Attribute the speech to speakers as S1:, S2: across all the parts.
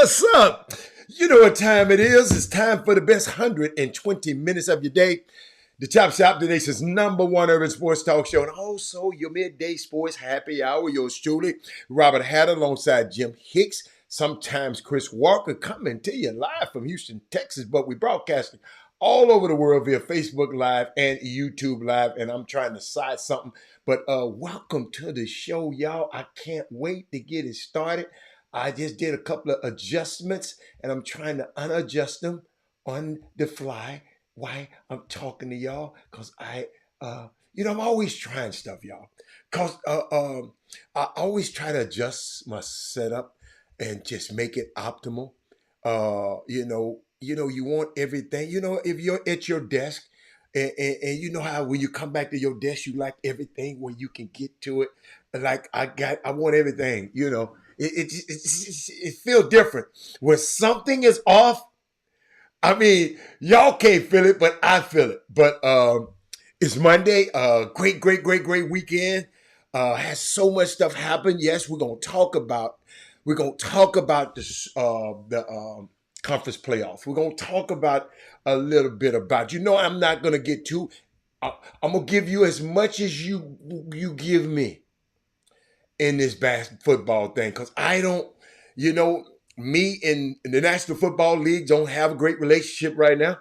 S1: What's up? You know what time it is. It's time for the best 120 minutes of your day. The Chop Shop Htx's number one urban sports talk show, and also your midday sports happy hour. Yours truly, Robert Hatter, alongside Jim Hicks, sometimes Chris Walker, coming to you live from Houston, Texas. But we broadcasting all over the world via Facebook Live and YouTube Live, and I'm trying to cite something. But welcome to the show, y'all. I can't wait to get it started. I just did a couple of adjustments, and I'm trying to unadjust them on the fly. Why I'm talking to y'all? Cause I'm always trying stuff, y'all. Cause I always try to adjust my setup and just make it optimal. You want everything. You know, if you're at your desk, and you know how when you come back to your desk, you like everything when you can get to it. Like I want everything. You know, it feels different when something is off. I mean, y'all can't feel it, but I feel it. But it's Monday. Great weekend. Has so much stuff happen. Yes, we're gonna talk about this the conference playoffs. We're gonna talk about a little bit about. I'm not gonna get too. I'm gonna give you as much as you give me in this football thing, because I don't. You know, me and the National Football League don't have a great relationship right now.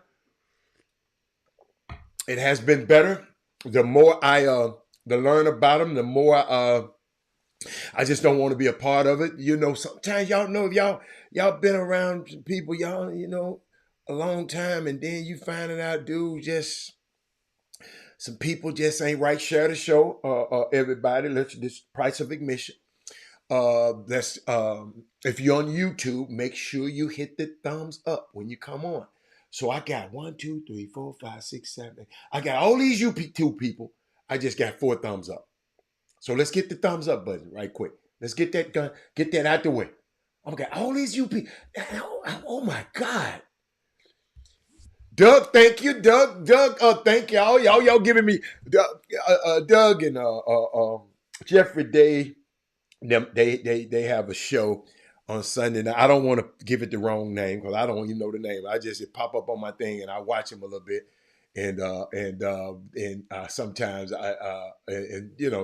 S1: It has been better. The more I learn about them, the more I just don't want to be a part of it. You know, sometimes y'all know if y'all been around people, y'all, a long time, and then you finding out, dude, just some people just ain't right. Share the show, everybody. Let's this price of admission. That's if you're on YouTube, make sure you hit the thumbs up when you come on. So I got 1, 2, 3, 4, 5, 6, 7. I got all these two people. I just got 4 thumbs up. So let's get the thumbs up button right quick. Let's get that done. Get that out the way. I got all these people. Oh my God. Doug, thank you. Doug, thank y'all. Y'all giving me Doug and Jeffrey Day. They have a show on Sunday night. I don't want to give it the wrong name because I don't even know the name. It pop up on my thing and I watch him a little bit, and sometimes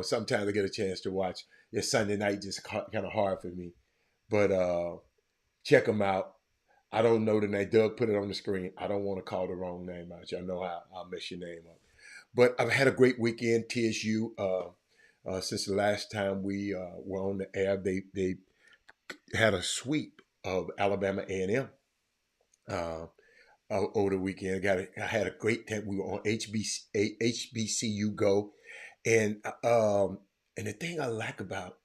S1: sometimes I get a chance to watch. It's Sunday night, just kind of hard for me, but check them out. I don't know the name. Doug put it on the screen. I don't want to call the wrong name out. Y'all know I'll mess your name up. But I've had a great weekend. TSU. Since the last time we were on the air, they had a sweep of Alabama A&M over the weekend. I had a great time. We were on HBCU Go, and the thing I like about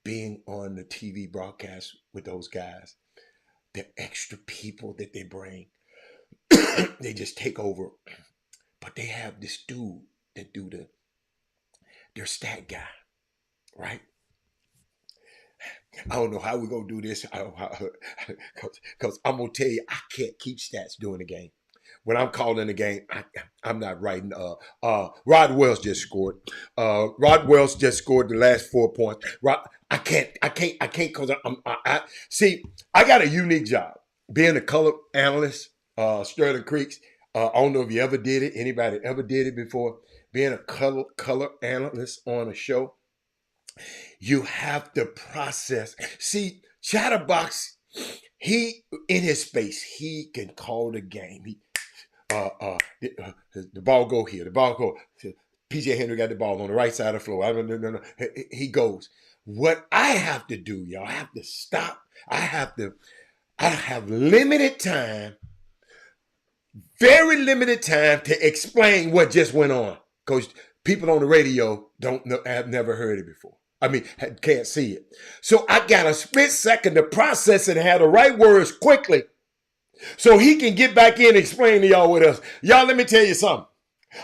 S1: being on the TV broadcast with those guys, the extra people that they bring, they just take over. But they have this dude that do their stat guy, right? I don't know how we're going to do this because I'm going to tell you, I can't keep stats during the game. When I'm calling the game, I'm not writing. Rod Wells just scored. Rod Wells just scored the last 4 points. I can't because I got a unique job. Being a color analyst, Sterling Creeks. I don't know if you ever did it. Anybody ever did it before? Being a color analyst on a show. You have to process. See, Chatterbox, he in his space, he can call the game. The ball go here, the ball go. PJ Henry got the ball on the right side of the floor. No. He goes. What I have to do, y'all, I have to stop. I have limited time, very limited time to explain what just went on. Because people on the radio have never heard it before. I mean, can't see it. So I got a split second to process it and have the right words quickly so he can get back in and explain to y'all with us. Y'all, let me tell you something.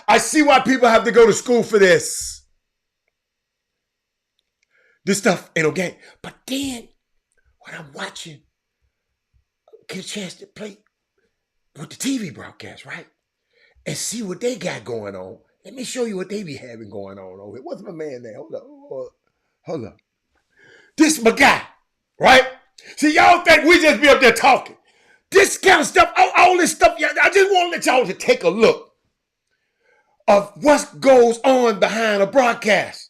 S1: I see why people have to go to school for this. This stuff ain't no game. But then, when I'm watching, get a chance to play with the TV broadcast, right? And see what they got going on. Let me show you what they be having going on over here. What's my man there? Hold up. This is my guy, right? See, y'all think we just be up there talking. This kind of stuff, all this stuff, I just want to let y'all to take a look of what goes on behind a broadcast.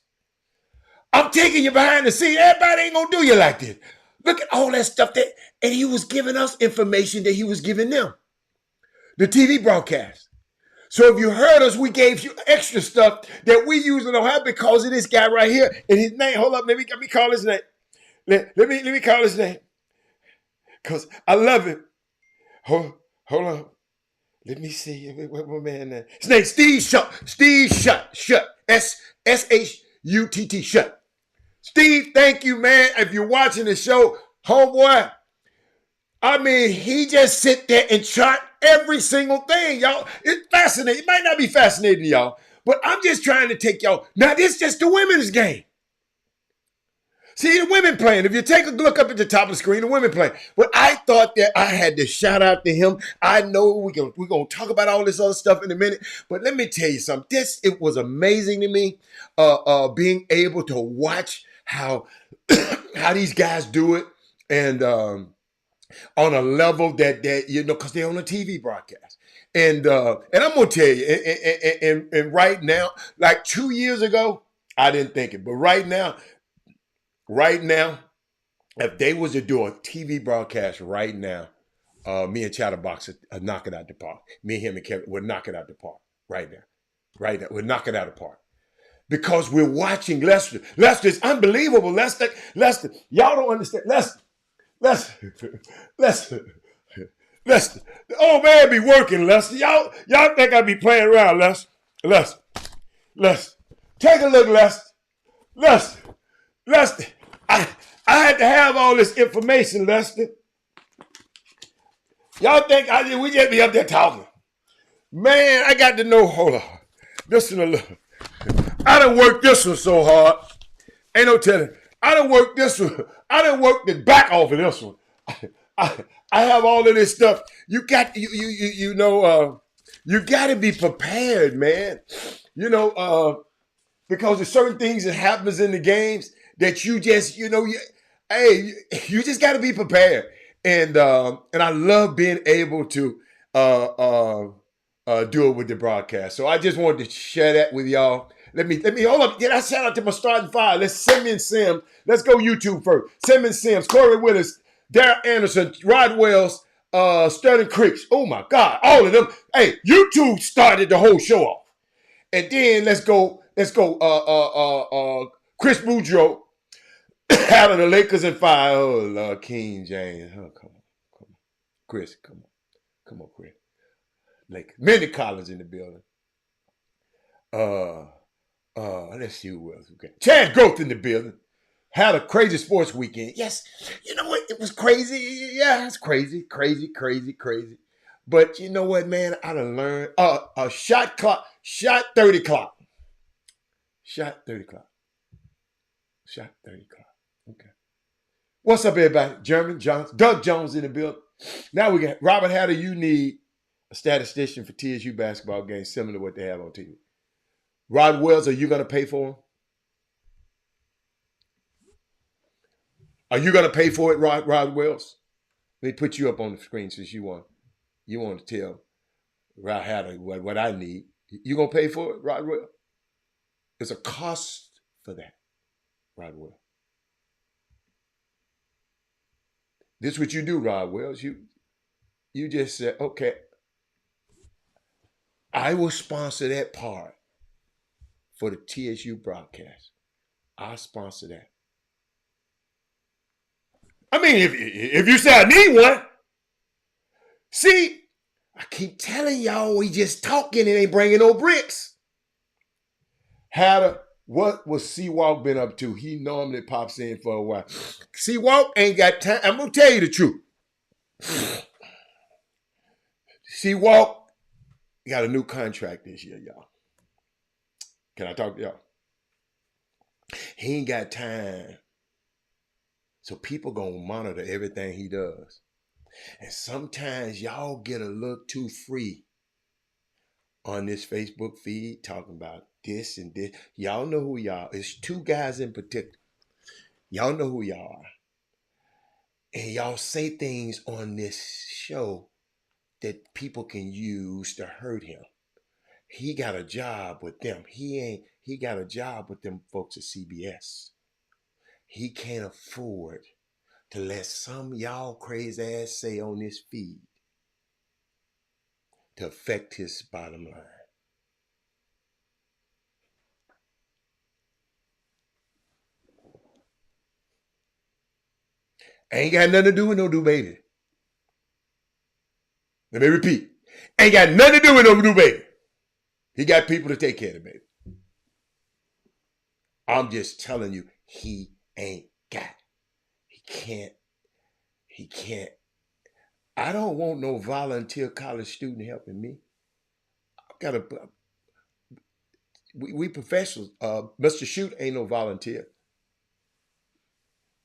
S1: I'm taking you behind the scenes. Everybody ain't going to do you like this. Look at all that stuff and he was giving us information that he was giving them. The TV broadcast. So if you heard us, we gave you extra stuff that we usually don't have because of this guy right here. And his name, hold up, let me call his name. Let me call his name. Because I love him. Hold on. Let me see. What my man name? His name Steve Shutt. Steve Shutt. S-H-U-T-T. Shutt. Steve, thank you, man. If you're watching the show, homeboy, I mean, he just sit there and chart every single thing, y'all. It's fascinating. It might not be fascinating to y'all, but I'm just trying to take y'all. Now, this is just the women's game. See, the women playing. If you take a look up at the top of the screen, the women playing. But I thought that I had to shout out to him. I know we're gonna talk about all this other stuff in a minute, but let me tell you something. It was amazing to me, being able to watch how how these guys do it, and on a level that because they're on a TV broadcast. And I'm gonna tell you, and right now, like 2 years ago, I didn't think it, but right now, if they was to do a TV broadcast right now, me and Chatterbox would knock it out the park. Me, him, and Kevin would knock it out the park right now. Right now, we're knocking out the park. Because we're watching Lester. Lester's unbelievable. Lester, y'all don't understand. Lester. The old man be working, Lester. Y'all think I be playing around, Lester. Take a look, Lester. I had to have all this information, Lester. Y'all think we just be up there talking. Man, I got to know, hold on. This one a little. I done worked this one so hard. Ain't no telling. I done worked this one. I done worked the back off of this one. I have all of this stuff. You got you know you got to be prepared, man. Because there's certain things that happens in the games that you just you just got to be prepared. And I love being able to do it with the broadcast. So I just wanted to share that with y'all. Let me hold up. Get I shout out to my starting five. Let's Sims. Let's go YouTube first. Sims, Corey Willis, Darrell Anderson, Rod Wells, Sterling Creeks. Oh my God, all of them. Hey, YouTube started the whole show off. And then let's go. Chris Boudreaux out of the Lakers and 5. Oh Lord, King James. Oh, come on. Chris, come on, Chris. Lakers. Minnie Collins in the building. Let's see who else we got. Chad Growth in the building. Had a crazy sports weekend. Yes, you know what? It was crazy. Yeah, it's crazy. But you know what, man? I done learned. A shot 30 clock. Okay. What's up, everybody? German Johnson, Doug Jones in the building. Now we got Robert Hatter. You need a statistician for TSU basketball games similar to what they have on TV. Rod Wells, are you going to pay for him? Are you going to pay for it, Rod Wells? Let me put you up on the screen since you want to tell Rod Hatter what I need. You going to pay for it, Rod Wells? There's a cost for that, Rod Wells. This is what you do, Rod Wells. You just said, okay, I will sponsor that part for the TSU broadcast. I'll sponsor that. I mean, if you say I need one, see, I keep telling y'all we just talking and ain't bringing no bricks. What was Seawalk been up to? He normally pops in for a while. Seawalk ain't got time. I'm going to tell you the truth. Seawalk got a new contract this year, y'all. Can I talk to y'all? He ain't got time. So people gonna monitor everything he does. And sometimes y'all get a little too free on this Facebook feed talking about this and this. Y'all know who y'all. It's two guys in particular. Y'all know who y'all are. And y'all say things on this show that people can use to hurt him. He got a job with them. He got a job with them folks at CBS. He can't afford to let some y'all crazy ass say on this feed to affect his bottom line. Ain't got nothing to do with no new baby. Let me repeat. Ain't got nothing to do with no new baby. He got people to take care of the baby. I'm just telling you, he ain't got. He can't. I don't want no volunteer college student helping me. I've got to. We professionals. Mr. Shoot ain't no volunteer.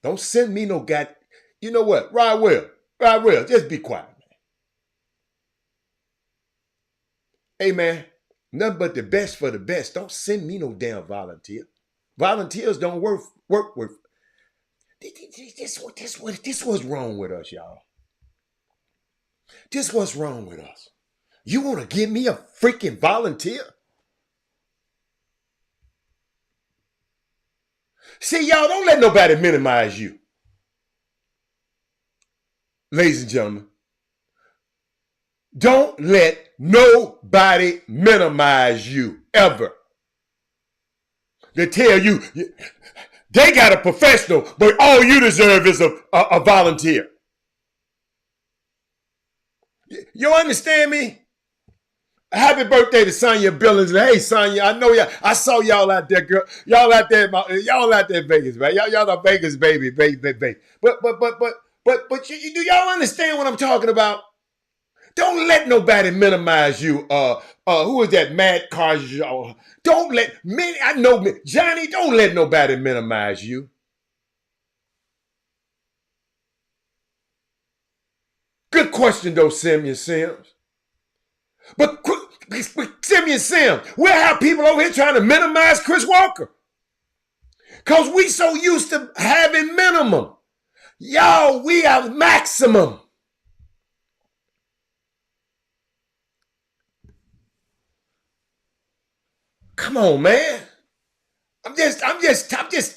S1: Don't send me no guy. You know what? Rod Will, just be quiet, man. Hey, man, nothing but the best for the best. Don't send me no damn volunteer. Volunteers don't work with. This what's wrong with us, y'all. This what's wrong with us. You want to give me a freaking volunteer? See, y'all, don't let nobody minimize you. Ladies and gentlemen, don't let nobody minimize you ever. They tell you they got a professional, but all you deserve is a volunteer. You understand me? Happy birthday to Sonya Billings. Hey, Sonya, I know y'all. I saw y'all out there, girl. Y'all out there in Vegas, man. Y'all are Vegas, baby. But you, do y'all understand what I'm talking about? Don't let nobody minimize you. Who is that? Matt Carjo. Don't let me. I know Johnny. Don't let nobody minimize you. Good question, though, Simeon Sims. But Simeon Sims, we'll have people over here trying to minimize Chris Walker. Because we so used to having minimum. Y'all, we have maximum. Come on, man. I'm just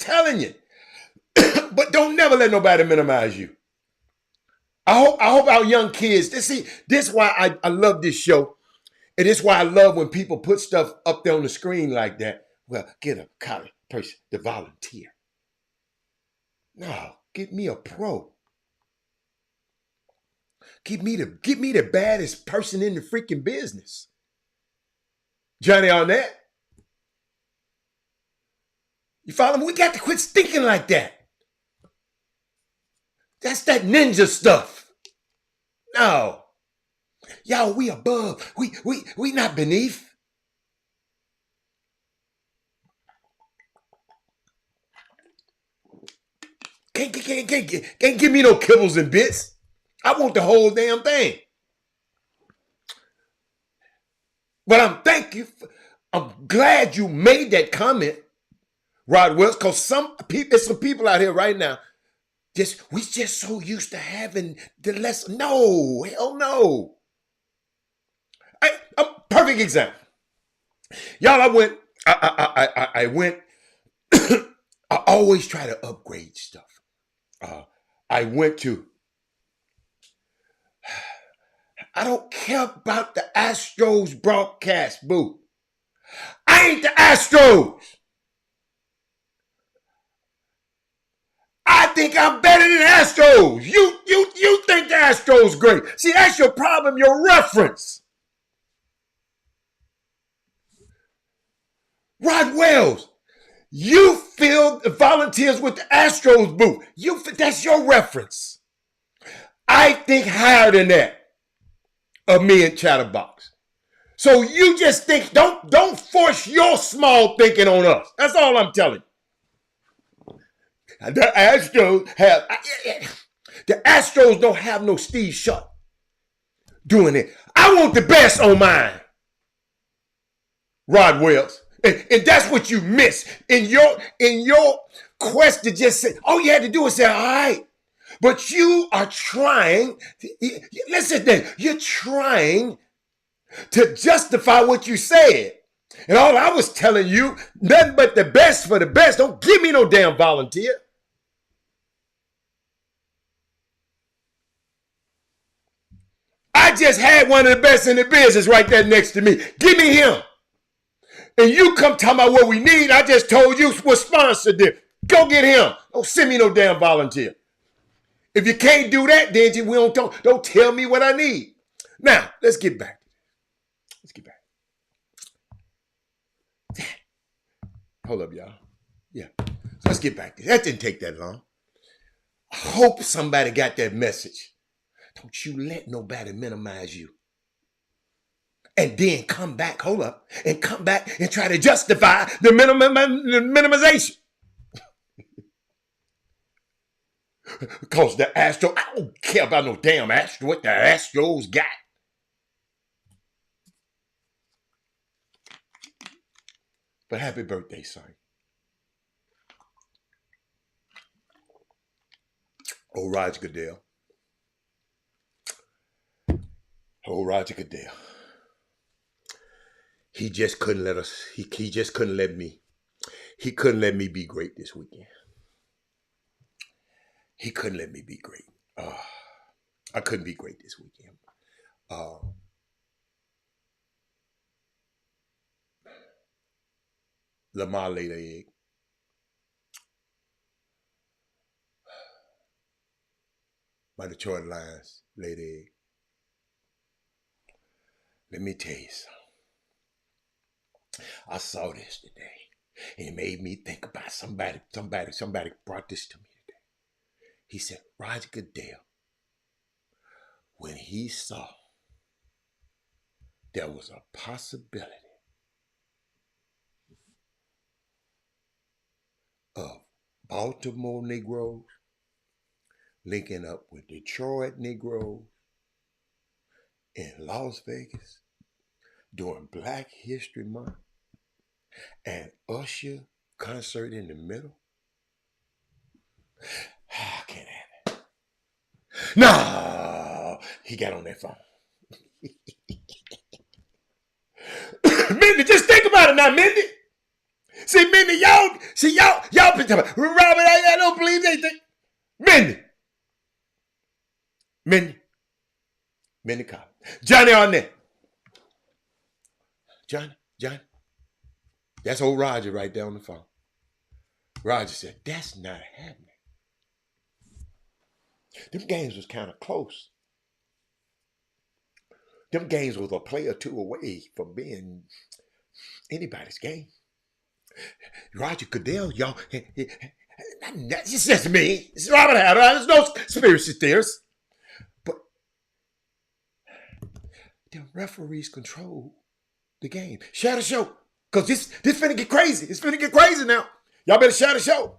S1: telling you. But don't never let nobody minimize you. I hope our young kids, this is why I love this show. And it's why I love when people put stuff up there on the screen like that. Well, get a college person to volunteer. No, get me a pro. Get me the baddest person in the freaking business. Johnny Arnett. You follow me? We got to quit thinking like that. That's that ninja stuff. No. Y'all, we above. We not beneath. Can't give me no kibbles and bits. I want the whole damn thing. But I'm glad you made that comment, Rod Wells, because there's some people out here right now. We just so used to having the less. No, hell no. A perfect example. Y'all, I went. I always try to upgrade stuff. I went to. I don't care about the Astros broadcast booth. I ain't the Astros. I think I'm better than Astros. You think the Astros great. See, that's your problem, your reference. Rod Wells, you filled the volunteers with the Astros booth. That's your reference. I think higher than that of me and Chatterbox. So you just think, don't force your small thinking on us. That's all I'm telling you. The Astros don't have no Steve Sharp doing it. I want the best on mine, Rod Wells. And that's what you miss in your quest to just say, all you had to do is say, all right. But you are trying, listen then, you're trying to justify what you said. And all I was telling you, nothing but the best for the best. Don't give me no damn volunteer. I just had one of the best in the business right there next to me. Give me him. And you come talking about what we need. I just told you what sponsored this. Go get him. Don't send me no damn volunteer. If you can't do that, then we don't tell me what I need. Now, let's get back. Let's get back. Hold up, y'all. Yeah. So let's get back. That didn't take that long. I hope somebody got that message. Don't you let nobody minimize you. And then come back, hold up, and come back and try to justify the minimization. Because the Astro, I don't care about no damn Astro, what the Astros got. But happy birthday, son. Oh, Roger Goodell. Oh, Roger Goodell. He just couldn't let us, he just couldn't let me. He couldn't let me be great this weekend. He couldn't let me be great. I couldn't be great this weekend. Lamar laid an egg. My Detroit Lions laid an egg. Let me tell you something. I saw this today. And it made me think about somebody brought this to me today. He said, Roger Goodell, when he saw there was a possibility of Baltimore Negroes linking up with Detroit Negroes in Las Vegas during Black History Month and Usher concert in the middle. I can't have it. No, he got on that phone. Mindy, just think about it now, Mindy. See, Mindy, y'all been talking about Robert, I don't believe anything. Mindy Collins. Johnny Arnett. Johnny. That's old Roger right there on the phone. Roger said, that's not happening. Them games was kind of close. Them games was a play or two away from being anybody's game. Roger Goodell, y'all, it's just me. It's Robert Hatter. There's no conspiracy theorists. But the referees control the game. Share the show. Because this finna get crazy. It's finna get crazy now. Y'all better share the show.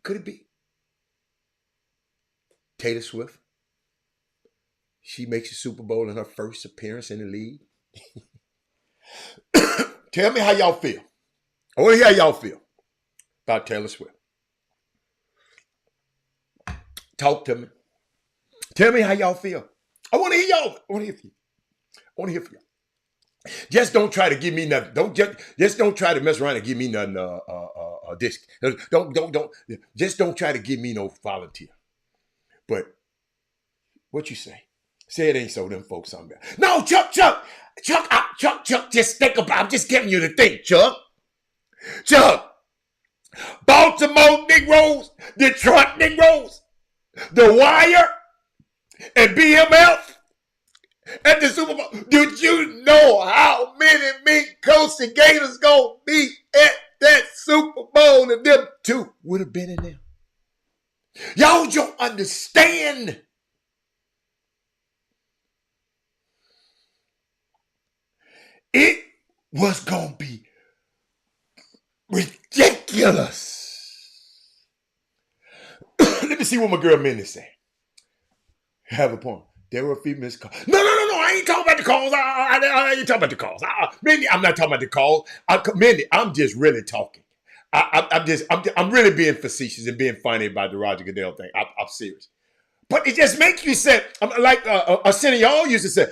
S1: Could it be Taylor Swift? She makes the Super Bowl in her first appearance in the league. Tell me how y'all feel. I want to hear how y'all feel about Taylor Swift. Talk to me. Tell me how y'all feel. I want to hear y'all. I want to hear from you. I want to hear from y'all. Just don't try to give me nothing. Just don't try to mess around and give me nothing. Just don't try to give me no volunteer. But what you say? Say it ain't so. Them folks something. No, Chuck. Just think about. I'm just getting you to think, Chuck. Baltimore Negroes, Detroit Negroes, The Wire, and BMF at the Super Bowl. Did you know how many Mink Coast and Gators gonna be at that Super Bowl if them two would have been in there? Y'all don't understand. It was gonna be ridiculous. Let me see what my girl Minnie say. Have a point. There were a few missed calls. No, I I ain't talking about the calls. I ain't talking about the calls. Mindy, I'm not talking about the calls. Mindy, I'm just really talking. I'm really being facetious and being funny about the Roger Goodell thing. I'm serious. But it just makes you say, like a sinner y'all used to say,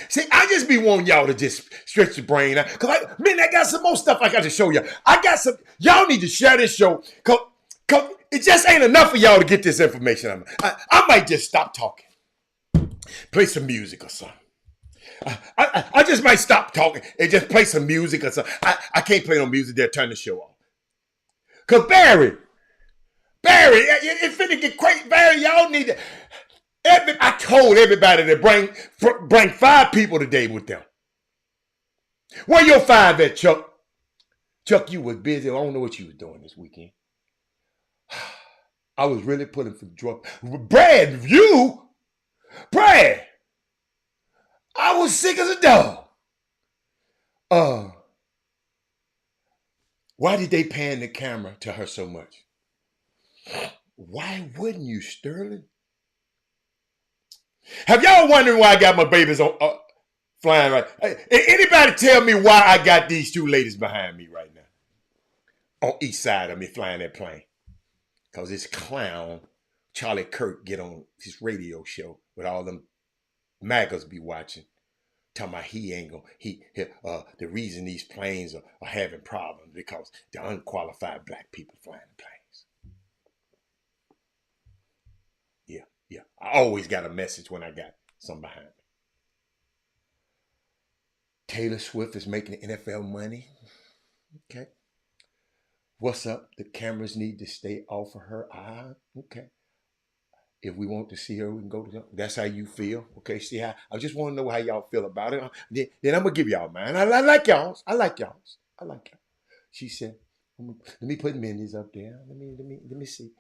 S1: See, I just be wanting y'all to just stretch your brain out. Cause I got some more stuff I got to show you. Y'all need to share this show. Cause it just ain't enough for y'all to get this information. I might just stop talking. Play some music or something. I just might stop talking and just play some music or something. I can't play no music there. Turn the show off. Cause Barry, it's finna get crazy. Barry, y'all need to. I told everybody to bring 5 people today with them. Where your 5 at, Chuck? Chuck, you was busy. I don't know what you was doing this weekend. I was really putting for drugs. Brad, I was sick as a dog. Why did they pan the camera to her so much? Why wouldn't you, Sterling? Have y'all wondering why I got my babies on flying right? Hey, anybody tell me why I got these 2 ladies behind me right now? On each side of me flying that plane. Because this clown, Charlie Kirk, get on his radio show with all them MAGAs be watching. Talking about he ain't gonna, the reason these planes are having problems because the unqualified black people flying the planes. Yeah. I always got a message when I got some behind me. Taylor Swift is making the NFL money. Okay. What's up? The cameras need to stay off of her. Okay. If we want to see her, we can go to them. That's how you feel. Okay. See how I just want to know how y'all feel about it. Then I'm gonna give y'all mine. I like y'all's. I like y'all's. She said, let me put Mindy's up there. Let me see.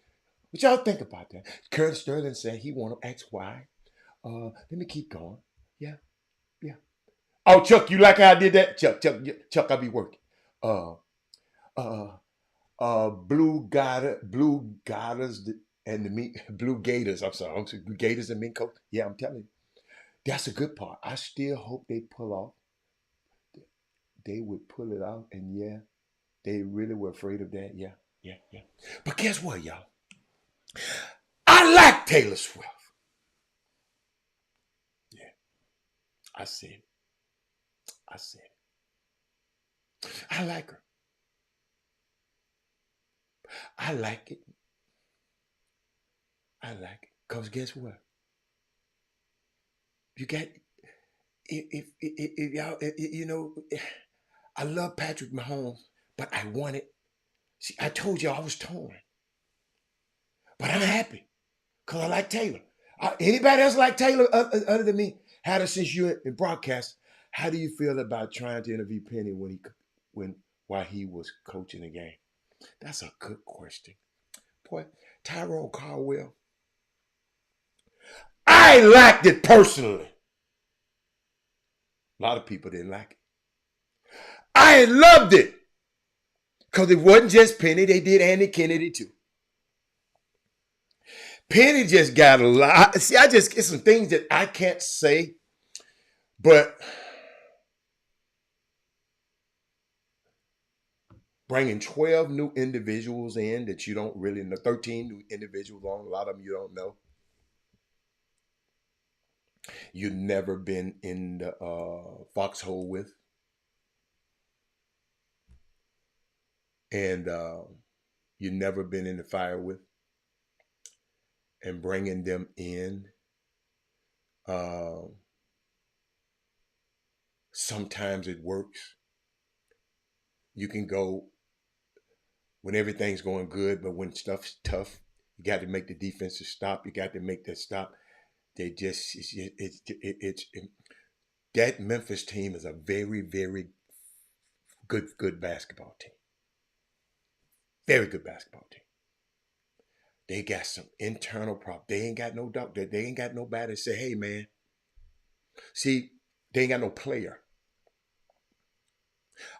S1: What y'all think about that? Kurt Sterling said he want to ask why. Let me keep going. Yeah. Oh, Chuck, you like how I did that? Chuck, I be working. Blue Gators and the meat, Blue Gators. I'm sorry, Gators and mink coat. Yeah, I'm telling you, that's a good part. I still hope they pull off. They would pull it off, and yeah, they really were afraid of that. Yeah. But guess what, y'all? I like Taylor Swift. Yeah, I said it. I like her. I like it. Cause guess what? You got if y'all I love Patrick Mahomes, but I wanted. See, I told y'all I was torn, but I'm happy because I like Taylor. Anybody else like Taylor other than me? Since you're in broadcast, how do you feel about trying to interview Penny while he was coaching the game? That's a good question, boy. Tyrone Caldwell. I liked it personally. A lot of people didn't like it. I loved it. Because it wasn't just Penny. They did Andy Kennedy too. Penny just got a lot. See, I just get some things that I can't say. But bringing 12 new individuals in that you don't really know. 13 new individuals on. A lot of them you don't know. You've never been in the foxhole with. And you've never been in the fire with. And bringing them in. Sometimes it works. You can go when everything's going good, but when stuff's tough, you got to make the defensive stop. You got to make that stop. They just that Memphis team is a very, very good basketball team. Very good basketball team. They got some internal problems. They ain't got no doubt. They ain't got nobody to say, hey man. See, they ain't got no player.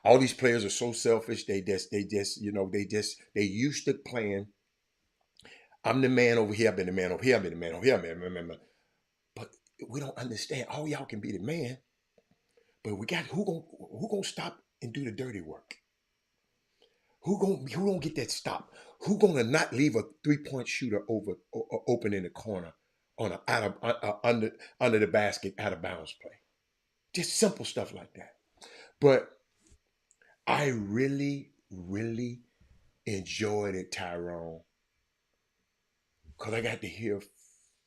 S1: All these players are so selfish. They used to playing. I'm the man over here. I've been the man over here. I've been the man over here. we don't understand. All y'all can be the man, but we got who gonna stop and do the dirty work? Who gonna get that stop? Who gonna not leave a 3-point shooter open in the corner on a out of under the basket out of bounds play? Just simple stuff like that. But I really, really enjoyed it, Tyrone, because I got to hear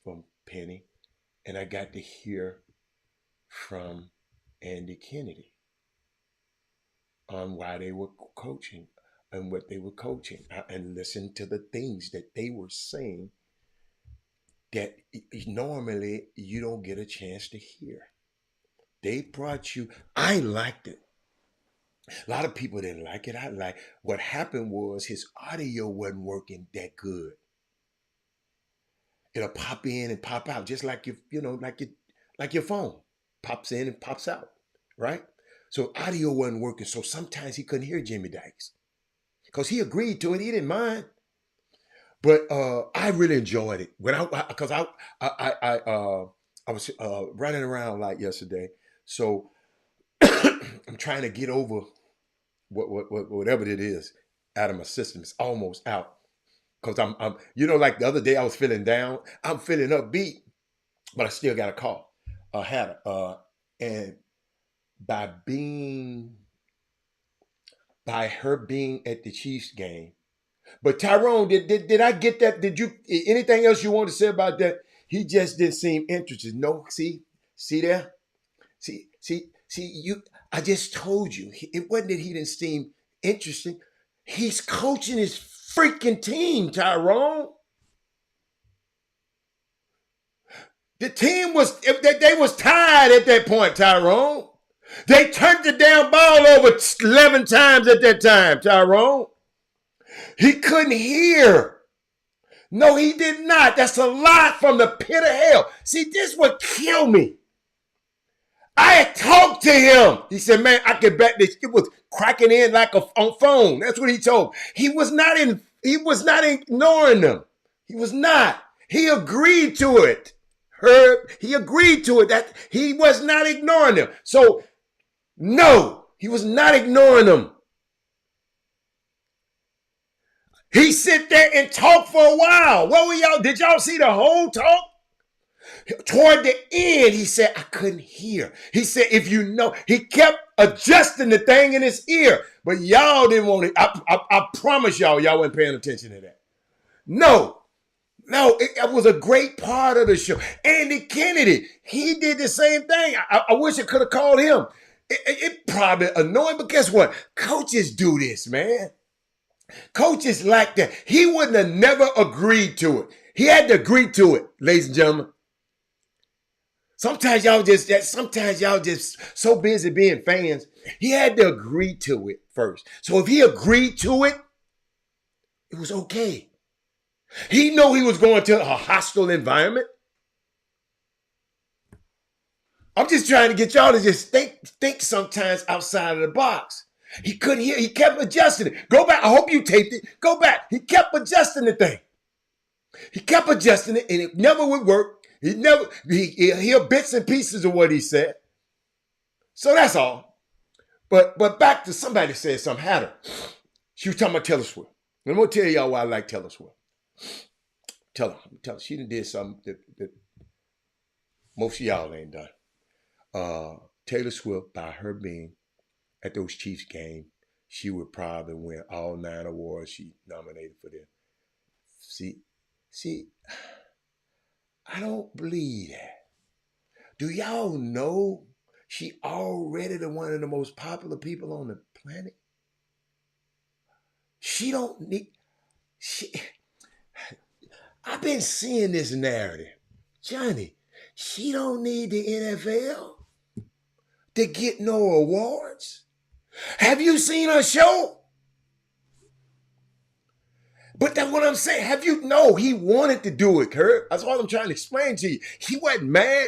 S1: from Penny and I got to hear from Andy Kennedy on why they were coaching and what they were coaching, and listen to the things that they were saying that normally you don't get a chance to hear. They brought you, I liked it. A lot of people didn't like it. I like what happened was his audio wasn't working that good. It'll pop in and pop out, just like like your phone pops in and pops out, right? So audio wasn't working. So sometimes he couldn't hear Jimmy Dykes because he agreed to it. He didn't mind, but I really enjoyed it when I was running around like yesterday. So I'm trying to get over whatever it is out of my system. It's almost out. Because I'm like the other day I was feeling down. I'm feeling upbeat, but I still got a call. And by her being at the Chiefs game. But Tyrone, did I get that? Did you anything else you want to say about that? He just didn't seem interested. No, see there? See, you. I just told you. It wasn't that he didn't seem interesting. He's coaching his freaking team, Tyrone. The team they was tired at that point, Tyrone. They turned the damn ball over 11 times at that time, Tyrone. He couldn't hear. No, he did not. That's a lie from the pit of hell. See, this would kill me. I had talked to him. He said, man, I can bet this. It was cracking in like on phone. That's what he told. He was not ignoring them. He was not. He agreed to it. Herb, he agreed to it. That he was not ignoring them. So, no, he was not ignoring them. He sit there and talk for a while. What were y'all? Did y'all see the whole talk? Toward the end, he said, I couldn't hear. He said, he kept adjusting the thing in his ear, but y'all didn't want it. I promise y'all wasn't paying attention to that. No, it was a great part of the show. Andy Kennedy, he did the same thing. I wish I could have called him. It probably annoying, but guess what? Coaches do this, man. Coaches like that. He wouldn't have never agreed to it. He had to agree to it, ladies and gentlemen. Sometimes y'all just so busy being fans. He had to agree to it first. So if he agreed to it, it was okay. He knew he was going to a hostile environment. I'm just trying to get y'all to just think sometimes outside of the box. He couldn't hear. He kept adjusting it. Go back. I hope you taped it. Go back. He kept adjusting the thing. He kept adjusting it, and it never would work. He'll hear bits and pieces of what he said. So that's all. But back to somebody said something, had her. She was talking about Taylor Swift. And I'm going to tell y'all why I like Taylor Swift. Tell her. She done did something that most of y'all ain't done. Taylor Swift, by her being at those Chiefs games, she would probably win all 9 awards she nominated for them. See, I don't believe that. Do y'all know she already one of the most popular people on the planet? She don't need... I've been seeing this narrative. Johnny, she don't need the NFL to get no awards. Have you seen her show? But that's what I'm saying. He wanted to do it, Kurt. That's all I'm trying to explain to you. He wasn't mad.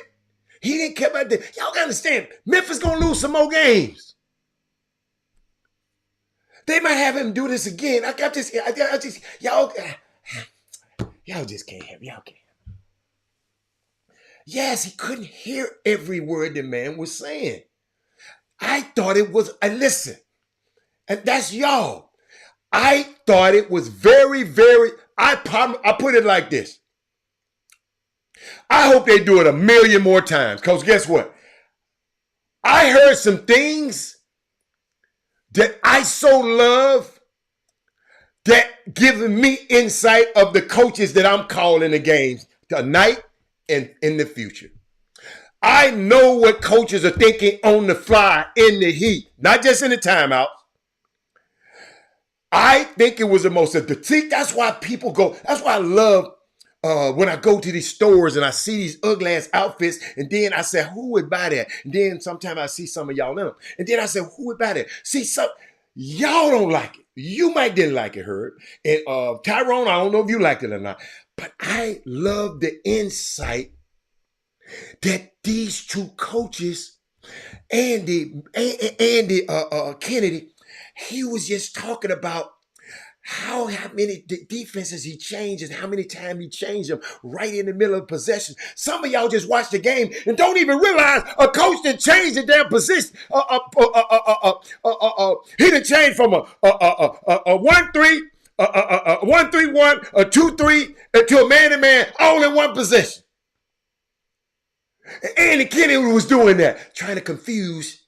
S1: He didn't care about that. Y'all gotta understand, Memphis gonna lose some more games. They might have him do this again. Y'all just can't have. Y'all can't. Yes, he couldn't hear every word the man was saying. I thought it was, listen, and that's y'all. I thought it was very, very, I put it like this. I hope they do it a million more times, because guess what? I heard some things that I so love that giving me insight of the coaches that I'm calling the games tonight and in the future. I know what coaches are thinking on the fly in the heat, not just in the timeout. I think it was the most, see, that's why people go, that's why I love when I go to these stores and I see these ugly ass outfits, and then I say, who would buy that? And then sometimes I see some of y'all in them. And then I say, who would buy that? See, y'all don't like it. You might didn't like it, Herb. And Tyrone, I don't know if you liked it or not. But I love the insight that these two coaches, Andy Kennedy, he was just talking about how many defenses he changed and how many times he changed them right in the middle of possession. Some of y'all just watch the game and don't even realize a coach that changed the damn position. He done changed from a 1-3, a 1-3-1, a 2-3 to a man-to-man all in one possession. And Andy Kennedy was doing that, trying to confuse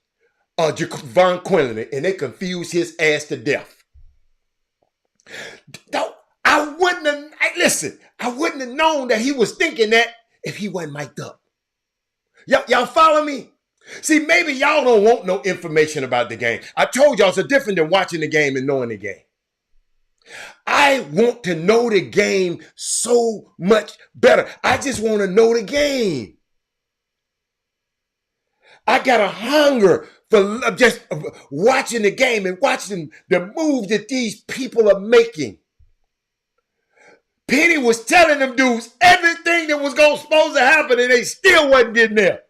S1: Javon Quinlan, and they confused his ass to death. I wouldn't have known that he was thinking that if he wasn't mic'd up. Y'all follow me? See, maybe y'all don't want no information about the game. I told y'all it's different than watching the game and knowing the game. I want to know the game so much better. I just want to know the game. I got a hunger for just watching the game and watching the moves that these people are making. Penny was telling them dudes everything that was supposed to happen, and they still wasn't getting there.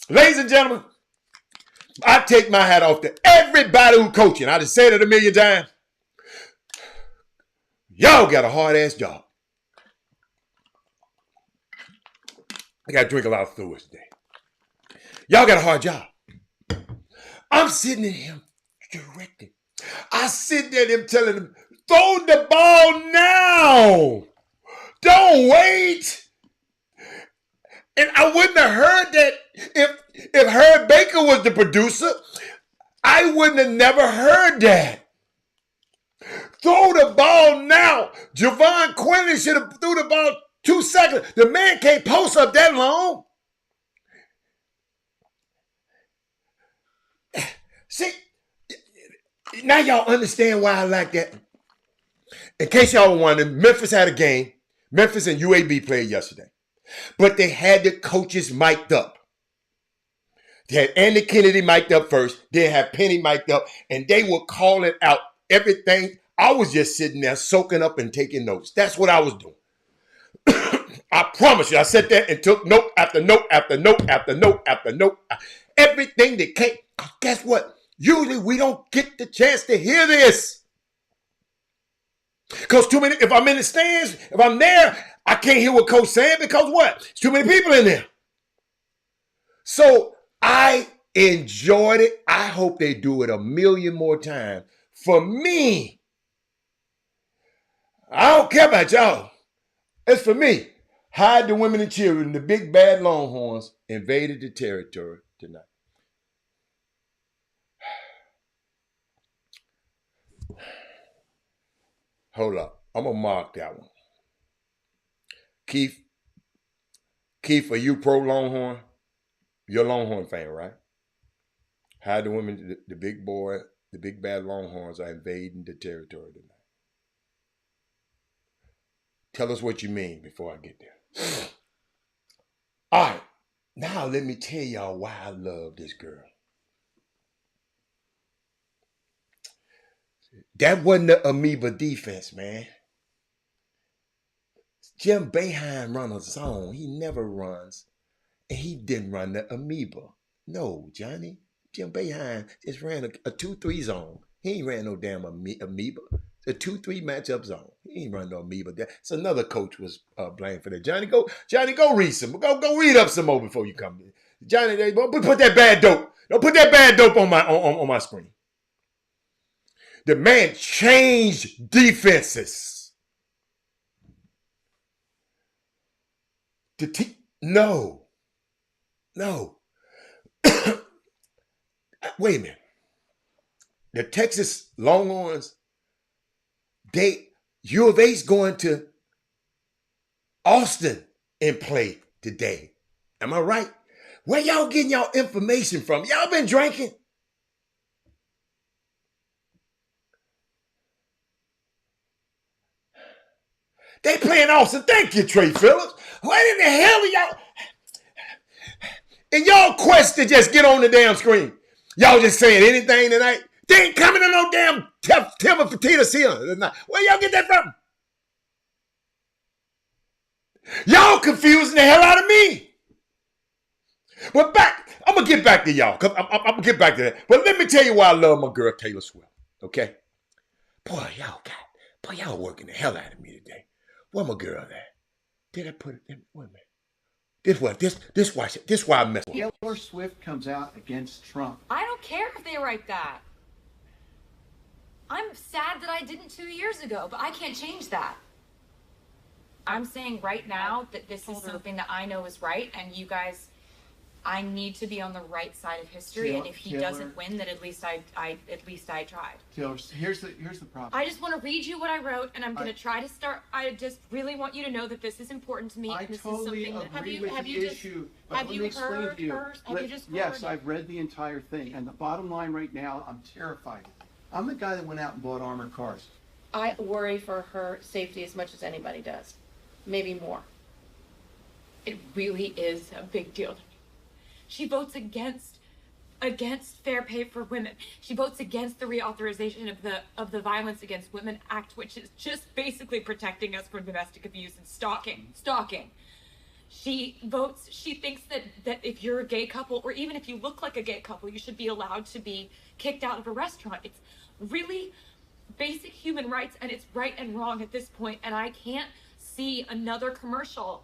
S1: Ladies and gentlemen, I take my hat off to everybody who's coaching. I just said it a million times. Y'all got a hard-ass job. I got to drink a lot of fluids today. Y'all got a hard job. I'm sitting in here directing. I sit there and I'm telling them, throw the ball now. Don't wait. And I wouldn't have heard that if Herb Baker was the producer. I wouldn't have never heard that. Throw the ball now. Javon Quinlan should have threw the ball 2 seconds. The man can't post up that long. See, now y'all understand why I like that. In case y'all wondering, Memphis had a game. Memphis and UAB played yesterday. But they had the coaches mic'd up. They had Andy Kennedy mic'd up first. They had Penny mic'd up. And they were calling out everything. I was just sitting there soaking up and taking notes. That's what I was doing. I promise you, I sat there and took note after note after note after note after note. Everything that came. Guess what? Usually we don't get the chance to hear this. Because too many, if I'm in the stands, if I'm there, I can't hear what Coach saying because what? There's too many people in there. So I enjoyed it. I hope they do it a million more times. For me, I don't care about y'all. It's for me. Hide the women and children. The big bad Longhorns invaded the territory tonight. Hold up. I'm going to mark that one. Keith, are you pro Longhorn? You're a Longhorn fan, right? Hide the women, the big boy, the big bad Longhorns are invading the territory tonight. Tell us what you mean before I get there. All right. Now let me tell y'all why I love this girl. That wasn't the amoeba defense, man. Jim Boeheim runs a zone. He never runs. And he didn't run the amoeba. No, Johnny. Jim Boeheim just ran a 2-3 zone. He ain't ran no damn amoeba. It's a 2-3 matchup zone. He he ain't run no me, but that's another coach was blamed for that. Johnny, go read some. Go read up some more before you come. Johnny, don't put that bad dope. Don't put that bad dope on my screen. The man changed defenses. No. Wait a minute. The Texas Longhorns, U of A's going to Austin and play today. Am I right? Where y'all getting y'all information from? Y'all been drinking? They playing Austin. Thank you, Trey Phillips. What in the hell are y'all? And y'all quest to just get on the damn screen. Y'all just saying anything tonight. They ain't coming to no damn Timothy Peters here tonight. Where y'all get that from? Y'all confusing the hell out of me. But I'm going to get back to y'all. I'm going to get back to that. But let me tell you why I love my girl Taylor Swift. Okay? Boy, y'all working the hell out of me today. Where my girl at? Did I put it in? Wait a minute. This why I messed up.
S2: Taylor Swift comes out against Trump.
S3: I don't care if they write that. I'm sad that I didn't 2 years ago, but I can't change that. I'm saying right now that this is something that I know is right, and you guys, I need to be on the right side of history. And if he doesn't win, then at least I tried.
S2: Taylor, here's the problem.
S3: I just want to read you what I wrote, and I'm going to try to start. I just really want you to know that this is important to me.
S2: I
S3: and this
S2: totally
S3: is something
S2: agree
S3: that,
S2: with the issue.
S3: Have you heard her? Have you just heard?
S2: Yes, I've read the entire thing, and the bottom line right now, I'm terrified. I'm the guy that went out and bought armored cars.
S3: I worry for her safety as much as anybody does, maybe more. It really is a big deal to me. She votes against fair pay for women. She votes against the reauthorization of the Violence Against Women Act, which is just basically protecting us from domestic abuse and stalking. She thinks that if you're a gay couple, or even if you look like a gay couple, you should be allowed to be kicked out of a restaurant. It's really basic human rights, and it's right and wrong at this point. And I can't see another commercial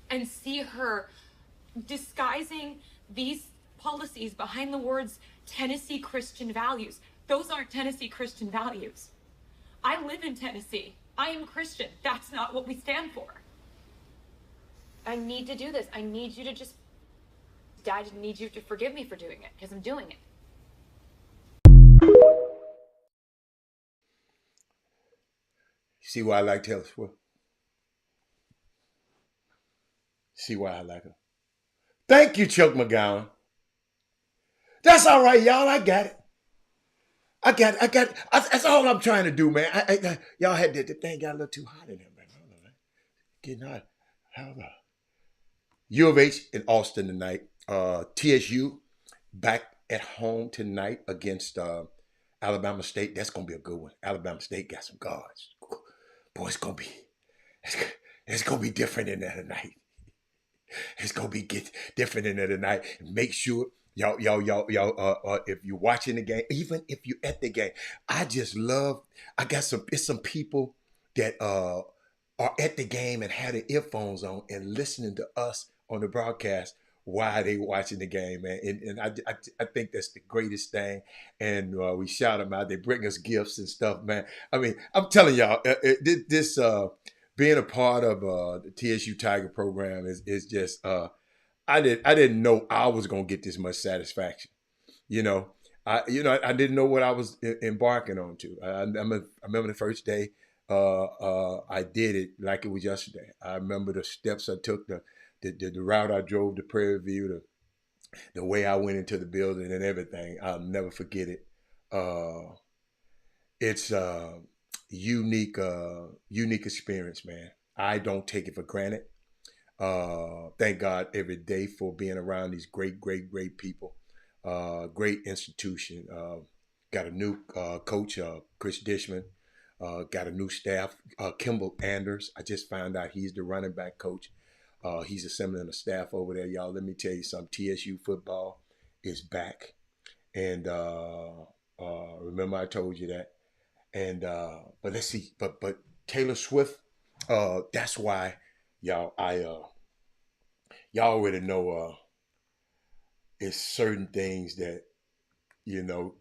S3: and see her disguising these policies behind the words Tennessee Christian values. Those aren't Tennessee Christian values. I live in Tennessee. I am Christian. That's not what we stand for. I need to do this. I need you to I need you to forgive me for doing it, because I'm doing it.
S1: See why I like Taylor Swift? See why I like her? Thank you, Chuck McGowan. That's all right, y'all. I got it. That's all I'm trying to do, man. Y'all had the thing got a little too hot in there, man. I don't know, man. Getting hot. How about U of H in Austin tonight. TSU back at home tonight against Alabama State. That's gonna be a good one. Alabama State got some guards. Boy, it's gonna be different in there tonight. It's gonna be different in there tonight. Make sure y'all, if you're watching the game, even if you're at the game, I got some people that are at the game and have the earphones on and listening to us on the broadcast while they watching the game, man. And I think that's the greatest thing. And we shout them out. They bring us gifts and stuff, man. I mean, I'm telling y'all, this being a part of the TSU Tiger program is just I didn't know I was gonna get this much satisfaction. I didn't know what I was embarking on to. I remember the first day I did it like it was yesterday. I remember the steps I took, the route I drove to Prairie View, the way I went into the building and everything. I'll never forget it. It's unique experience, man. I don't take it for granted. Thank God every day for being around these great people. Great institution. Got a new coach, Chris Dishman. Got a new staff, Kimball Anders. I just found out he's the running back coach. He's assembling a staff over there, y'all. Let me tell you something. TSU football is back, and remember I told you that. And but let's see, but Taylor Swift, that's why y'all y'all already know it's certain things that you know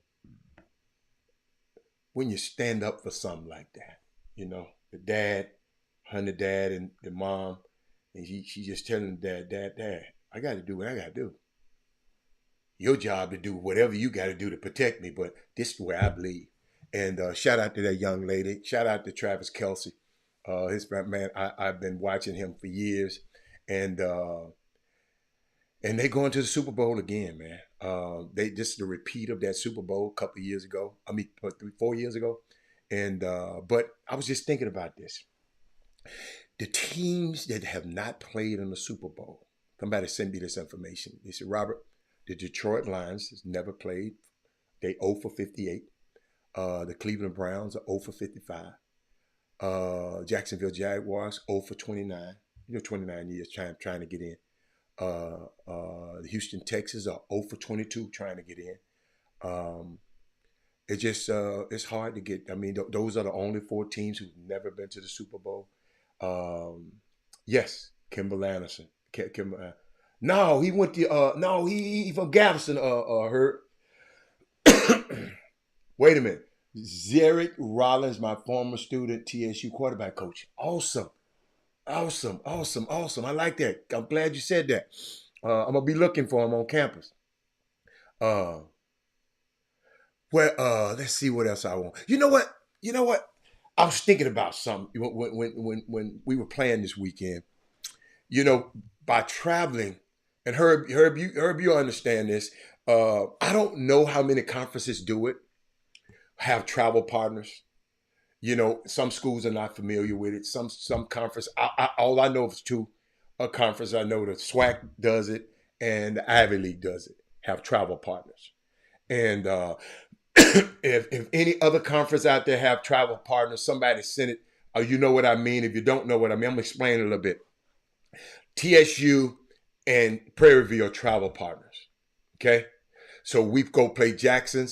S1: when you stand up for something like that, the dad, her dad and the mom, and she just telling the dad, I got to do what I got to do. Your job to do whatever you got to do to protect me, but this is the way I believe. And shout out to that young lady. Shout out to Travis Kelsey. His man, I've been watching him for years, and they going to the Super Bowl again, man. They This is the repeat of that Super Bowl a couple of years ago. I mean, 4 years ago. And but I was just thinking about this. The teams that have not played in the Super Bowl. Somebody sent me this information. They said, Robert, the Detroit Lions has never played. They 0 for 58. The Cleveland Browns are 0 for 55. Jacksonville Jaguars 0 for 29. 29 years trying to get in. The Houston Texans are 0 for 22 trying to get in. It's just it's hard to get. I mean, those are the only 4 teams who've never been to the Super Bowl. Yes, Kimball Anderson. No, he went to no, he from Galveston. Hurt. Wait a minute. Zerick Rollins, my former student, TSU quarterback coach. Awesome. I like that. I'm glad you said that. I'm gonna be looking for him on campus. Uh, let's see what else I want. You know what? I was thinking about something when we were playing this weekend. By traveling, and Herb, you understand this. I don't know how many conferences do it. Have travel partners. Some schools are not familiar with it. Some conference. All I know is 2 conference. I know the SWAC does it and the Ivy League does it. Have travel partners. And if any other conference out there have travel partners, somebody send it. You know what I mean. If you don't know what I mean, I'm gonna explain it a little bit. TSU and Prairie View are travel partners. Okay, so we go play Jackson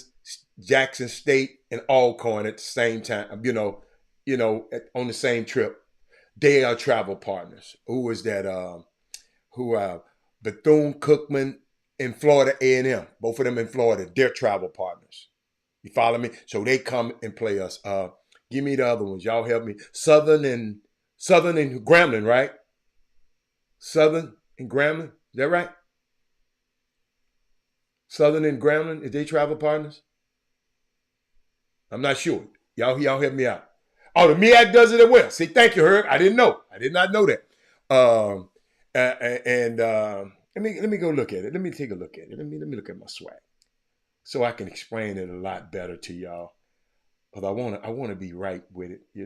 S1: State and Alcorn at the same time. On the same trip. They are travel partners. Who is that? Bethune-Cookman in Florida A&M. Both of them in Florida. They're travel partners. You follow me? So they come and play us. Give me the other ones. Y'all help me. Southern and Grambling, right? Southern and Grambling. Is that right? Southern and Grambling, is they travel partners? I'm not sure. Y'all help me out. Oh, the MEAC does it as well. See, thank you, Herb. I didn't know. I did not know that. Let me go look at it. Let me take a look at it. Let me look at my swag, so I can explain it a lot better to y'all. But I want to be right with it. I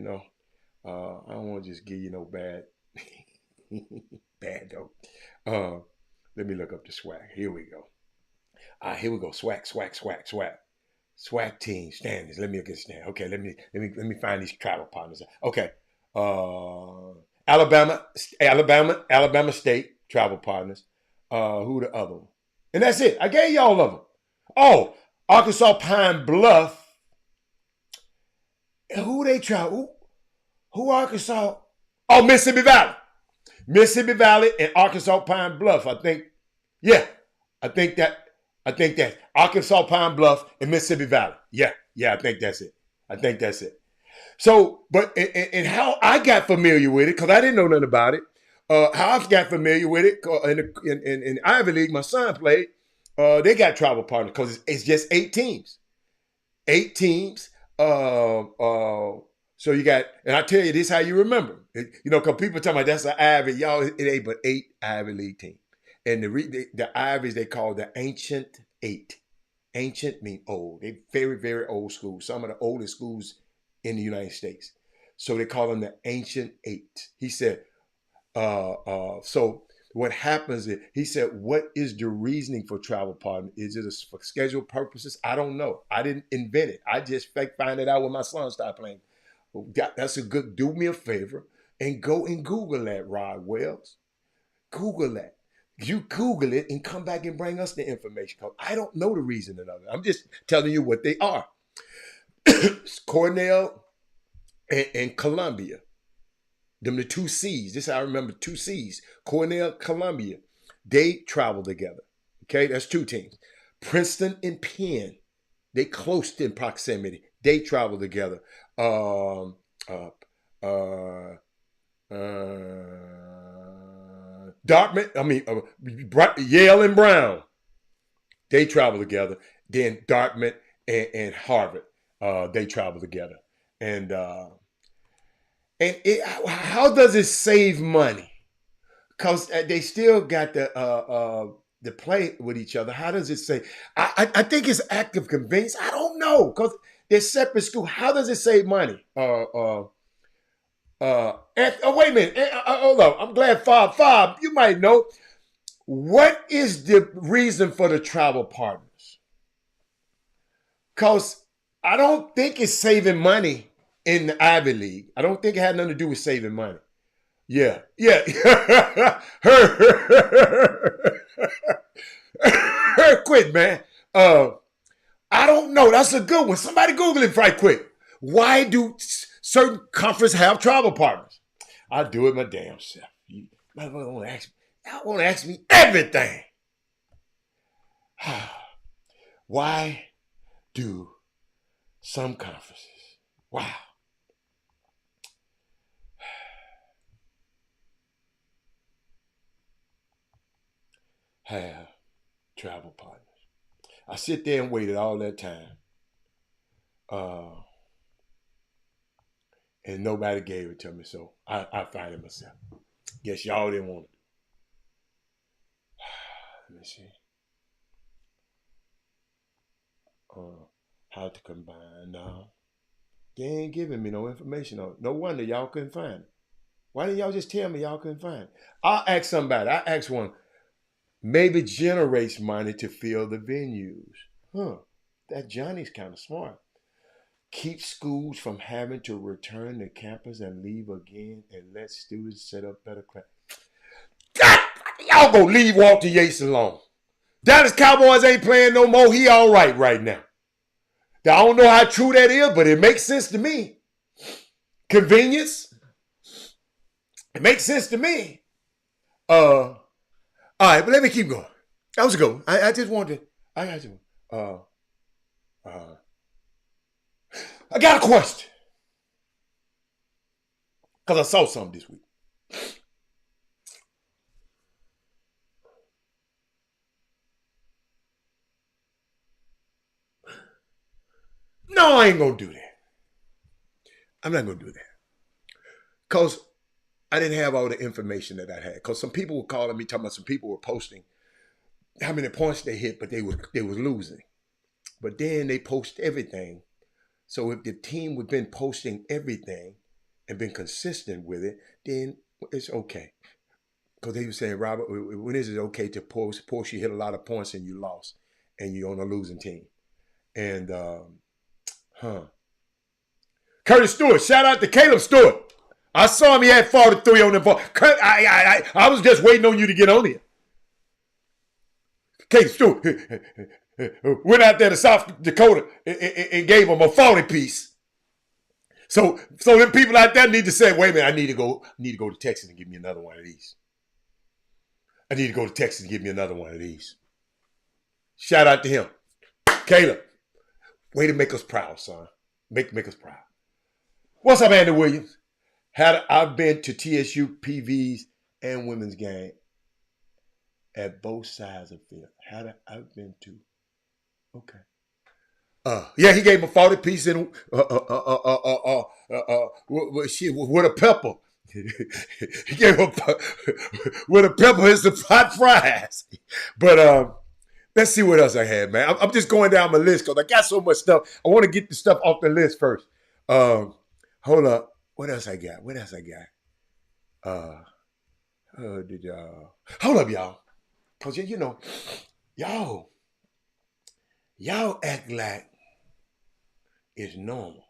S1: don't want to just give you no bad, bad though. Let me look up the swag. Here we go. Here we go. Swag. SWAC team standards. Let me look at stand. Okay, let me find these travel partners. Okay, Alabama State travel partners. Who the other one? And that's it. I gave you all of them. Oh, Arkansas Pine Bluff. Who they travel? Who Arkansas? Oh, Mississippi Valley and Arkansas Pine Bluff. I think. Yeah, I think that Arkansas Pine Bluff and Mississippi Valley. Yeah, I think that's it. So, but and how I got familiar with it, because I didn't know nothing about it. How I got familiar with it in Ivy League, my son played. They got travel partners because it's just 8 teams. 8 teams. So you got, and I tell you, this is how you remember. Because people tell me that's an Ivy. Y'all, it ain't but 8 Ivy League teams. And the Ivies, they call the Ancient 8. Ancient mean old. They very, very old schools. Some of the oldest schools in the United States. So they call them the Ancient 8. He said, so what happens is, he said, what is the reasoning for travel partner? Is it for schedule purposes? I don't know. I didn't invent it. I just find it out when my son started playing. That's a good, do me a favor and go and Google that, Rod Wells. Google that. You Google it and come back and bring us the information. Because I don't know the reasoning of it. I'm just telling you what they are. Cornell and Columbia. Them the two C's. This I remember, two C's. Cornell, Columbia. They travel together. Okay, that's two teams. Princeton and Penn. They close in proximity. They travel together. Um, uh, uh, Dartmouth. Yale and Brown. They travel together. Then Dartmouth and Harvard. They travel together. And how does it save money? Because they still got the play with each other. How does it say? I think it's active convenience. I don't know because they're separate schools. How does it save money? Wait a minute. Hold on. I'm glad Fob, you might know. What is the reason for the travel partners? Because I don't think it's saving money in the Ivy League. I don't think it had nothing to do with saving money. Yeah. Quit, man. I don't know. That's a good one. Somebody Google it right quick. Why do certain conferences have travel partners? I do it my damn self. You want to ask me everything. Why do some conferences, have travel partners? I sit there and waited all that time. And nobody gave it to me, so I find it myself. Guess y'all didn't want it. Let me see. How to combine. No. They ain't giving me no information on it. No wonder y'all couldn't find it. Why didn't y'all just tell me y'all couldn't find it? I'll ask somebody. I ask one. Maybe generates money to fill the venues. That Johnny's kind of smart. Keep schools from having to return to campus and leave again and let students set up better class. God, y'all go leave Walter Yates alone. Dallas Cowboys ain't playing no more. He all right now. I don't know how true that is, but it makes sense to me. Convenience. It makes sense to me. All right, but let me keep going. That was a good one. I just wanted to. I got you. I got a question. Because I saw something this week. No, I ain't going to do that. I'm not going to do that. Because I didn't have all the information that I had. Because some people were calling me, talking about some people were posting how many points they hit, but they was losing. But then they post everything. So if the team would been posting everything and been consistent with it, then it's okay. Because they were saying, Robert, when is it okay to post you hit a lot of points and you lost and you're on a losing team? And, Curtis Stewart, shout out to Caleb Stewart. I saw him, he had 43 on the ball. I was just waiting on you to get on here. Caleb Stewart went out there to South Dakota and gave him a 40 piece. So them people out there need to say, wait a minute, I need to go to Texas and give me another one of these. I need to go to Texas and give me another one of these. Shout out to him. Caleb, way to make us proud, son. Make us proud. What's up, Andy Williams? I've been to TSU PVs and women's game at both sides of the field. I've been to. Okay. Yeah, he gave him a 40 piece in with a pepper. He gave him with a pepper and some hot fries. But let's see what else I had, man. I'm just going down my list because I got so much stuff. I want to get the stuff off the list first. Hold up. What else I got? Hold up, y'all. Because, you know, y'all act like it's normal.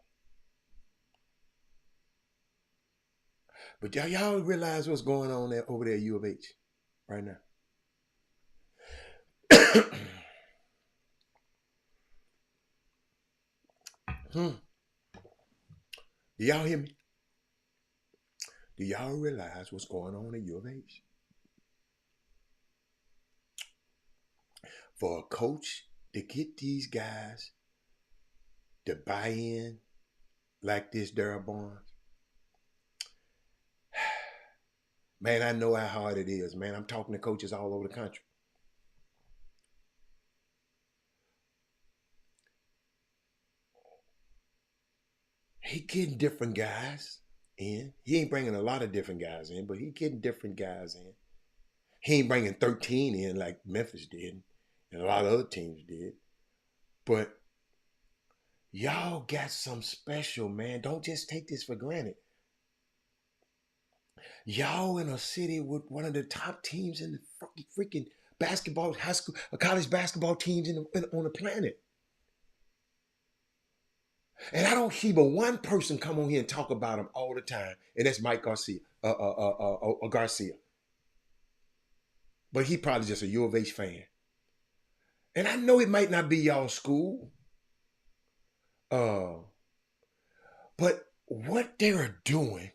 S1: But y'all realize what's going on over there at U of H right now? Do y'all hear me? Do y'all realize what's going on at U of H? For a coach to get these guys to buy in like this, Darryl Barnes, man, I know how hard it is, man. I'm talking to coaches all over the country. He getting different guys in. He ain't bringing a lot of different guys in, but he getting different guys in. He ain't bringing 13 in like Memphis did and a lot of other teams did. But y'all got some special, man. Don't just take this for granted. Y'all in a city with one of the top teams in the freaking basketball, high school, college basketball teams on the planet. And I don't see but one person come on here and talk about him all the time, and that's Mike Garcia. Garcia. But he probably just a U of H fan. And I know it might not be y'all school. But what they're doing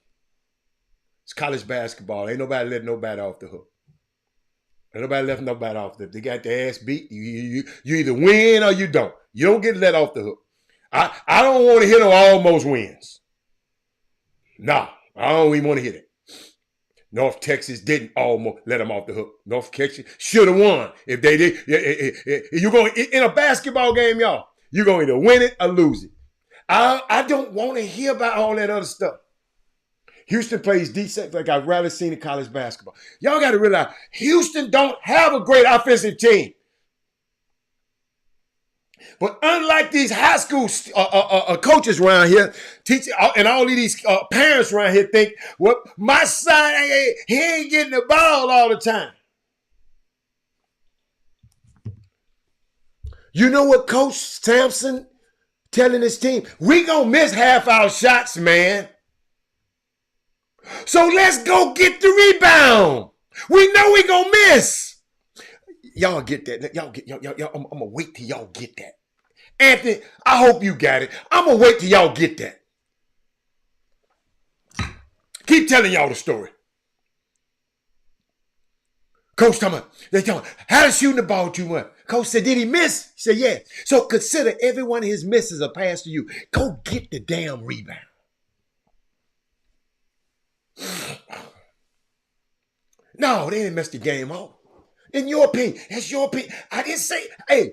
S1: is college basketball. Ain't nobody letting nobody off the hook. Ain't nobody left nobody off the hook. They got their ass beat. You either win or you don't. You don't get let off the hook. I don't want to hear no almost wins. No, I don't even want to hear that. North Texas didn't almost let them off the hook. North Texas should have won. If they did, you're going in a basketball game, y'all. You're going to either win it or lose it. I don't want to hear about all that other stuff. Houston plays decent like I'd rather seen in college basketball. Y'all got to realize Houston don't have a great offensive team. But unlike these high school coaches around here, teaching, and all of these parents around here think, well, my son, he ain't getting the ball all the time. You know what Coach Sampson telling his team? We gonna miss half our shots, man. So let's go get the rebound. We know we gonna miss. Y'all get that? Y'all, I'm gonna wait till y'all get that. Anthony, I hope you got it. I'm going to wait till y'all get that. Keep telling y'all the story. Coach they talking about, how to shooting the ball too much. Coach said, did he miss? He said, yeah. So consider every one of his misses a pass to you. Go get the damn rebound. No, they didn't mess the game up. In your opinion, that's your opinion. I didn't say, hey,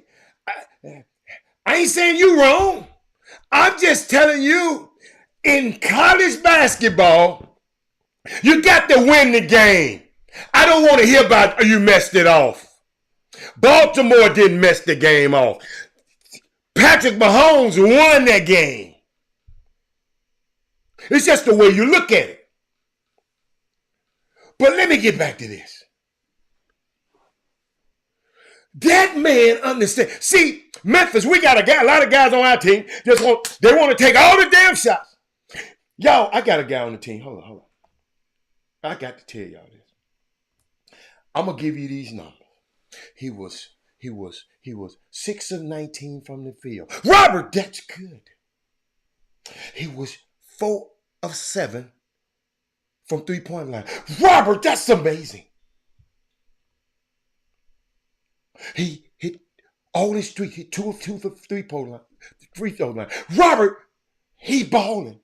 S1: I ain't saying you wrong. I'm just telling you, in college basketball, you got to win the game. I don't want to hear about you messed it off. Baltimore didn't mess the game off. Patrick Mahomes won that game. It's just the way you look at it. But let me get back to this. That man understands. See, Memphis, we got a lot of guys on our team. They want to take all the damn shots. Y'all, I got a guy on the team. Hold on. I got to tell y'all this. I'm gonna give you these numbers. He was 6 of 19 from the field. Robert, that's good. He was 4 of 7 from 3-point line. Robert, that's amazing. He hit all his three, hit 2 of 2 for 3-point line, free throw line. Robert, he balling.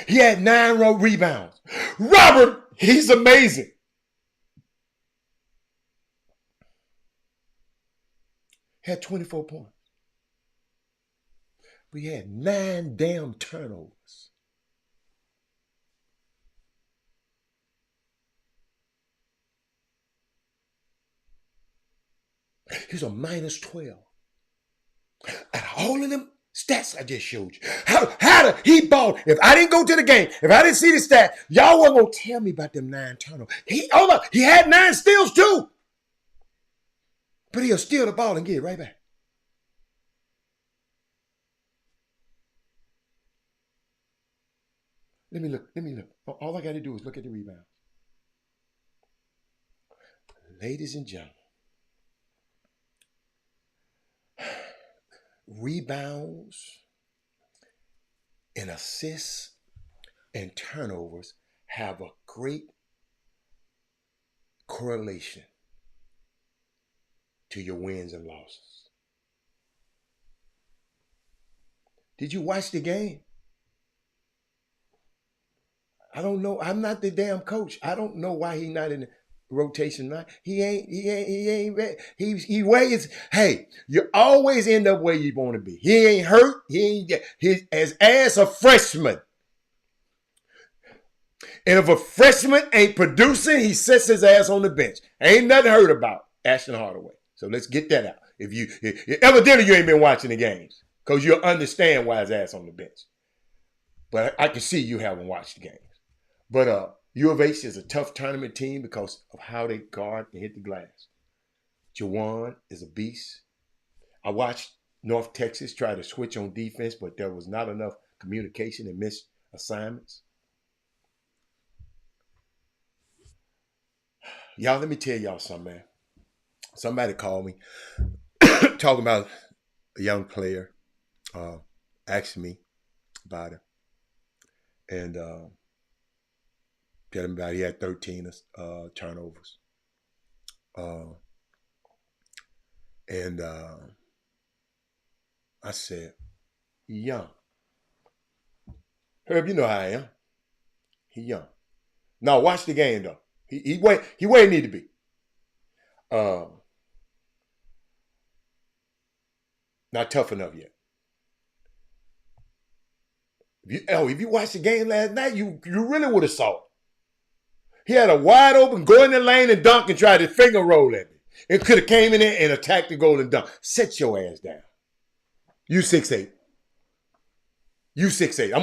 S1: He had 9 rebounds. Robert, he's amazing. Had 24 points. We had 9 damn turnovers. He's a -12. And all of them stats I just showed you. How did he ball? If I didn't go to the game, if I didn't see the stat, y'all weren't going to tell me about them 9 turnovers. He had 9 steals too. But he'll steal the ball and get it right back. Let me look. All I got to do is look at the rebound. Ladies and gentlemen, rebounds and assists and turnovers have a great correlation to your wins and losses. Did you watch the game? I don't know. I'm not the damn coach. I don't know why he's not in the rotation line. He ain't. He weighs. Hey, you always end up where you want to be. He ain't hurt. He's as a freshman. And if a freshman ain't producing, he sits his ass on the bench. Ain't nothing heard about Ashton Hardaway. So let's get that out. Evidently you ain't been watching the games, because you'll understand why his ass on the bench. But I can see you haven't watched the games. But U of H is a tough tournament team because of how they guard and hit the glass. Jawan is a beast. I watched North Texas try to switch on defense, but there was not enough communication and missed assignments. Y'all, let me tell y'all something, man. Somebody called me talking about a young player, asking me about it. And tell him about he had 13 turnovers. And I said, he young. Herb, you know how I am. He young. Now watch the game though. He where he need to be. Not tough enough yet. If you watched the game last night, you really would have saw it. He had a wide open, go in the lane and dunk and try to finger roll at me. It could have came in there and attacked the goal and dunk. Sit your ass down. You 6'8". You 6'8". I'm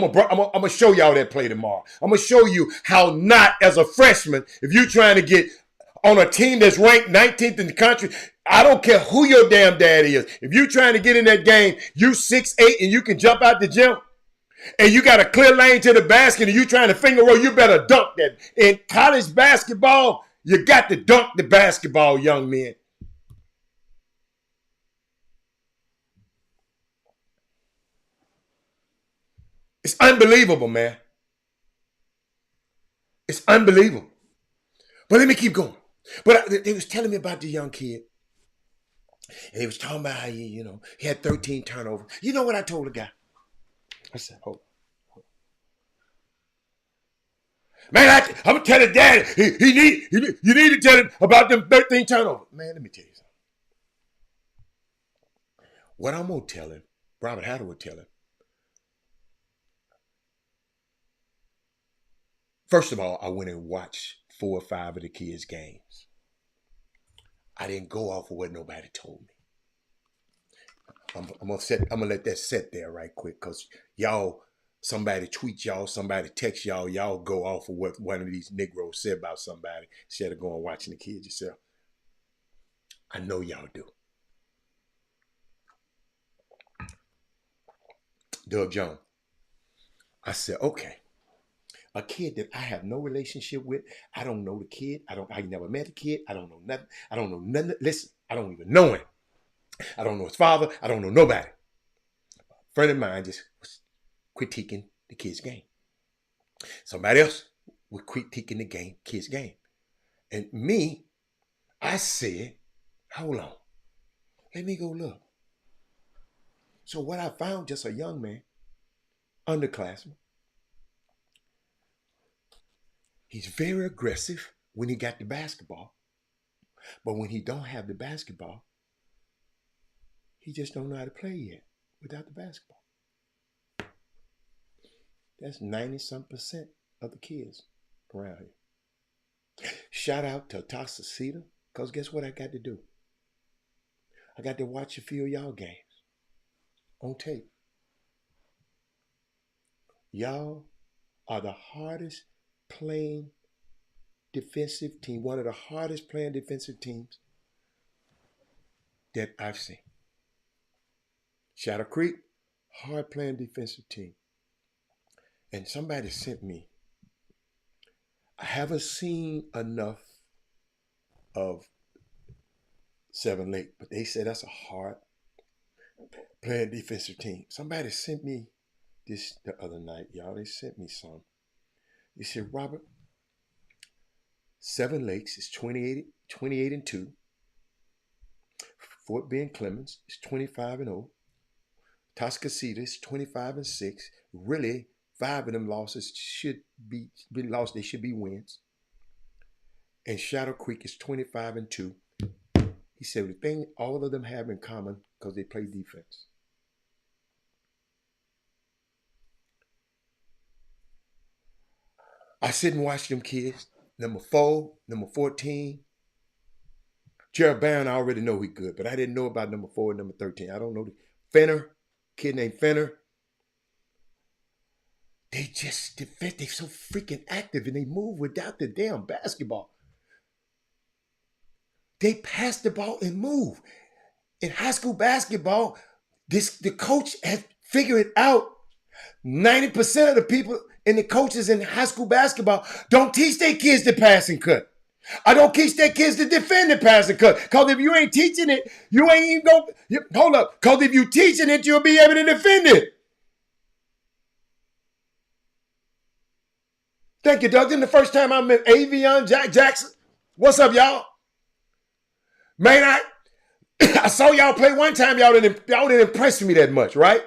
S1: gonna show y'all that play tomorrow. I'm gonna show you how not as a freshman, if you're trying to get on a team that's ranked 19th in the country, I don't care who your damn daddy is. If you're trying to get in that game, you 6'8" and you can jump out the gym, and you got a clear lane to the basket and you trying to finger roll, you better dunk that. In college basketball, you got to dunk the basketball, young men. It's unbelievable, man. It's unbelievable. But let me keep going. But they was telling me about the young kid. And he was talking about how he had 13 turnovers. You know what I told the guy? I said, hold on. Man, I'm going to tell the daddy. You need to tell him about them 13 turnovers. Man, let me tell you something. What I'm going to tell him, Robert Hatter would tell him. First of all, I went and watched 4 or 5 of the kids' games. I didn't go off of what nobody told me. I'm gonna let that sit there right quick, because y'all, somebody tweet y'all, somebody text y'all go off of what one of these Negroes said about somebody instead of going watching the kids yourself. I know y'all do. Doug Jones. I said, okay. A kid that I have no relationship with. I don't know the kid. I never met the kid. I don't know nothing. I don't know nothing. Listen, I don't even know him. I don't know his father. I don't know nobody. A friend of mine just was critiquing the kid's game. Somebody else was critiquing the kid's game. And me, I said, hold on. Let me go look. So what I found, just a young man, underclassman. He's very aggressive when he got the basketball. But when he don't have the basketball, he just don't know how to play yet without the basketball. That's 90-some% of the kids around here. Shout out to Toxicita, because guess what I got to do? I got to watch a few of y'all games on tape. Y'all are the hardest playing defensive team, one of the hardest playing defensive teams that I've seen. Shadow Creek, hard playing defensive team. And somebody sent me, I haven't seen enough of Seven Lake, but they said that's a hard playing defensive team. Somebody sent me this the other night, y'all. They sent me some. They said, Robert, Seven Lakes is 28 and 2. Fort Bend Clemens is 25 and 0. Toscasita is 25 and 6. Really, 5 of them losses should be lost. They should be wins. And Shadow Creek is 25 and 2. He said the thing all of them have in common because they play defense. I sit and watch them kids. Number 4, number 14. Jared Barron, I already know he's good, but I didn't know about number 4 and number 13. I don't know. Fenner, kid named Fenner. They're so freaking active and they move without the damn basketball. They pass the ball and move. In high school basketball, the coach has figured out 90% of the people and the coaches in high school basketball don't teach their kids to pass and cut. I don't teach their kids to defend the pass and cut. Because if you ain't teaching it, you ain't even going to, hold up. Because if you teaching it, you'll be able to defend it. Thank you, Doug. Then the first time I met Avion Jackson. What's up, y'all? Man, I saw y'all play one time. Y'all didn't impress me that much, right?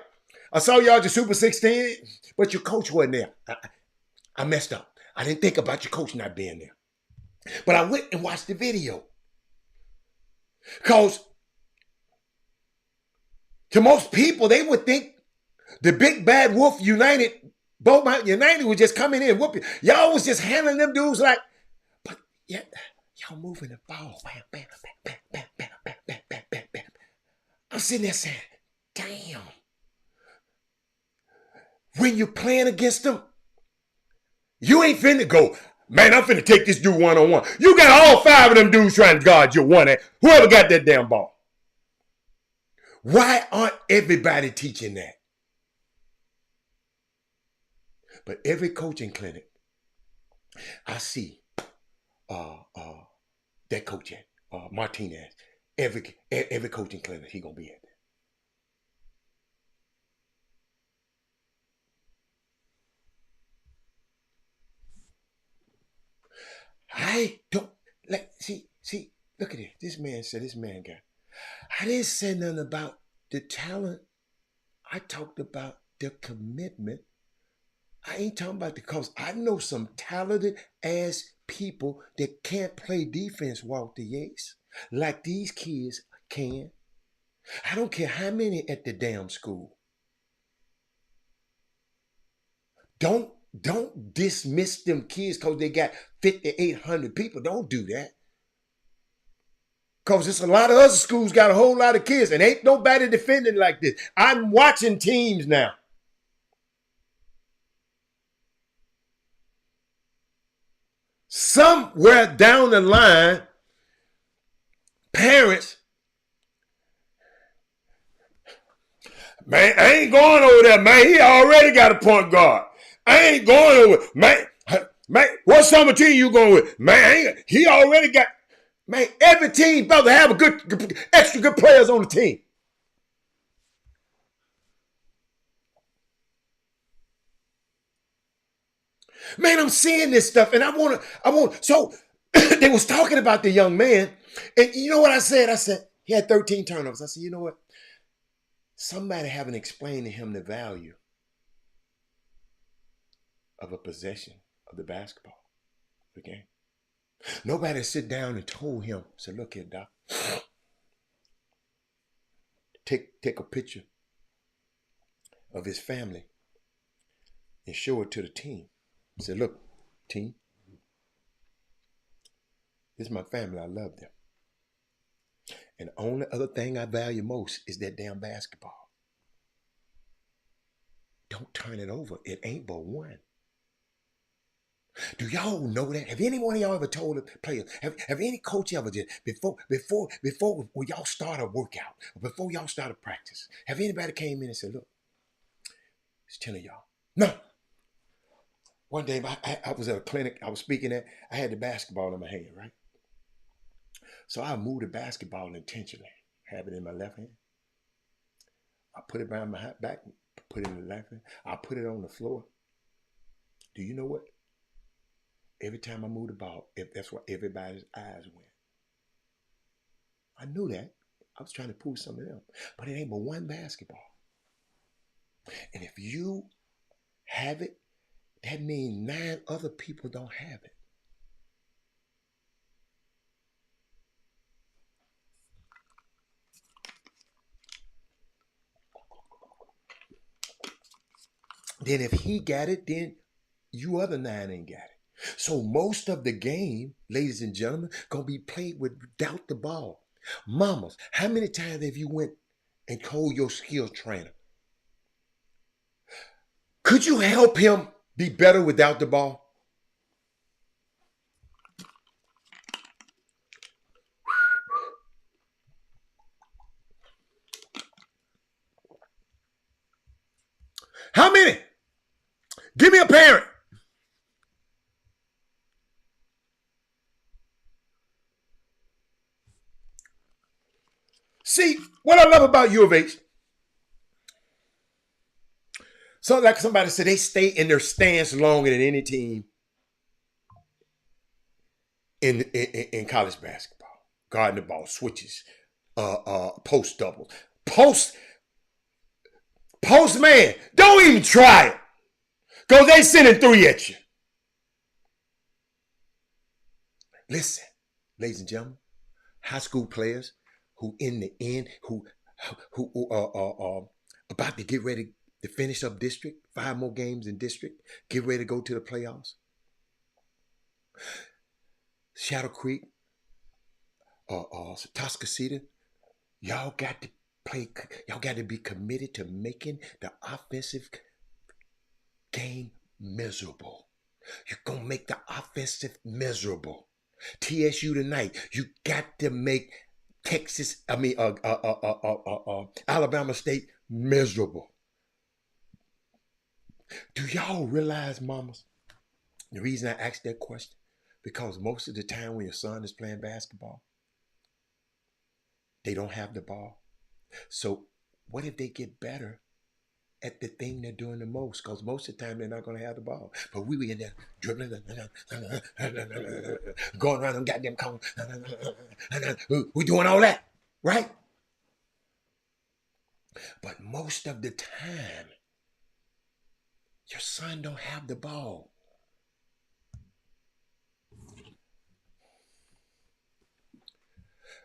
S1: I saw y'all at the Super 16, but your coach wasn't there. I messed up. I didn't think about your coach not being there. But I went and watched the video. Because to most people, they would think the Big Bad Wolf United, Boat Mountain United was just coming in and whooping. Y'all was just handling them dudes like, but yeah, y'all moving the ball. Bam, bam, bam, bam, bam, bam, bam, bam, bam, bam. I'm sitting there saying, damn. When you're playing against them, you ain't finna go, man, I'm finna take this dude one-on-one. You got all 5 of them dudes trying to guard your one. Whoever got that damn ball. Why aren't everybody teaching that? But every coaching clinic, I see that coach at Martinez. Every coaching clinic, he gonna be at. I don't see. Look at it. This man got. I didn't say nothing about the talent. I talked about the commitment. I ain't talking about the coach. I know some talented ass people that can't play defense, Walter Yates, like these kids can. I don't care how many at the damn school. Don't dismiss them kids because they got 5,800 people. Don't do that. Because there's a lot of other schools got a whole lot of kids and ain't nobody defending like this. I'm watching teams now. Somewhere down the line, parents, man, I ain't going over there, man. He already got a point guard. I ain't going over, man. What summer team you going with? Man, he already got, man, every team about to have a good, extra good players on the team. Man, I'm seeing this stuff and I want, so they was talking about the young man and you know what I said? I said, he had 13 turnovers. I said, you know what? Somebody haven't explained to him the value of a possession of the basketball, the game. Nobody sit down and told him, said, look here, Doc, take a picture of his family and show it to the team. Said, look, team, this is my family. I love them. And the only other thing I value most is that damn basketball. Don't turn it over. It ain't but one. Do y'all know that? Have any one of y'all ever told a player, have any coach ever did, before when y'all start a workout, or before y'all start a practice, have anybody came in and said, look, it's 10 of y'all. No. One day I was at a clinic I was speaking at, I had the basketball in my hand, right? So I moved the basketball intentionally, have it in my left hand. I put it behind my back, put it in the laughing. I'll put it on the floor. Do you know what? Every time I move the ball, if that's where everybody's eyes went. I knew that. I was trying to prove something else. But it ain't but one basketball. And if you have it, that means 9 other people don't have it. Then if he got it, then you other 9 ain't got it. So most of the game, ladies and gentlemen, gonna be played without the ball. Mamas, how many times have you went and told your skills trainer, could you help him be better without the ball? How many? Give me a parent. See, what I love about U of H, so like somebody said, they stay in their stance longer than any team in college basketball. Guarding the ball, switches, post doubles. Post man, don't even try it. Because they sending 3 at you. Listen, ladies and gentlemen, high school players who in the end, who about to get ready to finish up district, 5 more games in district, get ready to go to the playoffs. Shadow Creek, Toscasita, y'all got to play, y'all got to be committed to making the offensive game miserable. You're going to make the offensive miserable. TSU tonight, you got to make Alabama State miserable. Do y'all realize, mamas, the reason I asked that question? Because most of the time when your son is playing basketball, they don't have the ball. So what if they get better at the thing they're doing the most? Because most of the time they're not going to have the ball. But we were in there dribbling, going around them goddamn corners. We doing all that, right? But most of the time, your son don't have the ball.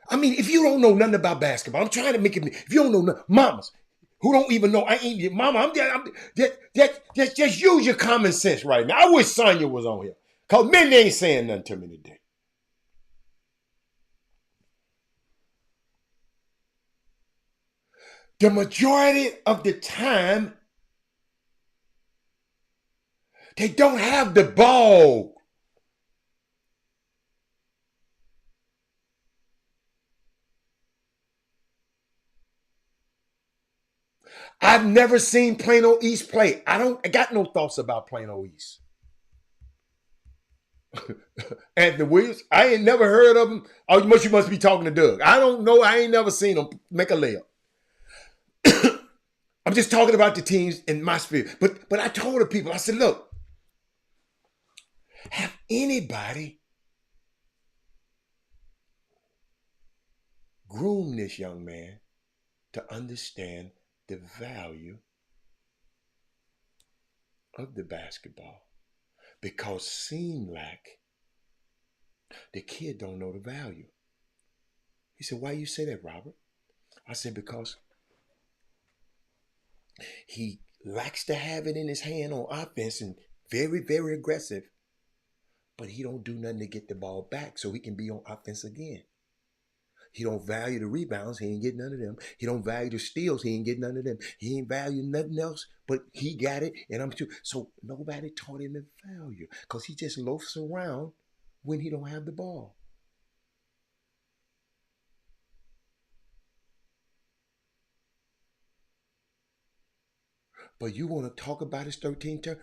S1: I mean, if you don't know nothing about basketball, I'm trying to make it. If you don't know nothing, mamas who don't even know, I ain't your mama. Just use your common sense right now. I wish Sonya was on here, cause men they ain't saying nothing to me today. The majority of the time, they don't have the ball. I've never seen Plano East play. I got no thoughts about Plano East. Anthony Williams, I ain't never heard of him. Oh, you must be talking to Doug. I don't know. I ain't never seen him make a layup. I'm just talking about the teams in my sphere. But I told the people, I said, look, have anybody groomed this young man to understand the value of the basketball? Because seem like the kid don't know the value. He said, why you say that, Robert? I said, because he likes to have it in his hand on offense and very, very aggressive, but he don't do nothing to get the ball back so he can be on offense again. He don't value the rebounds. He ain't get none of them. He don't value the steals. He ain't get none of them. He ain't value nothing else, but he got it, and I'm too. So nobody taught him the value because he just loafs around when he don't have the ball. But you want to talk about his 13 turn?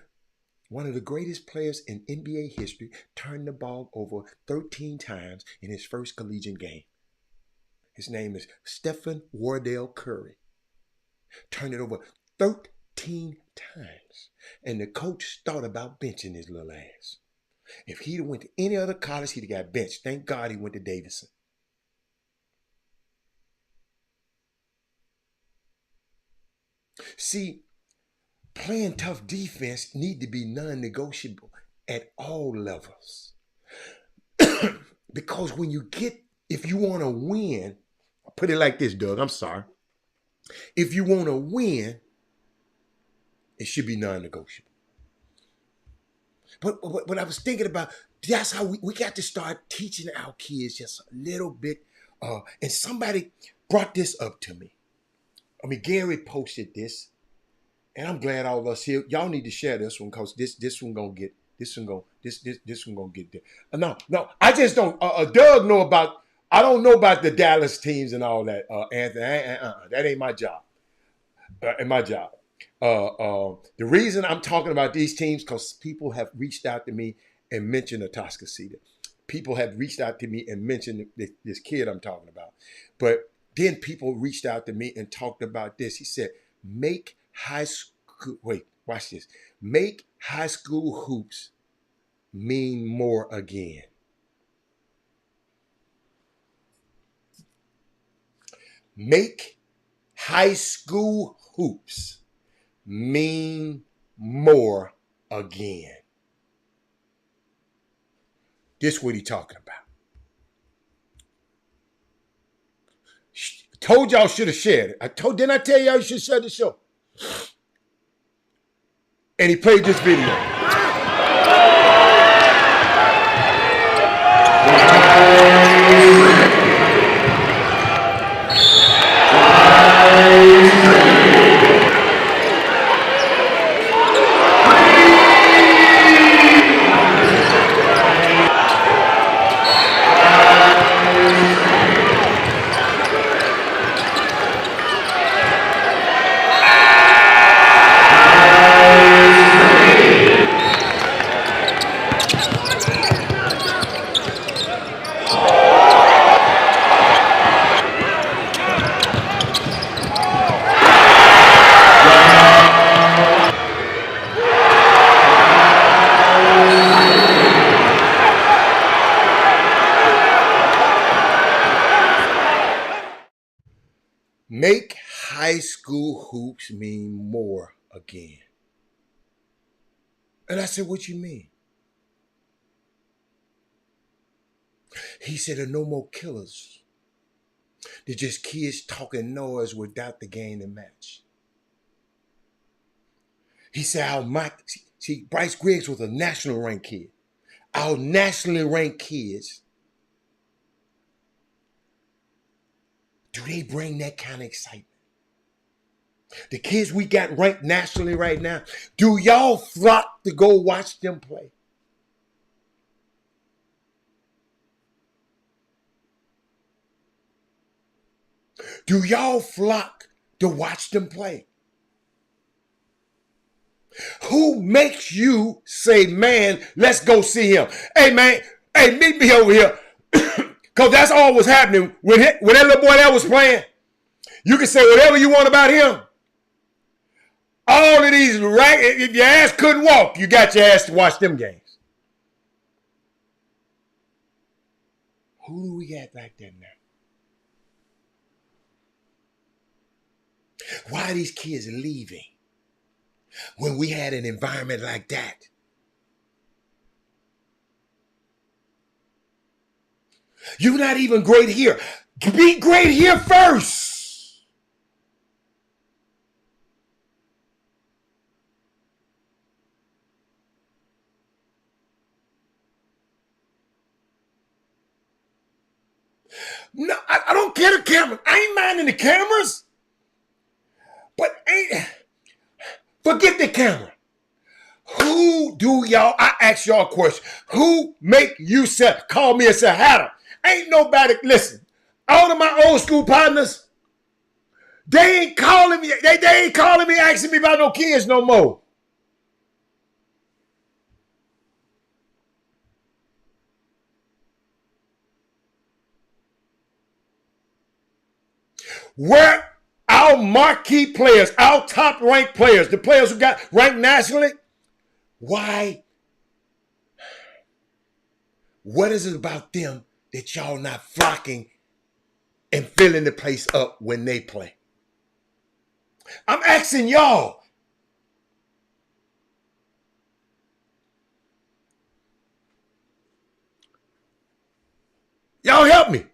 S1: One of the greatest players in NBA history turned the ball over 13 times in his first collegiate game. His name is Stephen Wardell Curry. Turned it over 13 15 times. And the coach thought about benching his little ass. If he'd went to any other college, he'd have got benched. Thank God he went to Davidson. See, playing tough defense need to be non-negotiable at all levels. Because if you want to win, I'll put it like this, Doug, I'm sorry. If you want to win, it should be non-negotiable. But I was thinking about, that's how we got to start teaching our kids just a little bit. And somebody brought this up to me. Gary posted this, and I'm glad all of us here. Y'all need to share this one because this one gonna get there. No, I just don't. Doug know about. I don't know about the Dallas teams and all that. Anthony, that ain't my job. The reason I'm talking about these teams because people have reached out to me and mentioned Atascocita. People have reached out to me and mentioned this kid I'm talking about. But then people reached out to me and talked about this. He said, make high school hoops mean more again. Make high school hoops mean more again. This is what he's talking about. Told y'all should have shared it. Didn't I tell y'all you should share the show? And he played this video. Make high school hoops mean more again. And I said, what you mean? He said, there are no more killers. They're just kids talking noise without the game to match. He said, Bryce Griggs was a national ranked kid. Our nationally ranked kids, do they bring that kind of excitement? The kids we got ranked nationally right now, do y'all flock to go watch them play? Do y'all flock to watch them play? Who makes you say, man, let's go see him? Hey, man, meet me over here. Because that's all was happening. When that little boy that was playing, you can say whatever you want about him. All of these, right? If your ass couldn't walk, you got your ass to watch them games. Who do we got back there now? Why are these kids leaving when we had an environment like that? You're not even great here. Be great here first. No, I don't care the camera. I ain't minding the cameras. But forget the camera. Who do y'all, I ask y'all a question. Who make you call me and say, Hatter? Ain't nobody, listen, all of my old school partners, they ain't calling me, they ain't calling me asking me about no kids no more. Where our marquee players, our top-ranked players, the players who got ranked nationally, why? What is it about them that y'all not flocking and filling the place up when they play? I'm asking y'all. Y'all help me.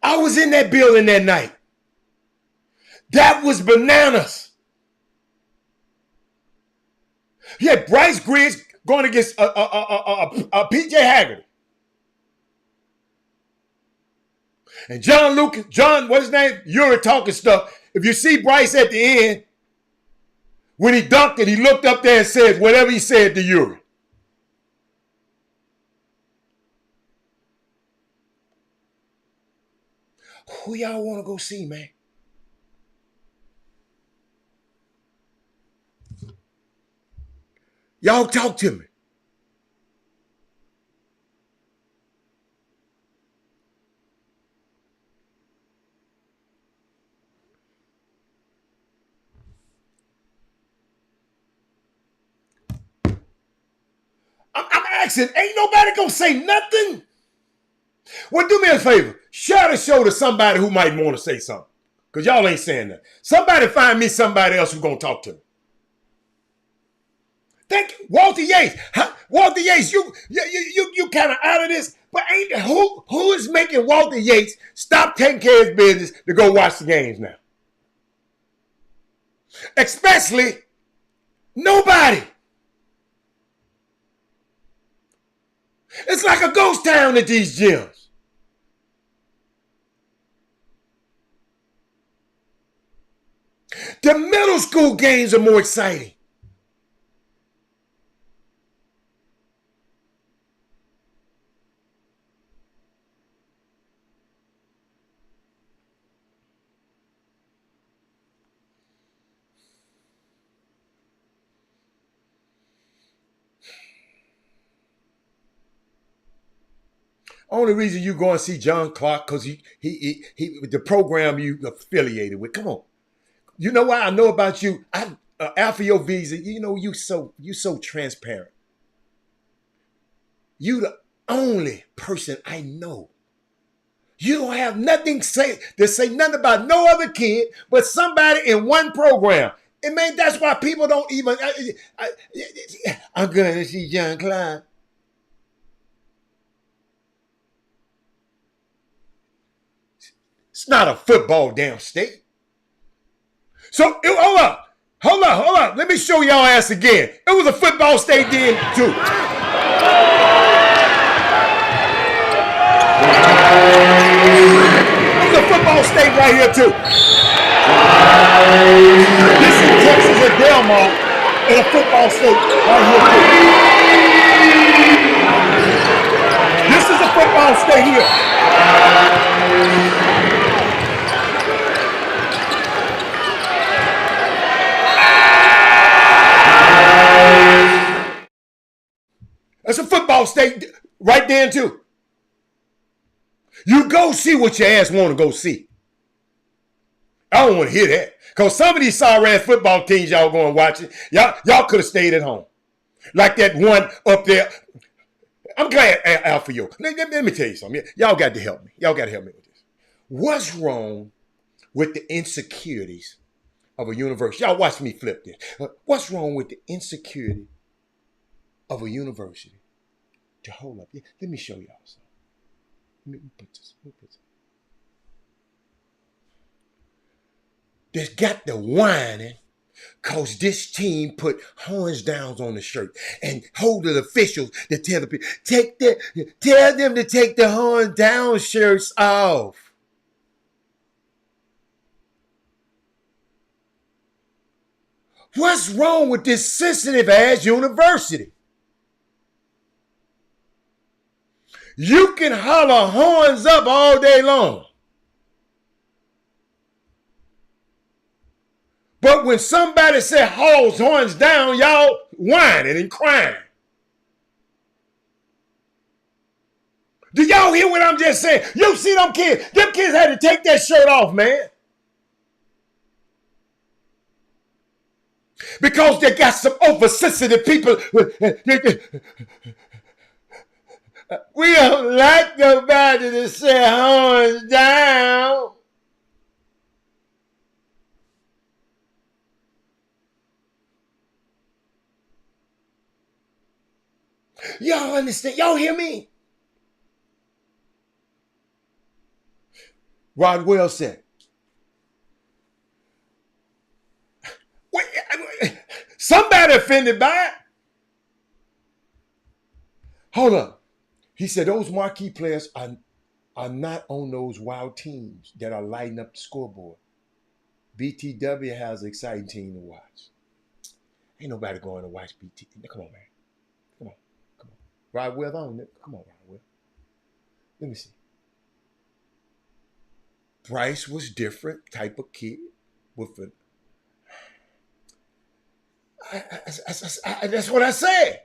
S1: I was in that building that night. That was bananas. He had Bryce Griggs going against PJ Haggerty. And John, what's his name? Uri talking stuff. If you see Bryce at the end, when he dunked it, he looked up there and said whatever he said to Uri. Who y'all want to go see, man? Y'all talk to me. I'm asking, ain't nobody gonna say nothing? Well, do me a favor. Share the show to somebody who might want to say something. Because y'all ain't saying that. Somebody find me somebody else who's gonna talk to me. Thank you. Walter Yates. Walter Yates, you kind of out of this, but ain't who is making Walter Yates stop taking care of his business to go watch the games now? Especially nobody. It's like a ghost town at these gyms. The middle school games are more exciting. Only reason you go and see John Clark because he the program you affiliated with. Come on, you know why I know about you. After your visa, you know you so transparent. You the only person I know. You don't have nothing to say nothing about no other kid but somebody in one program. And man, that's why people don't even. I'm going to see John Clark. It's not a football damn state. So, hold up. Let me show y'all ass again. It was a football state then, too. It was a football state right here, too. This is Texas and Del Mar, and a football state right here, too. This is a football state here. That's a football state right there too. You go see what your ass want to go see. I don't want to hear that. Because some of these sorry-ass football teams y'all going watching, y'all could have stayed at home. Like that one up there. I'm glad Alfio. Let me tell you something. Y'all got to help me. Y'all got to help me with this. What's wrong with the insecurities of a university? Y'all watch me flip this. What's wrong with the insecurity of a university? To hold up. Let me show y'all something. Let me put this. That's got the whining because this team put horns down on the shirt and hold the officials to tell the people, tell them to take the horn down shirts off. What's wrong with this sensitive ass university? You can holler horns up all day long. But when somebody say horns down, y'all whining and crying. Do y'all hear what I'm just saying? You see them kids? Them kids had to take that shirt off, man. Because they got some oversensitive people. We don't like nobody to say horns down. Y'all understand? Y'all hear me? Rodwell said, somebody offended by it. Hold up. He said those marquee players are not on those wild teams that are lighting up the scoreboard. BTW has an exciting team to watch. Ain't nobody going to watch BT. Come on, man. Come on. Come on. Rodwell on it. Come on, Rodwell. Let me see. Bryce was different type of kid with a. That's what I said.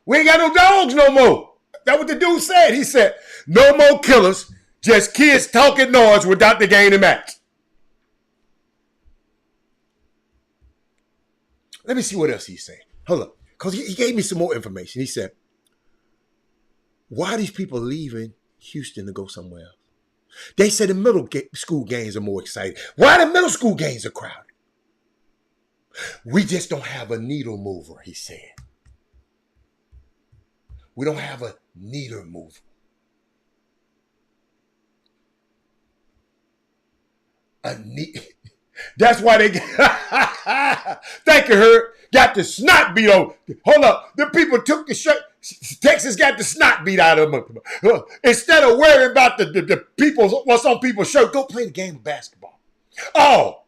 S1: We ain't got no dogs no more. That's what the dude said. He said, no more killers, just kids talking noise without the game to match. Let me see what else he's saying. Hold up. Because he gave me some more information. He said, why are these people leaving Houston to go somewhere else? They said the middle school games are more exciting. Why the middle school games are crowded? We just don't have a needle mover, he said. We don't have a needle mover. That's why they thank you, Herb. Got the snot beat on. Hold up. The people took the shirt. Texas got the snot beat out of them. Instead of worrying about the people, what's on people's shirt, go play the game of basketball. Oh,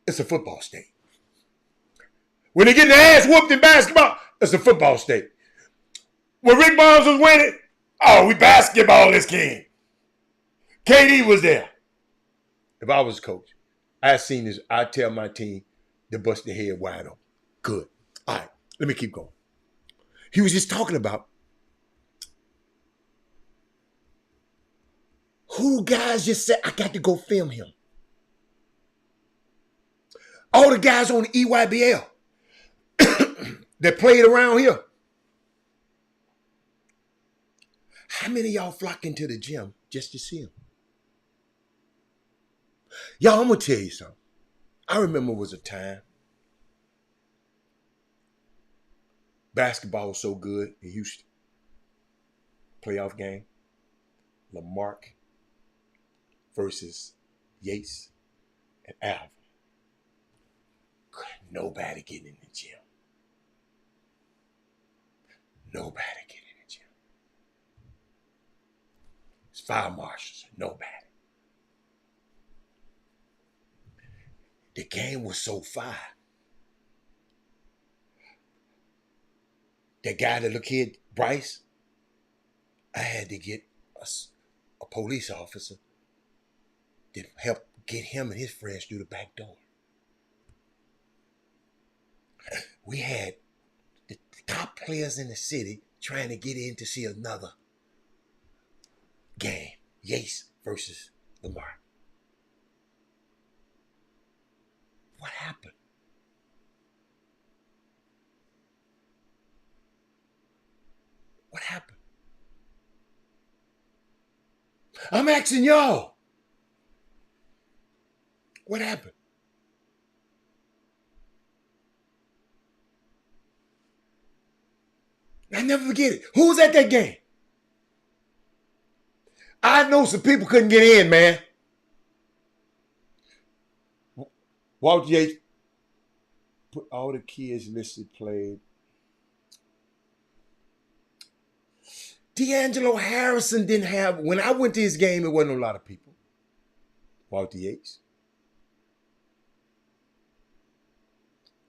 S1: it's a football state. When they get their ass whooped in basketball, it's a football state. When Rick Barnes was winning, oh, we basketball this game. KD was there. If I was a coach, I seen this, I'd tell my team to bust their head wide open. Good. All right, let me keep going. He was just talking about who guys just said, I got to go film him. All the guys on the EYBL that played around here. How many of y'all flock into the gym just to see him? Y'all, I'm going to tell you something. I remember it was a time basketball was so good in Houston. Playoff game. Lamarck versus Yates and Alvin. Nobody getting in the gym. Nobody getting in the gym. It's fire marshals. Nobody. The game was so fire. That guy, the little kid, Bryce, I had to get a police officer to help get him and his friends through the back door. We had the top players in the city trying to get in to see another game. Yates versus Lamar. What happened? What happened? I'm asking y'all. What happened? I never forget it. Who was at that game? I know some people couldn't get in, man. Walter Yates put all the kids listed played. D'Angelo Harrison didn't have, when I went to his game, it wasn't a lot of people. Walter Yates.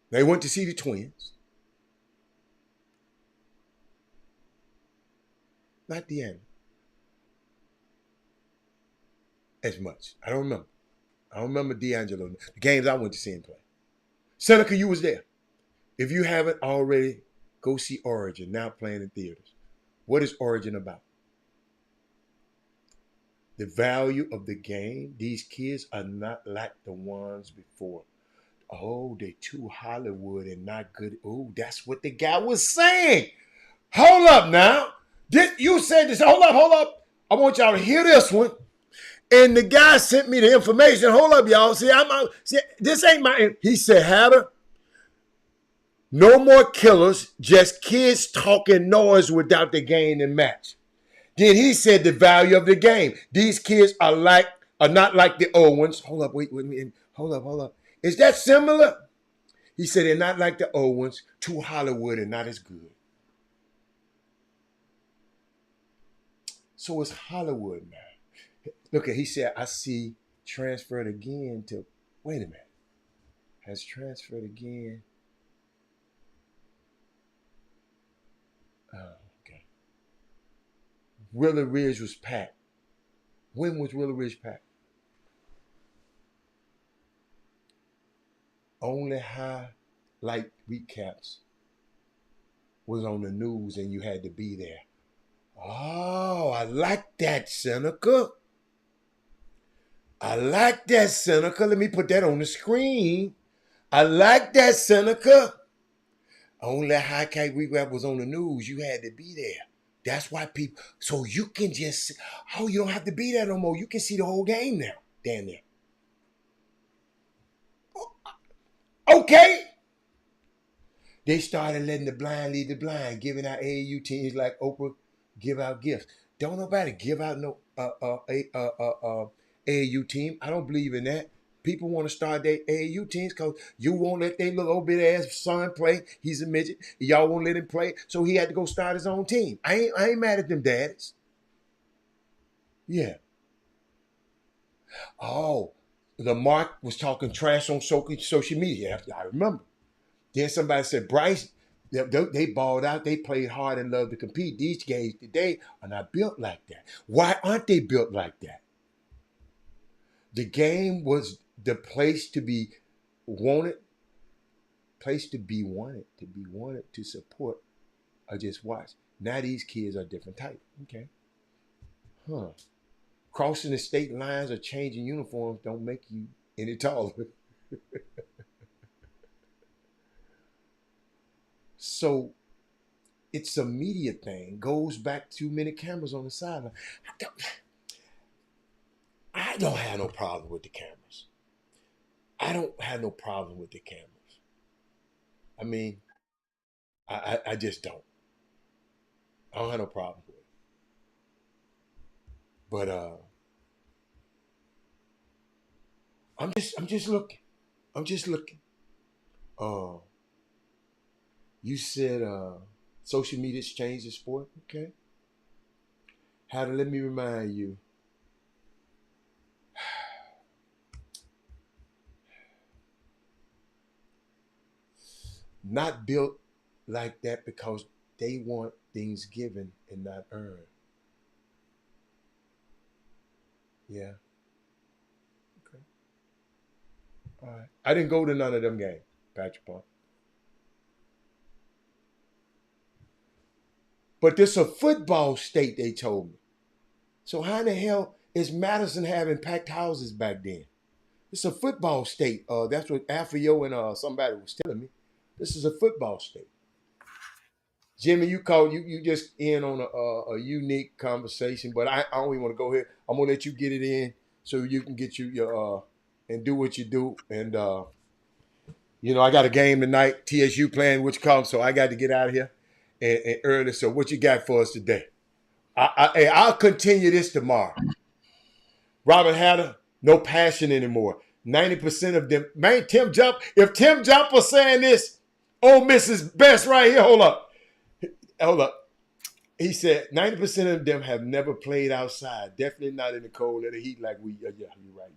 S1: They went to see the Twins. Not D'Angelo. As much. I don't remember. I don't remember D'Angelo. The games I went to see him play. Seneca, you was there. If you haven't already, go see Origin, now playing in theaters. What is Origin about? The value of the game. These kids are not like the ones before. Oh, they too Hollywood and not good. Oh, that's what the guy was saying. Hold up now. You said this. Hold up. I want y'all to hear this one. And the guy sent me the information. Hold up, y'all. See, this ain't my. He said, Hatter, no more killers, just kids talking noise without the game and match. Then he said the value of the game. These kids are not like the old ones. Hold up, wait. Hold up. Is that similar? He said they're not like the old ones, too Hollywood and not as good. So it's Hollywood now. Look, he said, I see transferred again to, wait a minute. Has transferred again. Oh, okay. Willow Ridge was packed. When was Willow Ridge packed? Only highlight recaps was on the news and you had to be there. Oh, I like that, Seneca. Let me put that on the screen. I like that, Seneca. Only highlight recap was on the news. You had to be there. That's why people, so you can just, you don't have to be there no more. You can see the whole game now. Damn near. Okay. They started letting the blind lead the blind, giving out AAU teams like Oprah give out gifts. Don't nobody give out no AAU team. I don't believe in that. People want to start their AAU teams because you won't let their little old bit ass son play. He's a midget. Y'all won't let him play, so he had to go start his own team. I ain't mad at them daddies. Yeah. Oh, Lamarck was talking trash on social media. I remember. Then somebody said, Bryce, they balled out. They played hard and loved to compete. These guys today are not built like that. Why aren't they built like that? The game was the place to be wanted, to support, or just watch. Now these kids are different type. Okay. Crossing the state lines or changing uniforms don't make you any taller. So it's a media thing. Goes back to many cameras on the sideline. I don't have no problem with the cameras. I mean, I just don't. I don't have no problem with it. But I'm just looking. You said social media's changed the sport. Okay. Let me remind you. Not built like that because they want things given and not earned. Yeah. Okay. All right. I didn't go to none of them games, Patrick Park. But this a football state, they told me. So how in the hell is Madison having packed houses back then? It's a football state. That's what Alfio and somebody was telling me. This is a football state. Jimmy, you called you just in on a unique conversation, but I don't even want to go here. I'm gonna let you get it in so you can get your and do what you do. And I got a game tonight, TSU playing which comes, so I got to get out of here and early. So what you got for us today? I'll continue this tomorrow. Robert Hatter, no passion anymore. 90% of them, man, if Tim Jump was saying this, Ole Miss is best right here. Hold up. He said 90% of them have never played outside. Definitely not in the cold or the heat like we. Yeah, you're right.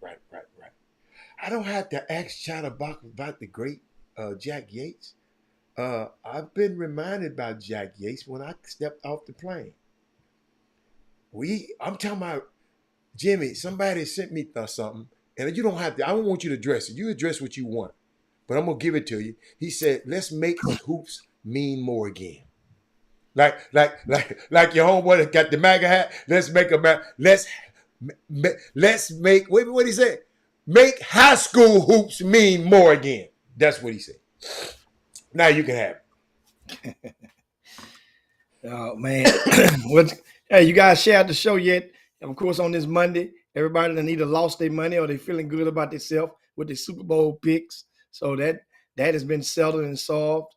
S1: Right. I don't have to ask Chatterbox about the great Jack Yates. I've been reminded about Jack Yates when I stepped off the plane. I'm talking about Jimmy. Somebody sent me something, and you don't have to. I don't want you to address it. You address what you want, but I'm gonna give it to you. He said, "Let's make hoops mean more again." Like your homeboy that got the MAGA hat. Let's make a let's make what he said. Make high school hoops mean more again. That's what he said. Now you can have it.
S4: Oh man, what? Hey, you guys shared the show yet? Of course, on this Monday, everybody that either lost their money or they feeling good about themselves with their Super Bowl picks. So that has been settled and solved.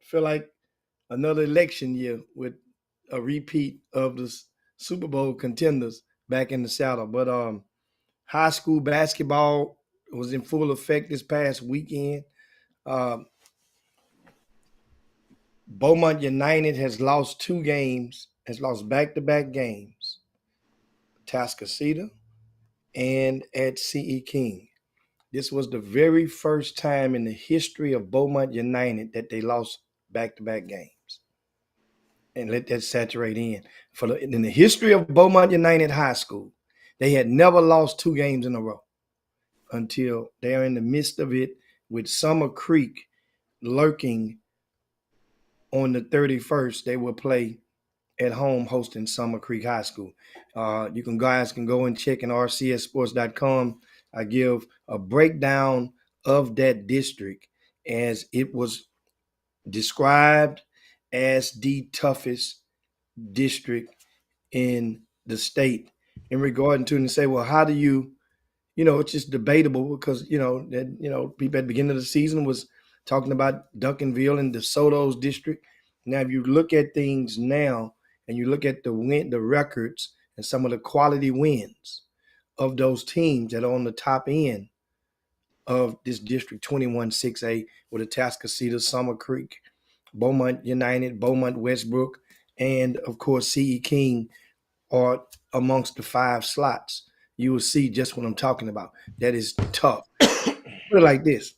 S4: Feel like another election year with a repeat of the Super Bowl contenders back in the saddle. But high school basketball was in full effect this past weekend. Uh, Beaumont United has lost 2 games, has lost back-to-back games, Tascasita and at C.E. King. This was the very first time in the history of Beaumont United that they lost back-to-back games. And let that saturate in. In the history of Beaumont United High School, they had never lost 2 games in a row until they are in the midst of it with Summer Creek lurking on the 31st. They will play at home hosting Summer Creek High School. Guys can go and check in rcssports.com. I give a breakdown of that district as it was described as the toughest district in the state in regard to, and say, well, how do you, it's just debatable because, people at the beginning of the season was talking about Duncanville and DeSoto's district. Now, if you look at things now and you look at the records and some of the quality wins of those teams that are on the top end of this district, 21-6A, with Atascocita, Summer Creek, Beaumont United, Beaumont Westbrook, and of course C.E. King are amongst the 5 slots. You will see just what I'm talking about. That is tough. Put it like this.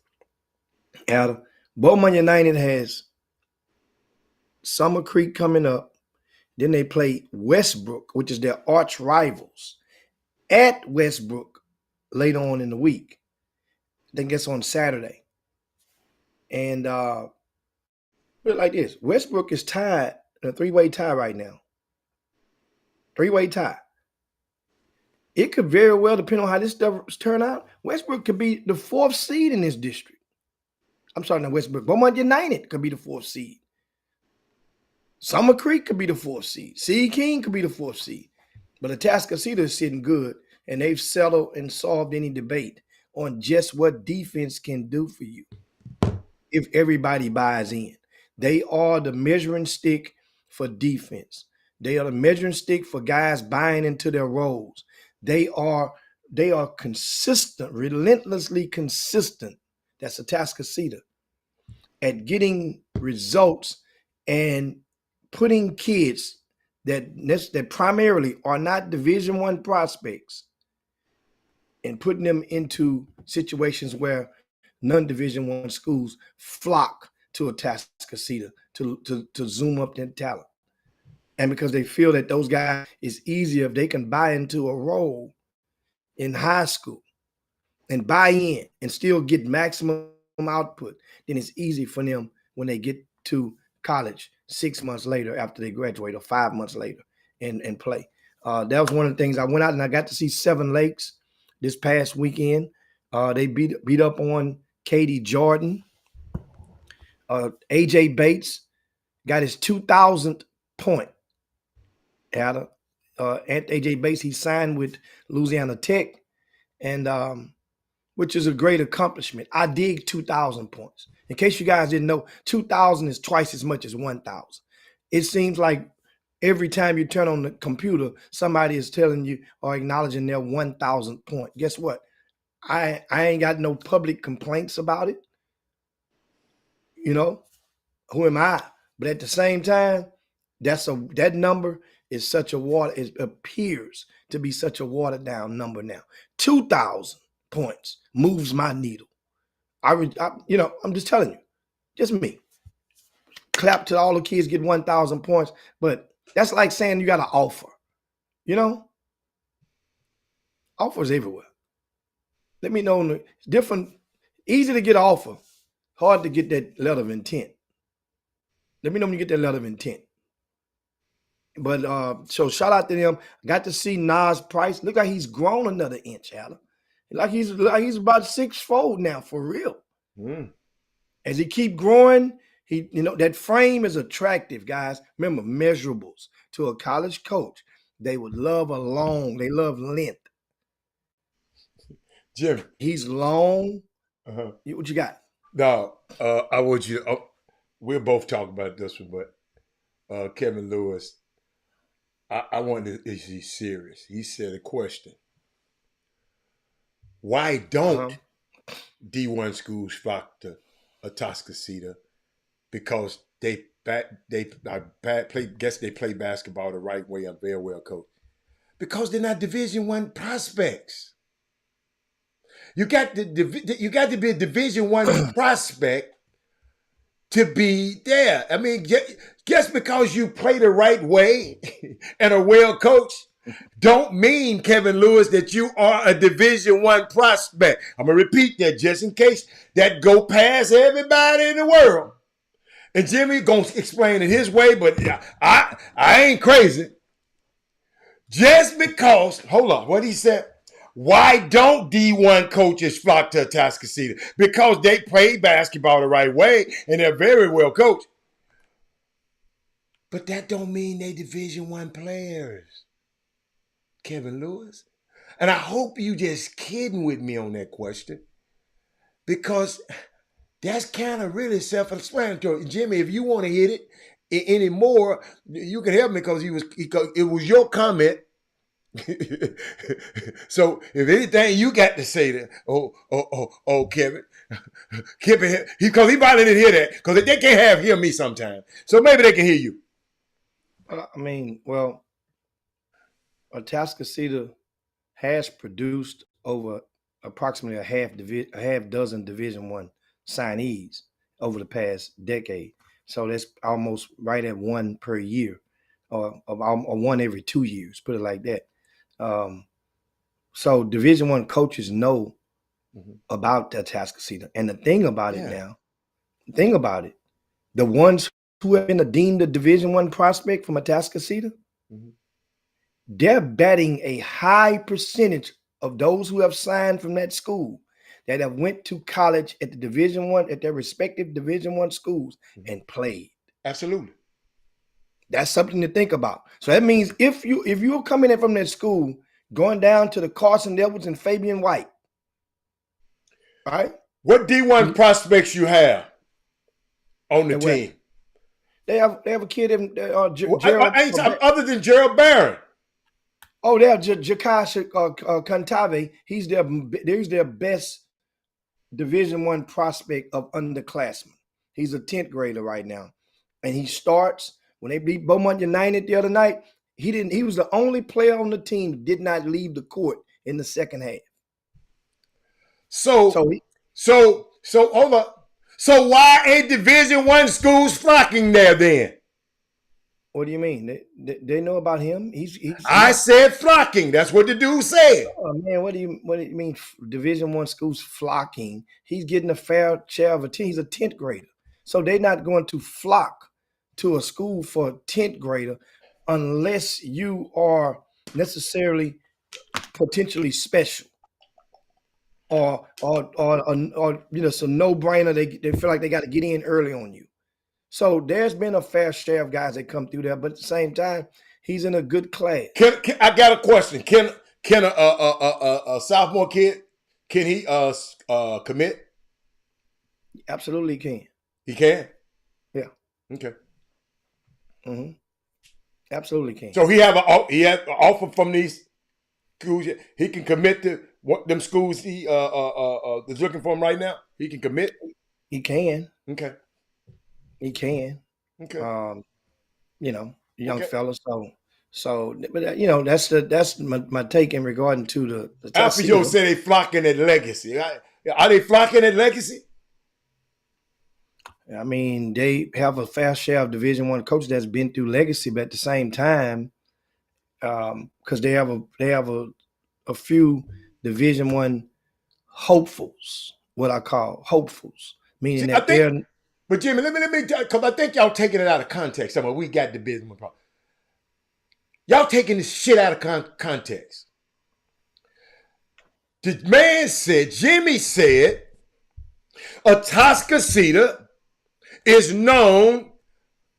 S4: Adam, Beaumont United has Summer Creek coming up. Then they play Westbrook, which is their arch rivals, at Westbrook later on in the week. I think it's on Saturday. And put it like this. Westbrook is tied in a 3-way tie right now. 3-way tie. It could very well, depend on how this stuff turn out, Westbrook could be the 4th seed in this district. I'm sorry, not Westbrook. Beaumont United could be the 4th seed. Summer Creek could be the 4th seed. C.E. King could be the 4th seed. But Atascocita is sitting good, and they've settled and solved any debate on just what defense can do for you if everybody buys in. They are the measuring stick for defense. They are the measuring stick for guys buying into their roles. They are consistent, relentlessly consistent. That's Atascocita at getting results and putting kids that primarily are not Division I prospects and putting them into situations where non-Division I schools flock to Atascocita to zoom up their talent. And because they feel that those guys, it's easier if they can buy into a role in high school and buy in and still get maximum output, then it's easy for them when they get to college 6 months later after they graduate or 5 months later and play. That was one of the things. I went out and I got to see Seven Lakes this past weekend. They beat up on Katie Jordan. AJ Bates got his 2,000th point. At AJ Bates, he signed with Louisiana Tech, and which is a great accomplishment. I dig 2,000 points. In case you guys didn't know, 2,000 is twice as much as 1,000. It seems like every time you turn on the computer, somebody is telling you or acknowledging their 1,000th point. Guess what? I ain't got no public complaints about it. Who am I? But at the same time, that number is such it appears to be such a watered down number now. 2,000 points moves my needle. I'm just telling you, just me. Clap to all the kids get 1,000 points, but that's like saying you got an offer. Offers everywhere. Let me know. It's different. Easy to get an offer, hard to get that letter of intent. Let me know when you get that letter of intent. But so shout out to them. Got to see Nas Price. Look like he's grown another inch, Alan. Like he's about 6'4" now, for real.
S1: Mm.
S4: As he keep growing, that frame is attractive, guys. Remember, measurables to a college coach. They would love they love length.
S1: Jim.
S4: He's long.
S1: Uh-huh.
S4: What you got?
S1: No, I want you to, we'll both talk about this one, but Kevin Lewis, I wonder if he's serious. He said a question. Why don't D1 schools flock to Atascocita? Because they play basketball the right way. I'm very well coached. Because they're not Division I prospects. You got to be a Division I prospect to be there. I mean, just because you play the right way and are well coached, don't mean, Kevin Lewis, that you are a Division I prospect. I'm gonna repeat that just in case that go past everybody in the world. And Jimmy gonna explain it his way, but I ain't crazy. Just because, hold on, what he said. Why don't D1 coaches flock to Atascocita? Because they play basketball the right way and they're very well coached. But that don't mean they Division I players, Kevin Lewis. And I hope you just kidding with me on that question, because that's kind of really self-explanatory. Jimmy, if you want to hit it anymore, you can help me, because it was your comment. So if anything you got to say to Kevin, because he probably didn't hear that, because they can't hear me sometimes. So maybe they can hear you.
S4: Atascocita has produced over approximately a half dozen Division I signees over the past decade. So that's almost right at one per year, or one every 2 years, put it like that. So Division I coaches know about Atascocita. And the thing about it, the ones who have been deemed a Division I prospect from Atascocita, they're batting a high percentage of those who have signed from that school that have went to college at the Division I, at their respective Division I schools, and played.
S1: Absolutely.
S4: That's something to think about. So that means if you're coming in from that school, going down to the Carson Edwards and Fabian White, all right?
S1: What D1 prospects you have on the team?
S4: They have a kid in Gerald.
S1: Other than Gerald Barron.
S4: Oh, they have Jakash Cantave. He's their best Division I prospect of underclassmen. He's a 10th grader right now, and he starts when they beat Beaumont United the other night. He was the only player on the team that did not leave the court in the second half.
S1: So hold up. So why ain't Division I schools flocking there then?
S4: What do you mean? They know about him?
S1: I said flocking. That's what the dude said.
S4: Oh man, what do you mean? Division I schools flocking? He's getting a fair share of a team. He's a 10th grader, so they're not going to flock to a school for a 10th grader unless you are necessarily potentially special, or it's a no-brainer. They feel like they got to get in early on you. So there's been a fair share of guys that come through there, but at the same time, he's in a good class.
S1: I got a question. Can a sophomore kid, can he commit?
S4: Absolutely can.
S1: He can?
S4: Yeah.
S1: Okay.
S4: Absolutely can.
S1: So he has an offer from these schools. He can commit to what them schools he is looking for him right now. He can commit.
S4: He can.
S1: Okay.
S4: He can.
S1: Okay.
S4: Young fella. So, but that's my take in regarding to the
S1: Alfio said they flocking at Legacy. Are they flocking at Legacy?
S4: I mean, they have a fair share of Division I coaches that's been through Legacy, but at the same time, because they have a few Division I hopefuls, what I call hopefuls, meaning that they're.
S1: But Jimmy, let me, because I think y'all taking it out of context. We got the business problem. Y'all taking this shit out of context. The man said, Jimmy said, Atascocita is known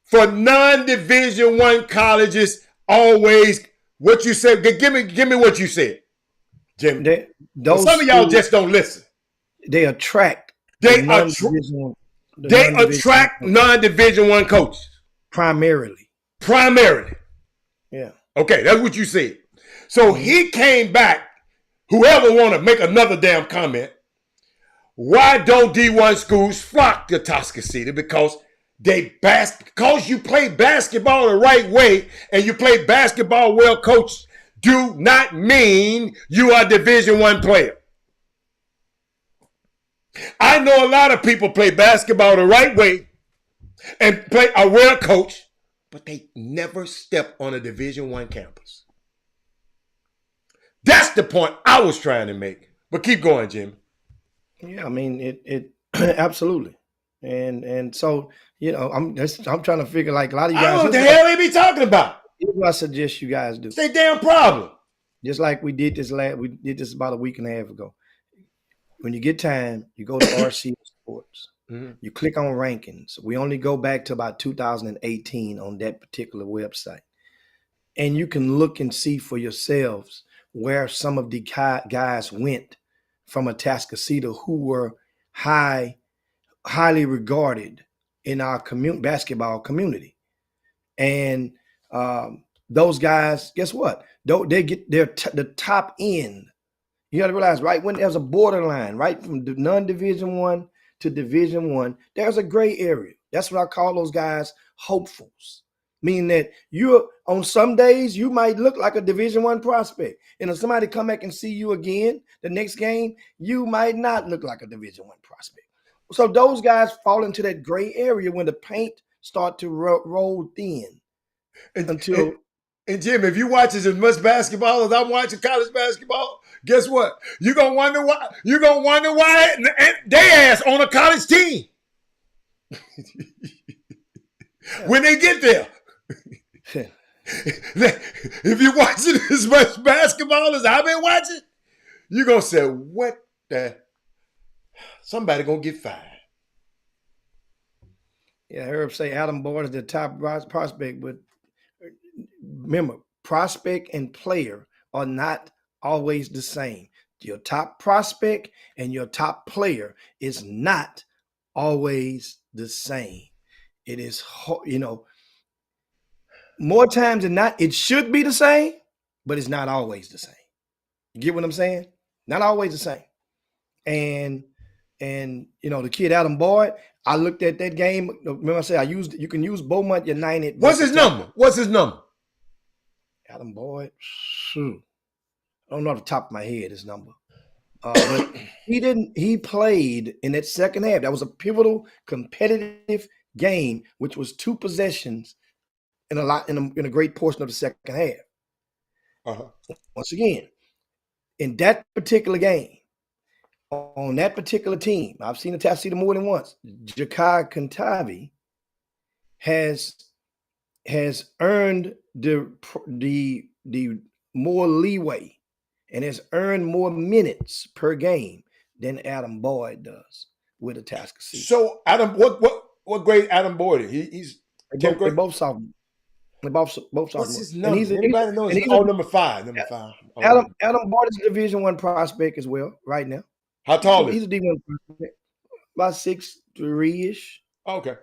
S1: for non-Division One colleges always. What you said? Give me what you said, Jimmy. Some of y'all just don't listen.
S4: They attract
S1: They
S4: non-division
S1: attract non-Division One coaches
S4: primarily.
S1: Yeah. Okay, that's what you said. So he came back. Whoever want to make another damn comment, why don't D1 schools flock to Atascocita? Because because you play basketball the right way and you play basketball well coached, do not mean you are a Division One player. I know a lot of people play basketball the right way and are well coached, but they never step on a Division One campus. That's the point I was trying to make. But keep going, Jimmy.
S4: Yeah, I mean it absolutely. And so, I'm trying to figure, like, a lot of you guys.
S1: I don't know what the hell they be talking about.
S4: Here's what I suggest you guys do.
S1: It's their damn problem.
S4: Just like we did this about a week and a half ago. When you get time, you go to RC Sports. Mm-hmm. You click on rankings. We only go back to about 2018 on that particular website. And you can look and see for yourselves where some of the guys went from Atascocita who were highly regarded in our basketball community. And those guys, guess what? They get the top end. You got to realize, right, when there's a borderline, right, from non-Division One to Division One, there's a gray area. That's what I call those guys hopefuls. Meaning that on some days you might look like a Division One prospect, and if somebody come back and see you again the next game, you might not look like a Division One prospect. So those guys fall into that gray area when the paint start to roll thin.
S1: And Jim, if you watch as much basketball as I'm watching college basketball, guess what? You're gonna wonder why. And they ass on a college team when they get there. If you're watching as much basketball as I've been watching, you're gonna say, "What the? Somebody gonna get fired."
S4: Yeah, I heard say Adam Boyd is the top prospect, but remember, prospect and player are not always the same. Your top prospect and your top player is not always the same. It is, more times than not, it should be the same, but it's not always the same. You get what I'm saying? Not always the same. And the kid Adam Boyd, I looked at that game. Remember I said you can use Beaumont United.
S1: What's his number?
S4: Adam Boyd. I don't know off the top of my head his number. But he played in that second half. That was a pivotal competitive game, which was 2 possessions in a great portion of the second half. Uh-huh. Once again, in that particular game, on that particular team, I've seen Atascocita more than once. Jakai Kantavi has earned the more leeway and has earned more minutes per game than Adam Boyd does with Atascocita.
S1: So Adam, what grade Adam Boyd is? He's
S4: they're both sophomore. They're both sophomore.
S1: What's his number? Anybody knows? Number 5. Number 5.
S4: Adam Boyd is a Division One prospect as well right now.
S1: How tall is he?
S4: He's a D1 prospect, about 6'3"-ish.
S1: Okay.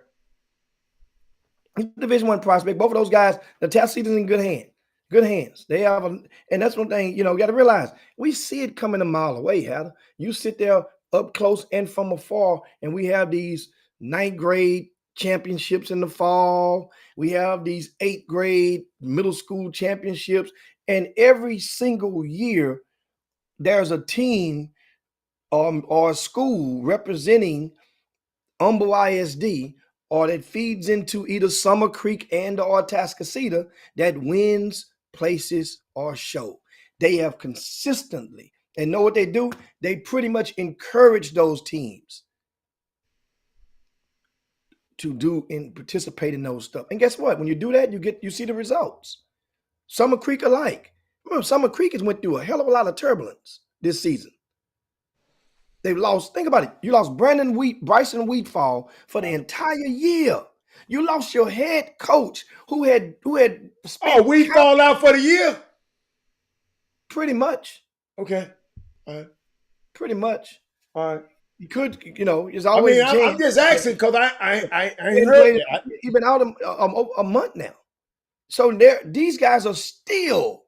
S4: He's a Division One prospect. Both of those guys, the Atascocita's in good hands. Good hands. They have and that's one thing, you got to realize. We see it coming a mile away, Heather. You sit there up close and from afar, and we have these 9th grade championships in the fall. We have these 8th grade middle school championships. And every single year, there's a team or a school representing Humble ISD or that feeds into either Summer Creek and or Atascocita that wins, places, or show. They have consistently, and know what they do? They pretty much encourage those teams to do and participate in those stuff. And guess what? When you do that, you see the results. Summer Creek alike. Remember, Summer Creek has went through a hell of a lot of turbulence this season. They've lost, think about it. You lost Bryson Wheatfall for the entire year. You lost your head coach who had spent
S1: we fall out for the year?
S4: pretty much.
S1: Okay. All right.
S4: Pretty much.
S1: All right.
S4: You could, there's always a chance.
S1: I'm just asking because I
S4: He
S1: heard that.
S4: He's been out a month now. So these guys are still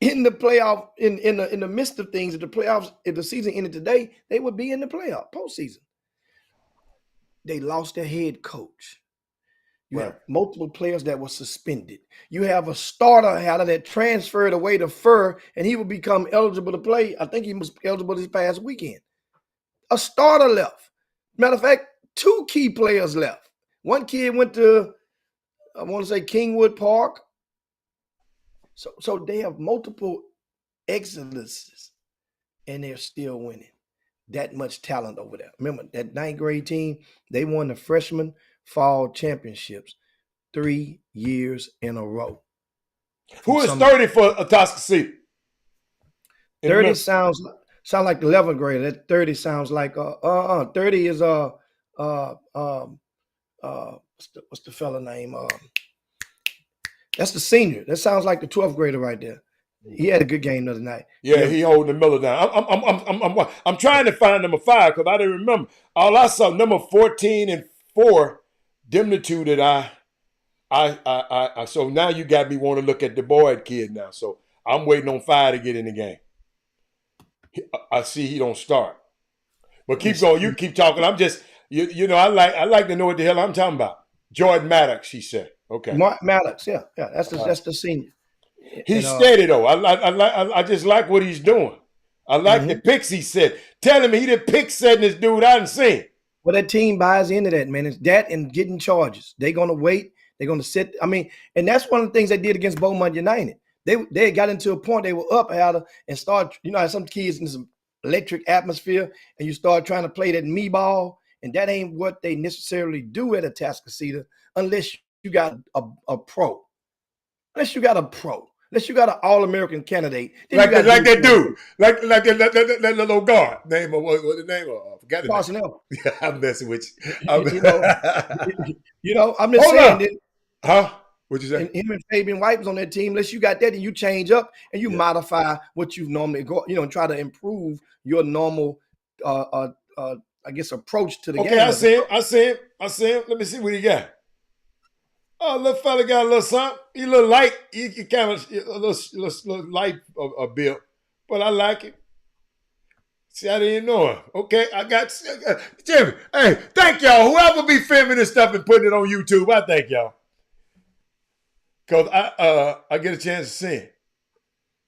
S4: in the playoff, in the midst of things. If the playoffs, if the season ended today, they would be in the playoff postseason. They lost their head coach. You have multiple players that were suspended. You have a starter out of that transferred away to Fur, and he will become eligible to play. I think he was eligible this past weekend. A starter left. Matter of fact, 2 key players left. One kid went to, I want to say, Kingwood Park. So they have multiple exoduses, and they're still winning. That much talent over there. Remember, that 9th grade team, they won the freshman fall championships 3 years in a row.
S1: Who is 30 for Atascocita?
S4: 30 sounds like the 11th grader. That 30 sounds like 30 is what's the fella name? That's the senior. That sounds like the 12th grader right there. He had a good game the other night.
S1: Yeah, he holding the Miller down. I'm trying to find number 5 because I didn't remember. All I saw number 14 and 4. Them the two that I so now you got me want to look at the Boyd kid now. So I'm waiting on 5 to get in the game. I see he don't start. But keep going. You keep talking. I'm just I like to know what the hell I'm talking about. Jordan Maddox, she said. Okay.
S4: Maddox, yeah. That's the senior.
S1: He's steady though. I just like what he's doing. I like the picks he said. Telling me he did pick setting this dude I didn't see.
S4: Well, that team buys into that, man. It's that and getting charges. They're gonna wait. They're gonna sit. I mean, and that's one of the things they did against Beaumont United. They got into a point they were up and start. Some kids in some electric atmosphere, and you start trying to play that me ball, and that ain't what they necessarily do at Atascocita unless you got a pro. Unless you got a pro. Unless you got an All-American candidate.
S1: Like that dude. Like that little guard. Name of what the name of? I forgot his name. Yeah, I'm messing with you. I'm just saying that. Huh? What'd you say?
S4: And him and Fabian White was on that team. Unless you got that, and you change up and you modify what you normally go, and try to improve your normal I guess approach to the game.
S1: Okay, I see him. Let me see what he got. Oh, little fella got a little something. He a little light. He kind of a little light build, but I like it. See, I didn't know him. Okay, I got Jimmy. Hey, thank y'all. Whoever be filming this stuff and putting it on YouTube, I thank y'all. Cause I get a chance to see it.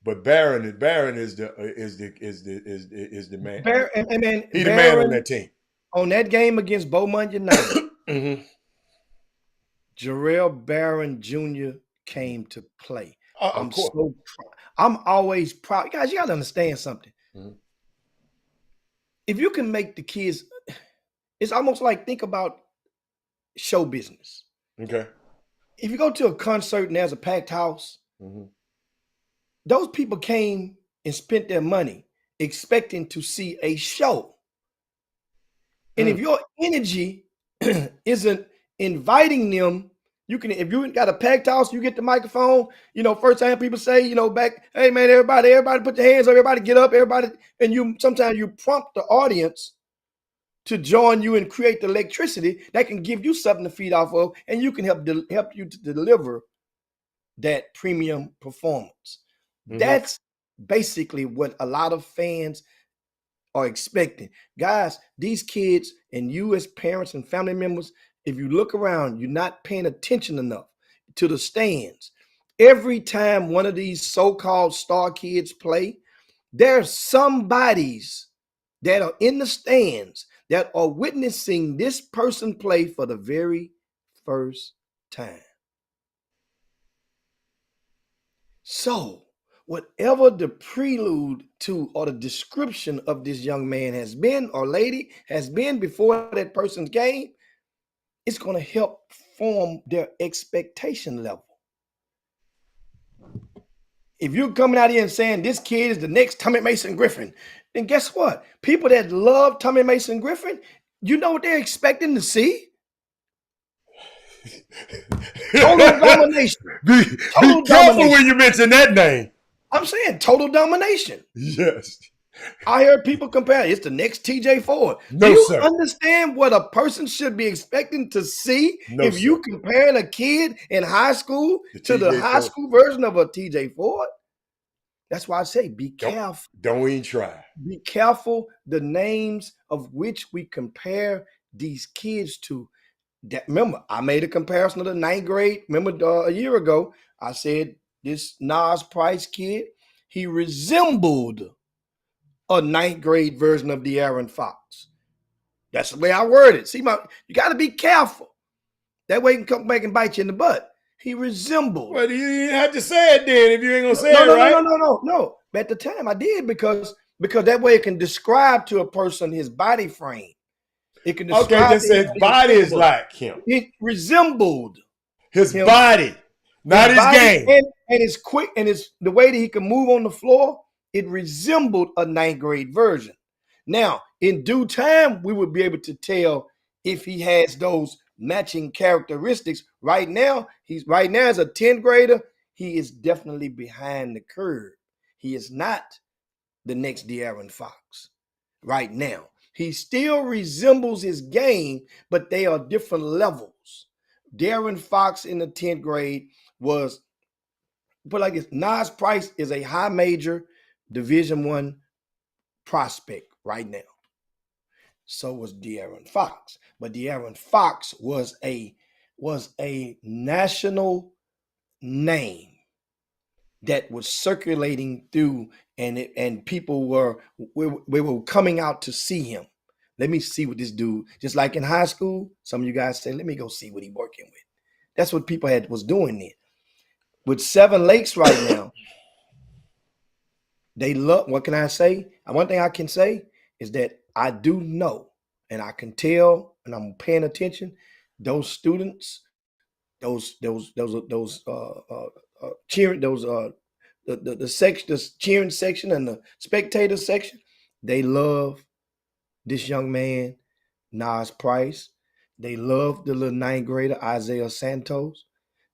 S1: But Barron is the man. He's the man on that team.
S4: On that game against Beaumont United. Jarrell Barron Jr. came to play. I'm so proud. I'm always proud. Guys, you got to understand something. Mm-hmm. If you can make the kids, it's almost like think about show business.
S1: Okay.
S4: If you go to a concert and there's a packed house, those people came and spent their money expecting to see a show. And if your energy isn't inviting them, if you got a packed house, you get the microphone, first time people say, back, hey man, everybody put your hands up, everybody get up, everybody. And sometimes you prompt the audience to join you and create the electricity that can give you something to feed off of, and you can help you to deliver that premium performance. That's basically what a lot of fans are expecting. Guys, these kids and you as parents and family members, if you look around, you're not paying attention enough to the stands. Every time one of these so-called star kids play, there's somebodies that are in the stands that are witnessing this person play for the very first time. So, whatever the prelude to or the description of this young man has been or lady has been before that person's game, it's going to help form their expectation level. If you're coming out here and saying this kid is the next Tommy Mason Griffin, then guess what? People that love Tommy Mason Griffin, you know what they're expecting to see? Total domination.
S1: Be
S4: Total
S1: careful
S4: domination.
S1: when you mention that name.
S4: I'm saying total domination.
S1: Yes.
S4: I heard people compare it's the next TJ Ford.
S1: No,
S4: Do you
S1: sir.
S4: understand what a person should be expecting to see
S1: No,
S4: if you
S1: sir.
S4: comparing a kid in high school to the
S1: TJ
S4: high
S1: Ford.
S4: school version of a TJ Ford? That's why I say be careful.
S1: Don't even try.
S4: Be careful the names of which we compare these kids to. That, remember, I made a comparison of the 9th grade. Remember a year ago, I said this Nas Price kid, he resembled a 9th grade version of De'Aaron Fox. That's the way I worded it. See, you got to be careful. That way he can come back and bite you in the butt. He resembled.
S1: Well, you didn't have to say it then if you ain't gonna say
S4: No,
S1: it,
S4: no,
S1: right?
S4: no. At the time I did because that way it can describe to a person his body frame. It can describe
S1: Okay, just say his body is like him.
S4: It resembled
S1: His
S4: him.
S1: body, not his
S4: body
S1: game.
S4: and his quick and his the way that he can move on the floor. It resembled a 9th grade version. Now, in due time, we would be able to tell if he has those matching characteristics. Right now as a 10th grader, he is definitely behind the curve. He is not the next De'Aaron Fox right now. He still resembles his game, but they are different levels. De'Aaron Fox in the 10th grade was, put like this, Nas Price is a high major Division I prospect right now. So was De'Aaron Fox. But De'Aaron Fox was a national name that was circulating through, and people were coming out to see him. Let me see what this dude, just like in high school, some of you guys say, let me go see what he's working with. That's what people was doing then. With Seven Lakes right now, they love, what can I say? One thing I can say is that I do know, and I can tell, and I'm paying attention, those students, those cheering, the cheering section and the spectator section, they love this young man, Nas Price. They love the little 9th grader, Isaiah Santos.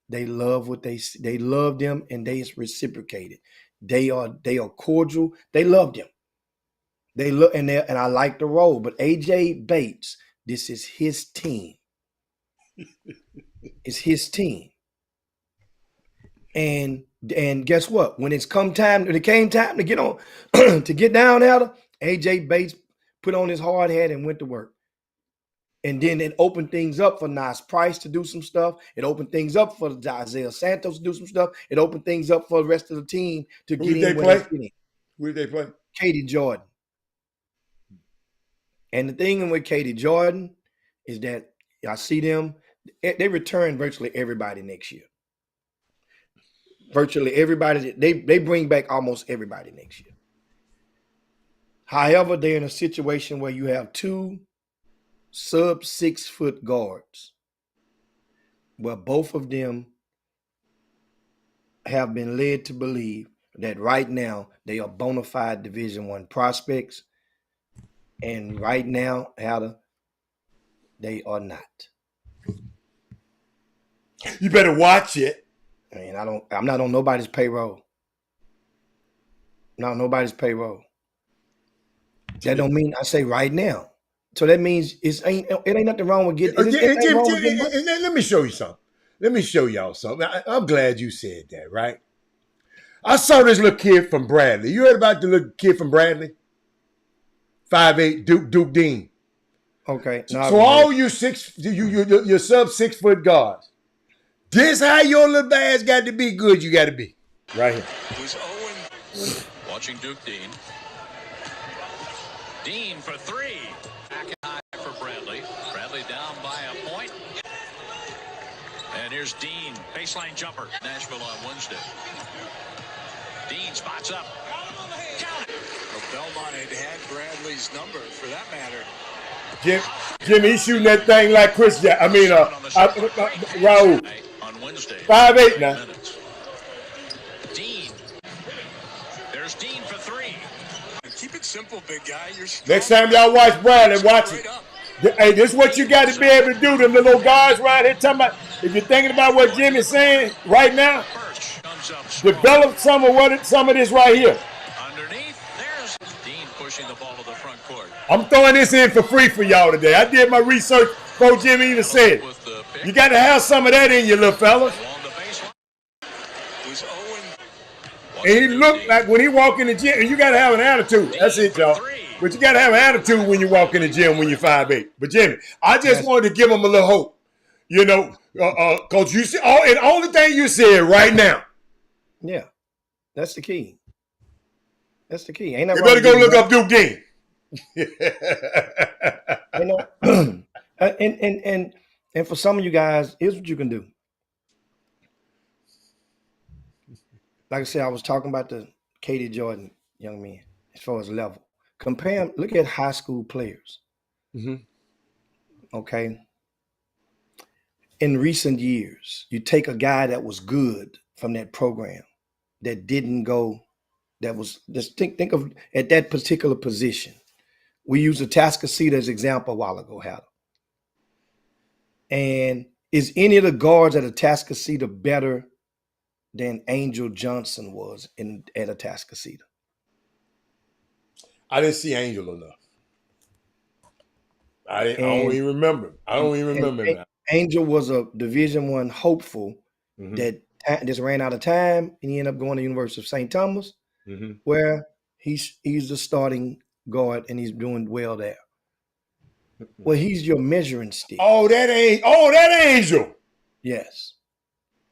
S4: They love they love them, and they reciprocated. They are cordial. They loved him. They look, and I like the role. But AJ Bates, this is his team. It's his team. And guess what? When it came time to get on to get down at her, AJ Bates put on his hard hat and went to work. And then it opened things up for Nas Price to do some stuff. It opened things up for Isaiah Santos to do some stuff. It opened things up for the rest of the team to get in.
S1: Who did they play?
S4: Katie Jordan. And the thing with Katie Jordan is that I see them, they return virtually everybody next year. Virtually everybody, they bring back almost everybody next year. However, they're in a situation where you have two sub 6 foot guards, where both of them have been led to believe that right now they are bona fide Division I prospects, and right now, they are not.
S1: You better watch it.
S4: I mean, I'm not on nobody's payroll. Not on nobody's payroll. That don't mean I say right now. So that means it ain't nothing wrong with getting.
S1: Let me show you something. Let me show y'all something. I'm glad you said that, right? I saw this little kid from Bradley. You heard about the little kid from Bradley? 5'8", Duke Dean.
S4: Okay.
S1: So all you your sub 6 foot guards, this how your little ass got to be good. You got to be right here.
S5: Who's Owen? Watching Duke Dean. Dean for three. Back and high for Bradley. Bradley down by a point. And here's Dean, baseline jumper. Nashville on Wednesday. Dean spots up. Count it.
S6: Well, Belmont had Bradley's number, for that matter.
S1: Jimmy, he's shooting that thing like Chris. Raul.
S5: On Wednesday.
S1: 5'8" now.
S5: Dean
S6: Keep it simple, big guy. You're strong.
S1: Next time y'all watch Bradley, watch it. Hey, this is what you got to be able to do. Them little guys right here talking about. If you're thinking about what Jimmy's saying right now, develop some of this right here.
S5: Underneath, there's Dean pushing the ball to the front court.
S1: I'm throwing this in for free for y'all today. I did my research before Jimmy even said it. You got to have some of that in you, little fellas. And he looked like when he walk in the gym, and you got to have an attitude. That's it, y'all. But you got to have an attitude when you walk in the gym when you're 5'8". But Jimmy, I just wanted to give him a little hope, you know, because you see, and the only thing you said right now.
S4: Yeah, that's the key. That's the key. Ain't that
S1: You better go look up Duke Dean.
S4: You know, and for some of you guys, here's what you can do. Like I said, I was talking about the Katie Jordan young men as far as level. Compare them, look at high school players.
S1: Mm-hmm.
S4: Okay. In recent years, you take a guy that was good from that program that didn't go, that was just think of at that particular position. We used Atascocita as example a while ago, Hal. And is any of the guards at Atascocita better than Angel Johnson was at Atascocita?
S1: I didn't see Angel enough. I don't even remember. I don't even remember him now.
S4: Angel was a Division I hopeful that just ran out of time, and he ended up going to the University of St. Thomas, where he's the starting guard, and he's doing well there. Well, he's your measuring stick.
S1: That Angel.
S4: Yes.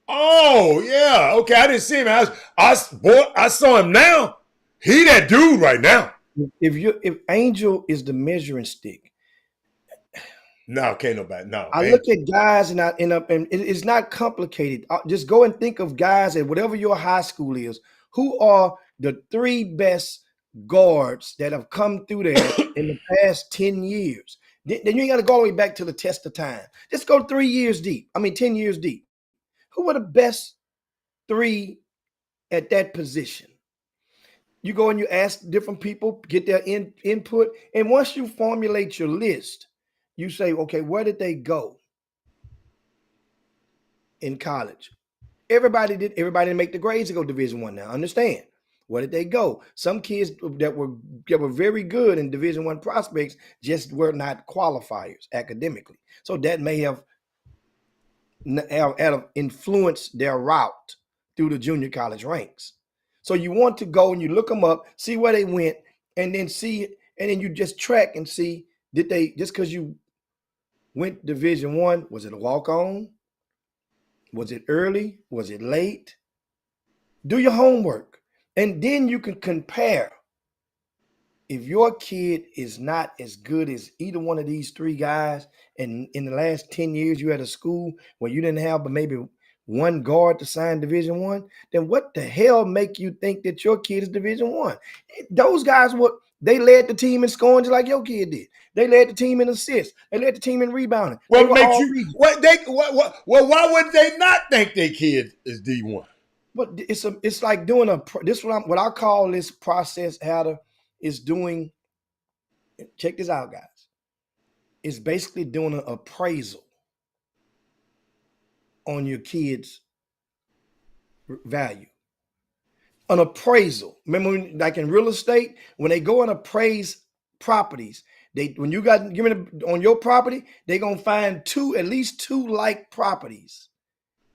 S1: Oh, yeah. Okay, I didn't see him. I saw him now. He that dude right now.
S4: If Angel is the measuring stick.
S1: No, can't nobody. No.
S4: I look at guys and I end up, and it's not complicated. Just go and think of guys at whatever your high school is, who are the 3 best guards that have come through there in the past 10 years. Then you ain't got to go all the way back to the test of time. Just go 10 years deep. Who are the best 3 at that position? You go and you ask different people, get their input. And once you formulate your list, you say, okay, where did they go in college? Everybody didn't make the grades to go Division I now. Understand. Where did they go? Some kids that were very good in Division I prospects just were not qualifiers academically. So that may have influenced their route through the junior college ranks. So you want to go and you look them up, see where they went, and then you just track and see, did they, just because you went Division I, was it a walk-on? Was it early? Was it late? Do your homework. And then you can compare. If your kid is not as good as either one of these 3 guys, and in the last 10 years you had a school where you didn't have but maybe 1 guard to sign Division I, then what the hell make you think that your kid is Division I? Those guys they led the team in scoring just like your kid did. They led the team in assists. They led the team in rebounding.
S1: What makes you? Why would they not think their kid is D1?
S4: But it's like doing what I call this process, Hatter, is doing. Check this out, guys. It's basically doing an appraisal on your kid's value. An appraisal. Remember, like in real estate, when they go and appraise properties, when you got on your property, they're gonna find at least two like properties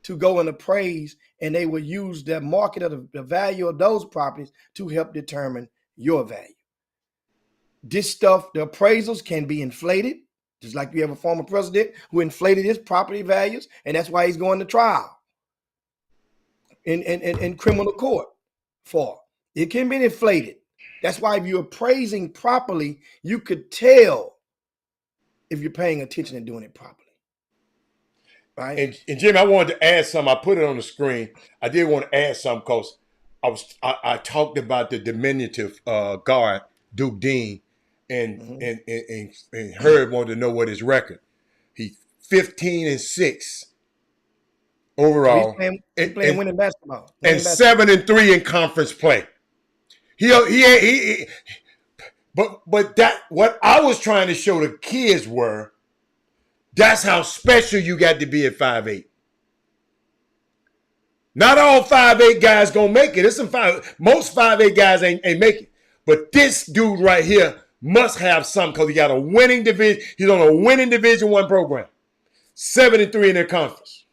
S4: to go and appraise, and they will use the market of the value of those properties to help determine your value. This stuff, the appraisals can be inflated, just like you have a former president who inflated his property values, and that's why he's going to trial in criminal court for. It can be inflated. That's why if you're appraising properly, you could tell if you're paying attention and doing it properly. Right?
S1: And Jim, I wanted to add something. I put it on the screen. I did want to add something because I talked about the diminutive guard, Duke Dean, and Herb wanted to know what his record. He's 15-6 overall.
S4: He's playing winning basketball.
S1: And 7-3 in conference play. But that what I was trying to show the kids were that's how special you got to be at 5'8". Not all 5'8" guys gonna make it. Most 5'8" guys ain't making it. But this dude right here must have something because he got a winning division. He's on a winning Division I program. 7-3 in their conference.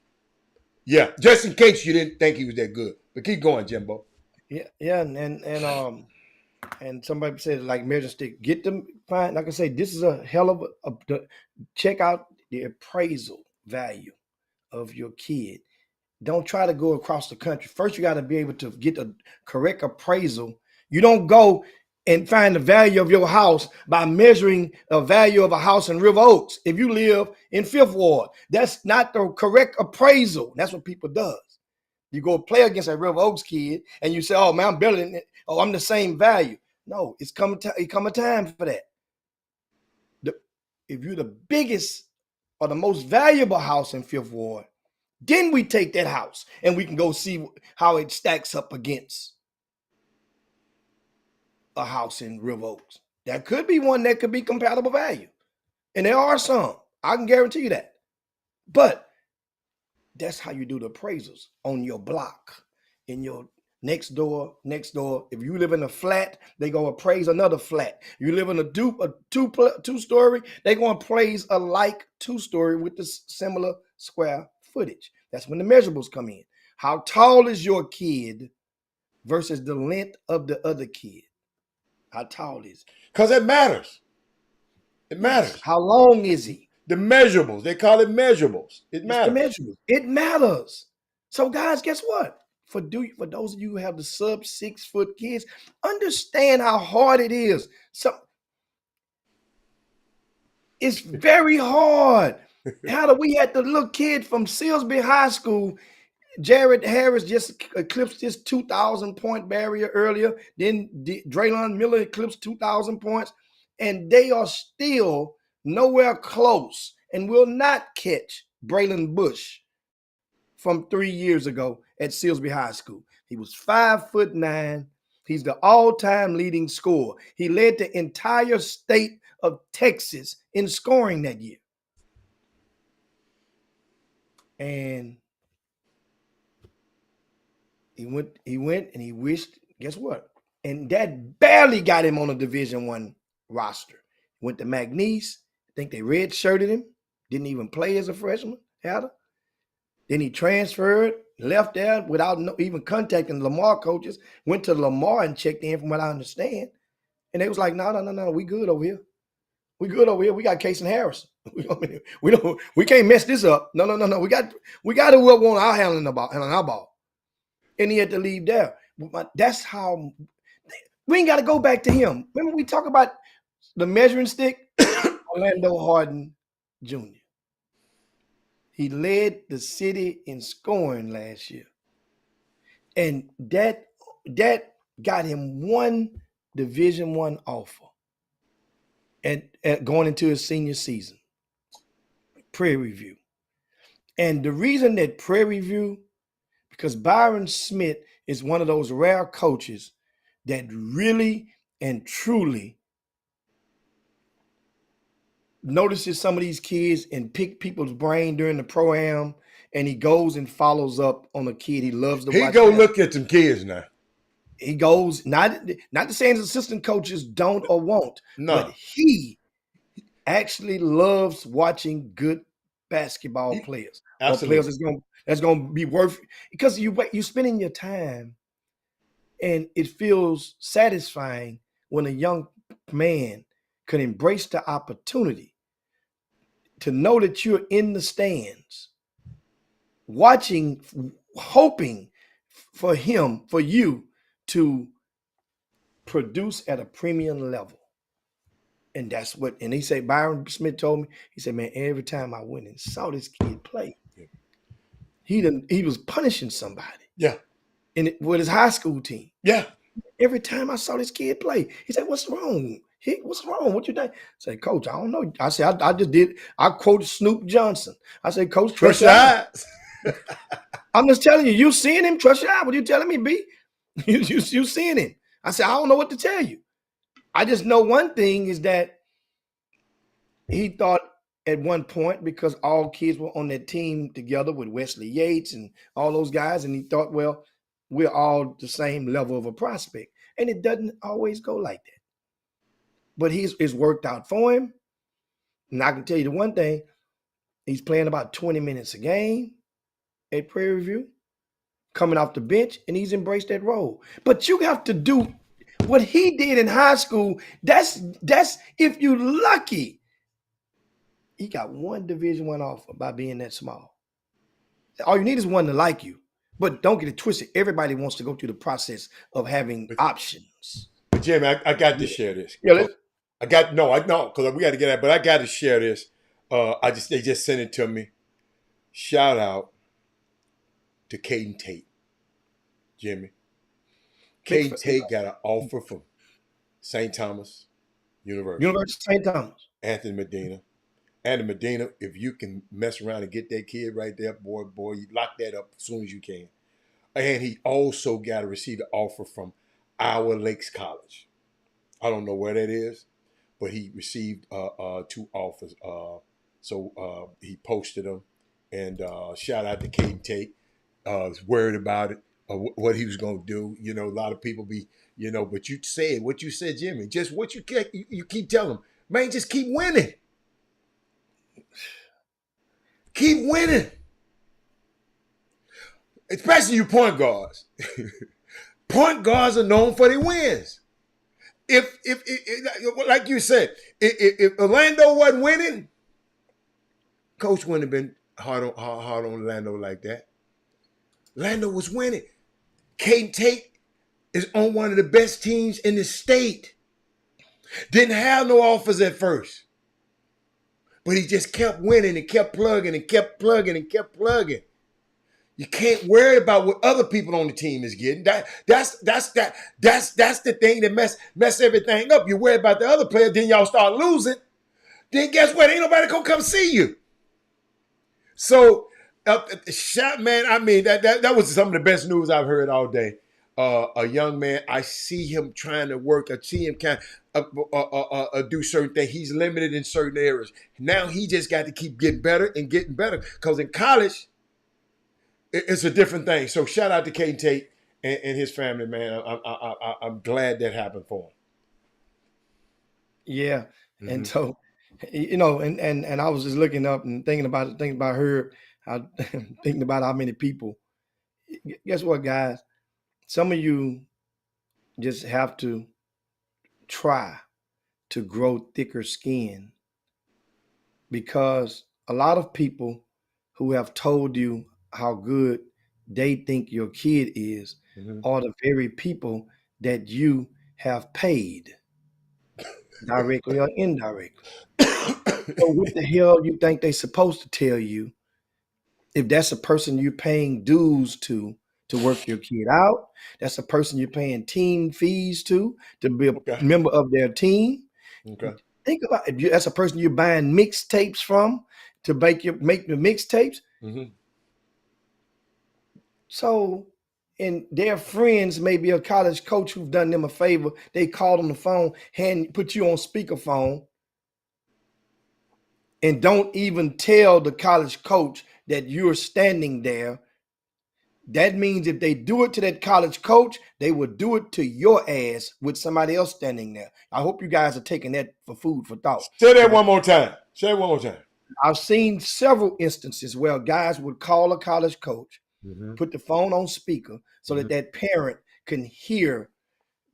S1: Yeah, just in case you didn't think he was that good. But keep going, Jimbo.
S4: Yeah, and somebody said like measure stick. Get them fine. Like I say, this is a hell of check out the appraisal value of your kid. Don't try to go across the country. First, you got to be able to get a correct appraisal. You don't go and find the value of your house by measuring the value of a house in River Oaks. If you live in Fifth Ward, that's not the correct appraisal. That's what people does. You go play against a River Oaks kid and you say, oh, man, I'm better than it. Oh, I'm the same value. No, it's come a time for that. If you're the biggest or the most valuable house in Fifth Ward, then we take that house and we can go see how it stacks up against a house in River Oaks. That could be one that could be compatible value. And there are some. I can guarantee you that. But that's how you do the appraisals on your block, in your next door. If you live in a flat, they go appraise another flat. You live in a two-story, they going to appraise a like two-story with the similar square footage. That's when the measurables come in. How tall is your kid versus the length of the other kid? How tall is he?
S1: Because it matters. It matters.
S4: How long is he?
S1: The measurables. They call it measurables. It matters.
S4: The measurables. It matters. So, guys, guess what? For those of you who have the sub 6 foot kids, understand how hard it is. So it's very hard. How do we had the little kid from Silsby High School? Jared Harris just eclipsed his 2,000 point barrier earlier. Then Draylon Miller eclipsed 2,000 points, and they are still nowhere close and will not catch Braylon Bush from 3 years ago at Silsby High School. He was 5'9". He's the all-time leading scorer. He led the entire state of Texas in scoring that year. And he went and he wished, guess what? And that barely got him on a Division I roster. Went to McNeese. I think they redshirted him. Didn't even play as a freshman. Then he transferred, left there without even contacting Lamar coaches. Went to Lamar and checked in, from what I understand. And they was like, no, we good over here. We good over here. We got Case and Harris. We can't mess this up. No. We got who want our handling our ball. And he had to leave there. That's how we ain't got to go back to him. Remember we talk about the measuring stick? Orlando Harden Jr. He led the city in scoring last year. And that got him one Division I offer and going into his senior season. Prairie View. And the reason that Prairie View, because Byron Smith is one of those rare coaches that really and truly notices some of these kids and pick people's brain during the pro-am, and he goes and follows up on a kid he loves to watch.
S1: He go look at some kids now.
S4: He goes, not to say his assistant coaches don't or won't, but he actually loves watching good basketball players.
S1: Absolutely.
S4: Or players that's gonna be worth, because you're spending your time, and it feels satisfying when a young man can embrace the opportunity to know that you're in the stands, watching, hoping for you to produce at a premium level. And that's what, and he said, Byron Smith told me, he said, man, every time I went and saw this kid play, he was punishing somebody.
S1: Yeah.
S4: With his high school team.
S1: Yeah.
S4: Every time I saw this kid play, he said, what's wrong? What's wrong? What you think? I said, Coach, I don't know. I said, I quoted Snoop Johnson. I said, Coach, trust your eyes. I'm just telling you, you seeing him, trust your eye. What you telling me, B? You seeing him. I said, I don't know what to tell you. I just know one thing is that he thought at one point, because all kids were on that team together with Wesley Yates and all those guys, and he thought, well, we're all the same level of a prospect. And it doesn't always go like that. But it's worked out for him. And I can tell you the one thing, he's playing about 20 minutes a game at Prairie View, coming off the bench, and he's embraced that role. But you have to do what he did in high school. That's if you're lucky. He got one Division I offer by being that small. All you need is one to like you. But don't get it twisted. Everybody wants to go through the process of having options.
S1: But Jimmy, I got to share this.
S4: Yeah,
S1: I know because we got to get at, but I got to share this. They just sent it to me. Shout out to Caden Tate, Jimmy. Caden Tate got an offer from St. Thomas University.
S4: St. Thomas.
S1: Anthony Medina. Anthony Medina, if you can mess around and get that kid right there, boy, you lock that up as soon as you can. And he also got to receive an offer from Iowa Lakes College. I don't know where that is, but he received 2 offers. So he posted them. And shout out to Caden Tate. Was worried about it, what he was going to do. You know, a lot of people be, you know, but you said what you said, Jimmy. Just what you keep telling them, man, just keep winning. Keep winning. Especially you point guards. Point guards are known for their wins. If like you said, if Orlando wasn't winning, coach wouldn't have been hard on Orlando like that. Orlando was winning. Caden Tate is on one of the best teams in the state. Didn't have no offers at first. But he just kept winning and kept plugging and kept plugging and kept plugging. You can't worry about what other people on the team is getting. That's the thing that mess everything up. You worry about the other player, then y'all start losing. Then guess what? Ain't nobody gonna come see you. So, man, I mean that was some of the best news I've heard all day. A young man, I see him trying to work. I see him kind of do certain things. He's limited in certain areas. Now he just got to keep getting better and getting better. Because in college, it's a different thing. So shout out to Caden Tate and his family, man. I'm glad that happened for him.
S4: Yeah, and so, you know, and I was just looking up and thinking about her, thinking about how many people. Guess what, guys? Some of you just have to try to grow thicker skin, because a lot of people who have told you how good they think your kid is are the very people that you have paid, directly or indirectly. So what the hell you think they're supposed to tell you if that's a person you're paying dues to work your kid out? That's a person you're paying team fees to be a member of their team.
S1: Okay.
S4: Think about it. That's a person you're buying mixtapes from to make the mixtapes. So, and their friends, maybe a college coach who've done them a favor, they called on the phone, put you on speakerphone, and don't even tell the college coach that you're standing there. That means if they do it to that college coach, they will do it to your ass with somebody else standing there. I hope you guys are taking that for food for thought.
S1: Say that one more time. Say it one more time.
S4: I've seen several instances where guys would call a college coach, put the phone on speaker so that parent can hear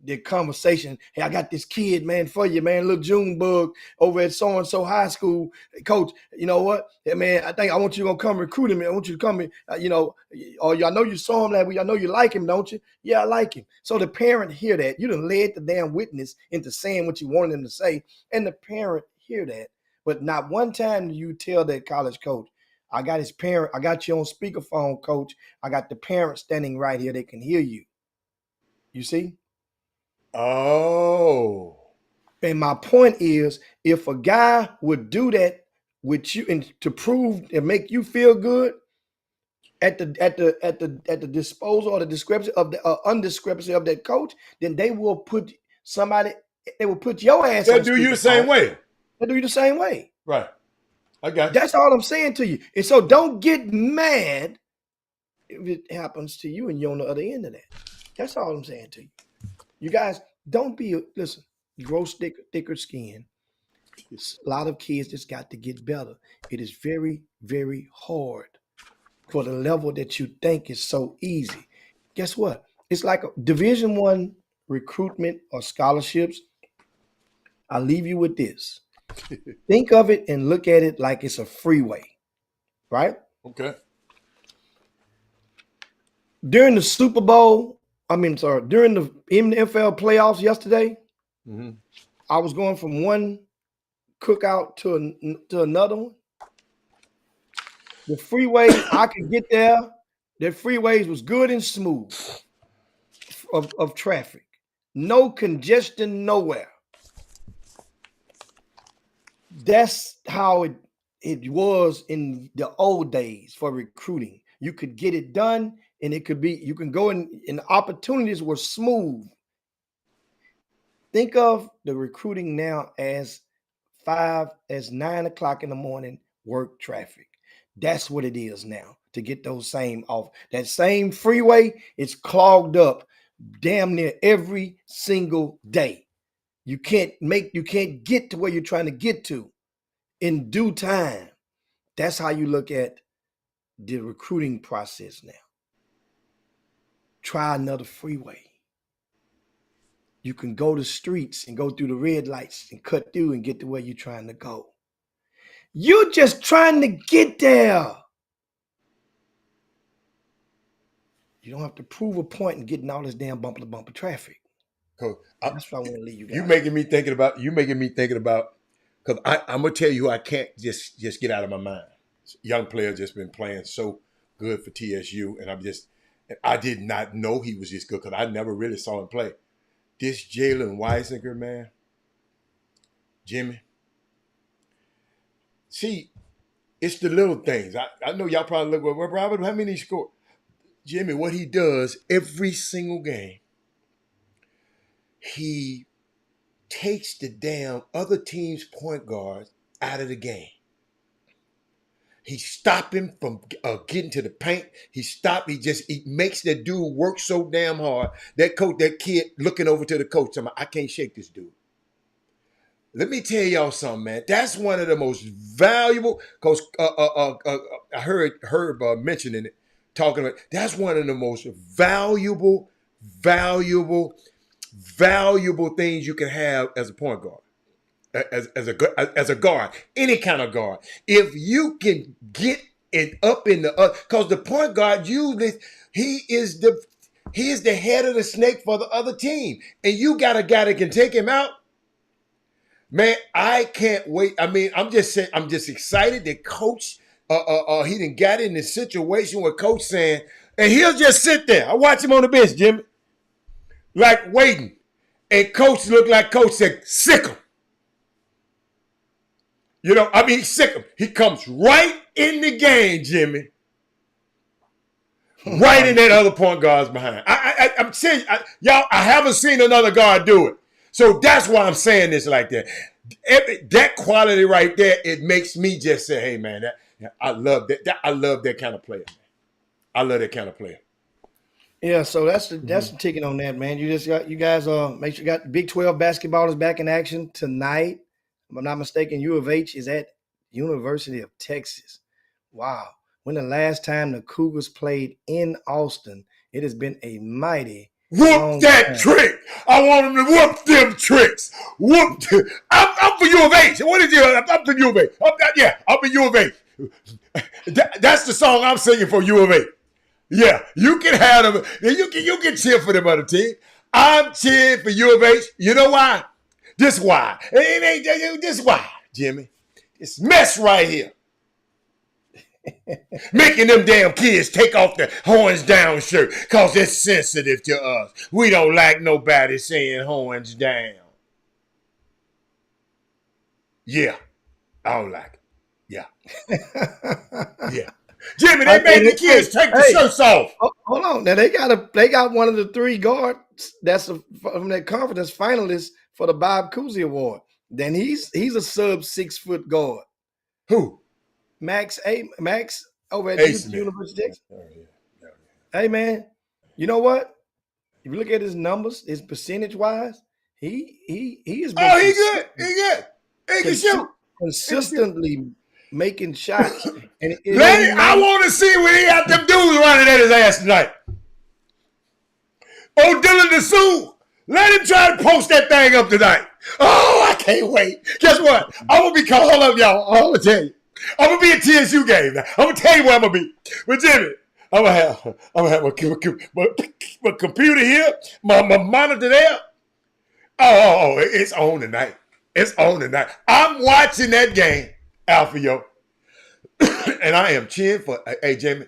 S4: the conversation. Hey, I got this kid, man, for you, man, little June bug over at so-and-so high school. Coach, you know what? Hey, man, I want you to come recruit him. I want you to come, or I know you saw him that week. I know you like him, don't you? Yeah, I like him. So the parent hear that. You done led the damn witness into saying what you wanted him to say, and the parent hear that. But not one time do you tell that college coach, I got you on speakerphone, coach. I got the parent standing right here. They can hear you. You see?
S1: Oh.
S4: And my point is, if a guy would do that with you and to prove and make you feel good, at the disposal or the discrepancy of the undiscrepancy of that coach, then they will put somebody. They will put your ass.
S1: They'll
S4: on
S1: do you the same
S4: speakerphone.
S1: way.
S4: They'll do you the same way.
S1: Right. I got you.
S4: That's all I'm saying to you. And so don't get mad if it happens to you and you're on the other end of that. That's all I'm saying to you. You guys, don't be, listen, grow thicker skin. A lot of kids just got to get better. It is very, very hard for the level that you think is so easy. Guess what? It's like a Division I recruitment or scholarships. I'll leave you with this. Think of it and look at it like it's a freeway, right?
S1: Okay.
S4: During the Super Bowl, during the NFL playoffs yesterday, I was going from one cookout to another one. The freeway, I could get there. The freeways was good and smooth of traffic. No congestion nowhere. That's how it was in the old days for recruiting. You could get it done, and it could be, you can go in, and the opportunities were smooth. Think of the recruiting now as 9 o'clock in the morning work traffic. That's what it is now to get those same off. That same freeway, it's clogged up damn near every single day. You can't get to where you're trying to get to in due time. That's how you look at the recruiting process now. Try another freeway. You can go to streets and go through the red lights and cut through and get to where you're trying to go. You're just trying to get there. You don't have to prove a point and getting all this damn bumper-to-bumper traffic. That's what I want to leave you guys.
S1: You making me thinking about, because I'm going to tell you who I can't just get out of my mind. Young player just been playing so good for TSU, and I did not know he was just good because I never really saw him play. This Jalen Weisinger, man, Jimmy. See, it's the little things. I know y'all probably look, well, Robert, how many he scored? Jimmy, what he does every single game, he takes the damn other team's point guards out of the game. He stopped him from getting to the paint. He makes that dude work so damn hard. That kid looking over to the coach, I can't shake this dude. Let me tell y'all something, man. That's one of the most valuable, because I heard Herb mentioning it, talking about, that's one of the most valuable things you can have as a point guard. As a guard, any kind of guard. If you can get it up in the because the point guard usually he is the head of the snake for the other team, and you got a guy that can take him out. Man, I can't wait. I mean, I'm just excited that coach he done got in this situation where coach saying, and he'll just sit there. I watch him on the bench, Jimmy, like waiting, and coach looked like coach said, sick him. Sick him. He comes right in the game, Jimmy. Right in that other point guard's behind. I'm saying, y'all, I haven't seen another guard do it. So that's why I'm saying this like that. That quality right there, it makes me just say, hey, man, I love that. I love that kind of player, man. I love that kind of player.
S4: Yeah, so that's the ticket on that, man. You guys make sure you got Big 12 basketball is back in action tonight. If I'm not mistaken, U of H is at University of Texas. Wow. When the last time the Cougars played in Austin, it has been a mighty
S1: whoop that time. Trick. I want them to whoop them tricks. I'm for U of H. What is it? I'm for U of H. I'm for U of H. That's the song I'm singing for U of H. Yeah, you can have them. You can cheer for them other team. I'm cheering for U of H. You know why? This why. This why, Jimmy. This mess right here. Making them damn kids take off the horns down shirt because it's sensitive to us. We don't like nobody saying horns down. Yeah, I don't like it. Yeah. Yeah. Jimmy,
S4: I
S1: they made the
S4: mean,
S1: kids take the shirts off.
S4: hold on. Now they got one of the 3 guards that's from that conference finalist for the Bob Cousy Award. Then he's a sub 6-foot guard.
S1: Who?
S4: Max over at
S1: Ace
S4: University of Texas.
S1: Oh, yeah.
S4: Hey man, you know what? If you look at his numbers, his percentage wise, he has been
S1: He good. He good. He can shoot.
S4: consistently making shots. And
S1: I want to see when he got them dudes running at his ass tonight. Oh, Dylan DeSue, let him try to post that thing up tonight. Oh, I can't wait. Guess what? I'm going to be calling up, y'all. I'm going to tell you. I'm going to be at TSU game now. I'm going to tell you where I'm going to be. But Jimmy, I'm going to have my computer here, my monitor there. Oh, it's on tonight. It's on tonight. I'm watching that game, Alpha, yo. And I am cheering for, hey, Jimmy,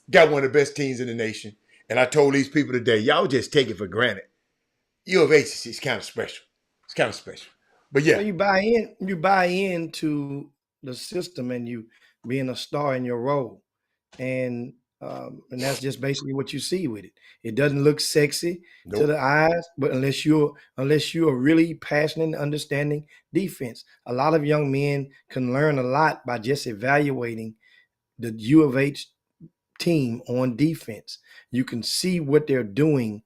S1: got one of the best teams in the nation. And I told these people today, y'all just take it for granted. U of H is kind of special. It's kind of special. But yeah.
S4: So you buy into the system and you being a star in your role. And that's just basically what you see with it. It doesn't look sexy to the eyes, but unless you're really passionate and understanding defense, a lot of young men can learn a lot by just evaluating the U of H team on defense. You can see what they're doing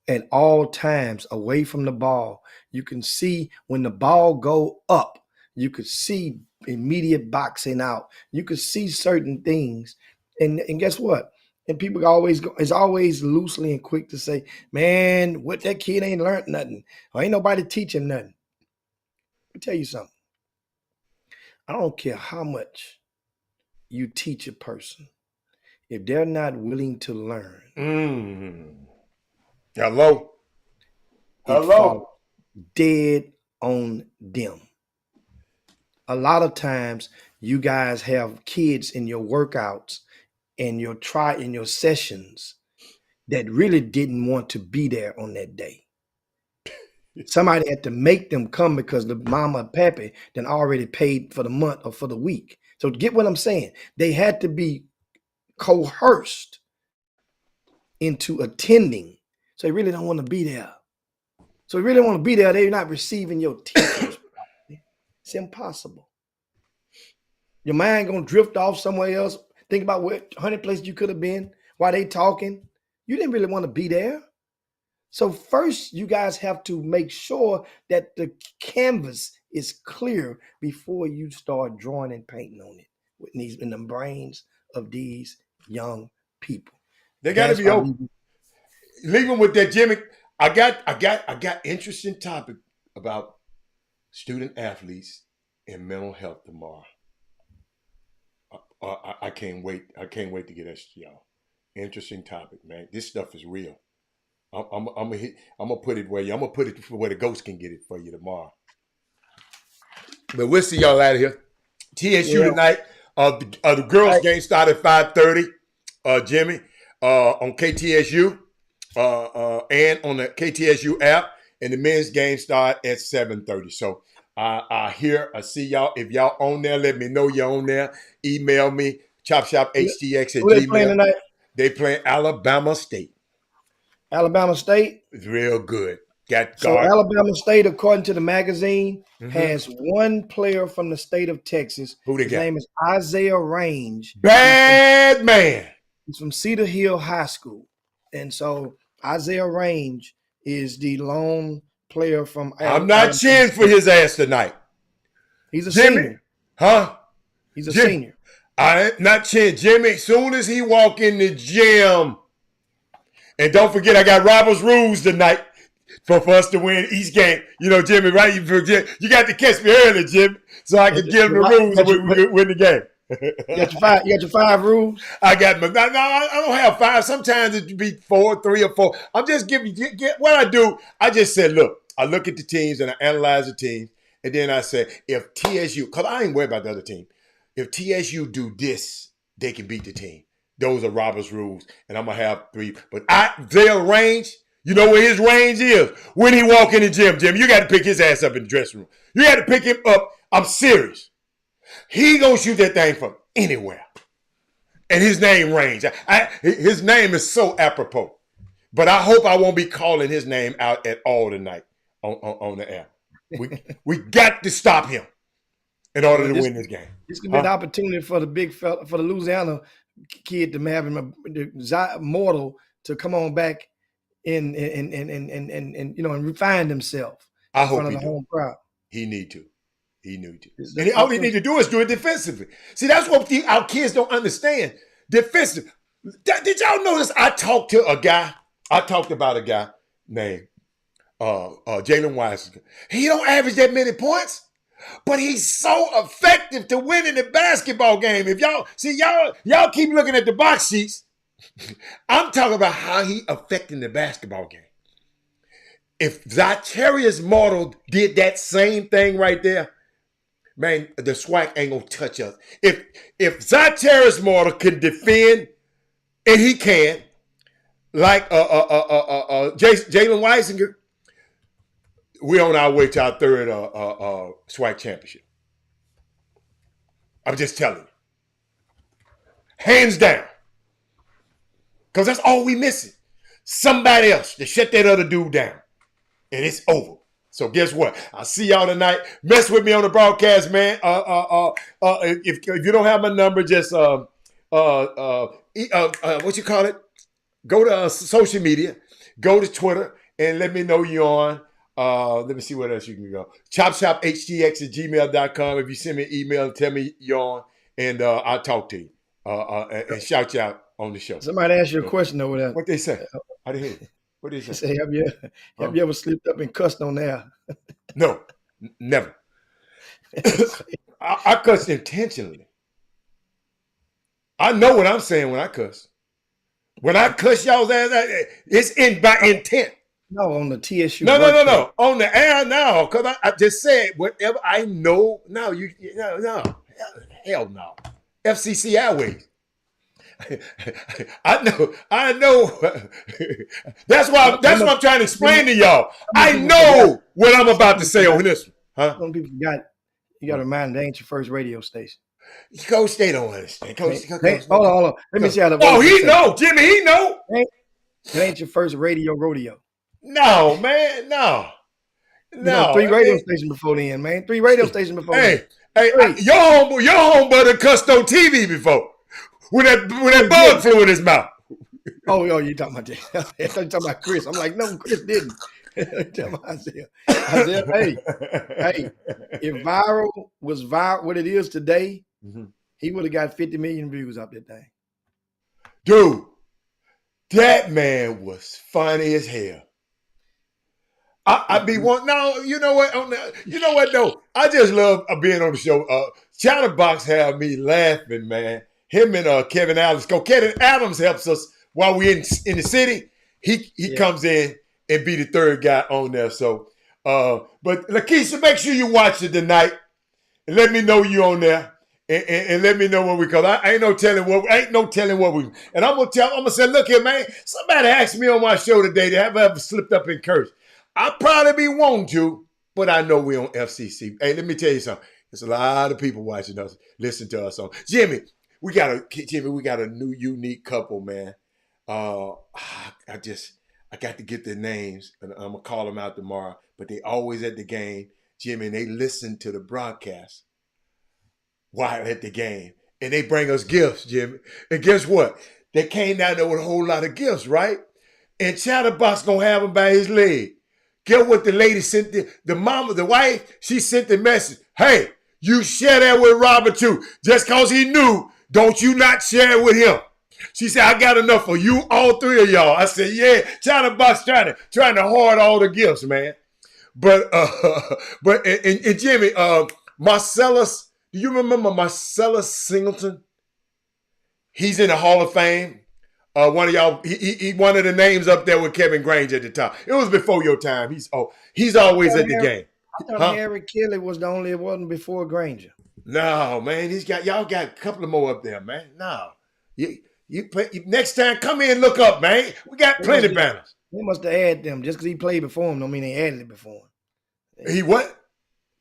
S4: at all times away from the ball. You can see when the ball go up, you could see immediate boxing out. You could see certain things. And guess what? And people is always loosely and quick to say, man, what that kid ain't learned nothing. Or ain't nobody teach him nothing. Let me tell you something. I don't care how much you teach a person. If they're not willing to learn,
S1: Hello.
S4: it falls dead on them. A lot of times you guys have kids in your workouts and your sessions that really didn't want to be there on that day. Somebody had to make them come because the mama and pappy then already paid for the month or for the week. So get what I'm saying? They had to be coerced into attending. So they really don't want to be there. So they really want to be there. They're not receiving your teachings. It's impossible. Your mind gonna drift off somewhere else. Think about what 100 places you could have been while they talking. You didn't really want to be there. So first, you guys have to make sure that the canvas is clear before you start drawing and painting on it in the brains of these young people.
S1: They got to be open. Leave them with that, Jimmy. I got interesting topic about student athletes and mental health tomorrow. I can't wait. I can't wait to get that to y'all. Interesting topic, man. This stuff is real. I'm gonna put it where the ghost can get it for you tomorrow. But we'll see y'all out of here. TSU tonight. The girls' game started at 5:30. Jimmy, on KTSU, and on the KTSU app, and the men's game start at 7:30. So I see y'all. If y'all on there, let me know you're on there. Email me, Chop Shop Htx at
S4: Who they playing tonight?
S1: They playing Alabama State.
S4: Alabama State?
S1: It's real good.
S4: So Alabama State, according to the magazine, has one player from the state of Texas.
S1: Who they
S4: His
S1: got?
S4: name is Isaiah Range.
S1: Bad man.
S4: He's from Cedar Hill High School. And so Isaiah Range is the lone player from
S1: I'm not cheering for his ass tonight.
S4: He's a
S1: Jimmy,
S4: senior.
S1: huh?
S4: He's a senior.
S1: I not cheering. Jimmy, soon as he walk in the gym, and don't forget, I got Robert's rules tonight for us to win each game. You know, Jimmy, right? You got to catch me early, Jimmy, so I can give him the rules and we win the game.
S4: You got your 5 rules?
S1: I got my. No, I don't have 5. Sometimes it be 4, 3, or 4. I'm just giving. What I do, I just said, look. I look at the teams and I analyze the teams, and then I say, if TSU, because I ain't worried about the other team. If TSU do this, they can beat the team. Those are Robert's rules, and I'm gonna have 3. But their range, you know where his range is when he walk in the gym. Jim, you got to pick his ass up in the dressing room. You got to pick him up. I'm serious. He gonna shoot that thing from anywhere. And his name rings. His name is so apropos. But I hope I won't be calling his name out at all tonight on the air. We got to stop him in order to win this game.
S4: This could be an opportunity for the big fella, for the Louisiana kid to have him, Mortal, to come on back and refine himself.
S1: I hope
S4: in front of the home crowd.
S1: He need to. He need to. And all he need to do is do it defensively. See, that's what our kids don't understand. Defensive. Did y'all notice I talked about a guy named Jalen Wise. He don't average that many points, but he's so effective to winning the basketball game. If y'all keep looking at the box sheets, I'm talking about how he affecting the basketball game. If Zacharias Mortal did that same thing right there, man, the SWAC ain't gonna touch us. If Zacharias Mortal can defend, and he can, like Jalen Weisinger, we're on our way to our third SWAC championship. I'm just telling you. Hands down. Because that's all we missing. Somebody else to shut that other dude down. And it's over. So guess what? I'll see y'all tonight. Mess with me on the broadcast, man. If you don't have my number, just what you call it? Go to social media. Go to Twitter and let me know you're on. Let me see what else you can go. Chop Shop Htx at gmail.com. If you send me an email and tell me you're on, and I'll talk to you and shout you out on the show.
S4: Somebody asked you a question over there.
S1: What they say? I didn't hear it. What did they say?
S4: Have you ever slipped up and cussed on there?
S1: No, never. I cuss intentionally. I know what I'm saying when I cuss. When I cuss y'all's ass, it's by intent.
S4: No, on the TSU.
S1: No. On the air now, because I just said whatever I know. No, no. Hell no. FCC Airways. I know. That's what I'm trying to explain to y'all. I know what I'm about to say on this one. Huh?
S4: Some people got to remind them, they ain't your first radio station.
S1: Coach, they don't understand. Coach,
S4: hold on. Let me see how the
S1: Oh, he know. Jimmy, he know.
S4: It ain't your first radio rodeo.
S1: No, man. No.
S4: Three radio stations before then, man. Three radio stations before then.
S1: Hey, your homeboy cussed on TV before. When that bug flew in his mouth.
S4: Oh, you talking about that? I thought you talking about Chris. I'm like, no, Chris didn't. Isaiah, hey, if viral was what it is today, he would have got 50 million views off that thing.
S1: Dude, that man was funny as hell. I'd be one. No, you know what? Though, I just love being on the show. Chatterbox had me laughing, man. Him and Kevin Adams. Kevin Adams helps us while we're in the city. He comes in and be the third guy on there. So, but Lakeisha, make sure you watch it tonight and let me know you on there and let me know when we come. I ain't no telling what we. And I'm gonna say, look here, man. Somebody asked me on my show today to have I ever slipped up and cursed. I probably be wanting to, but I know we on FCC. Hey, let me tell you something. There's a lot of people watching us, listen to us on Jimmy. We got a new unique couple, man. I got to get their names, and I'm gonna call them out tomorrow. But they always at the game, Jimmy, and they listen to the broadcast while at the game, and they bring us gifts, Jimmy. And guess what? They came down there with a whole lot of gifts, right? And Chatterbox gonna have them by his leg. Get what the lady sent the wife, she sent the message. Hey, you share that with Robert too. Just cause he knew, don't you not share it with him. She said, I got enough for you, all three of y'all. I said, yeah, Chatterbox trying to hoard all the gifts, man. But Jimmy, Marcellus, do you remember Marcellus Singleton? He's in the Hall of Fame. One of y'all, he one of the names up there with Kevin Grange at the top. It was before your time. He's always at the game.
S4: I thought Harry Kelly was the only one before Granger.
S1: No, man, y'all got a couple of more up there, man. No, you play next time. Come in, and look up, man. We got plenty of banners.
S4: They must have added them just because he played before him. Don't mean they added it before him.
S1: He what?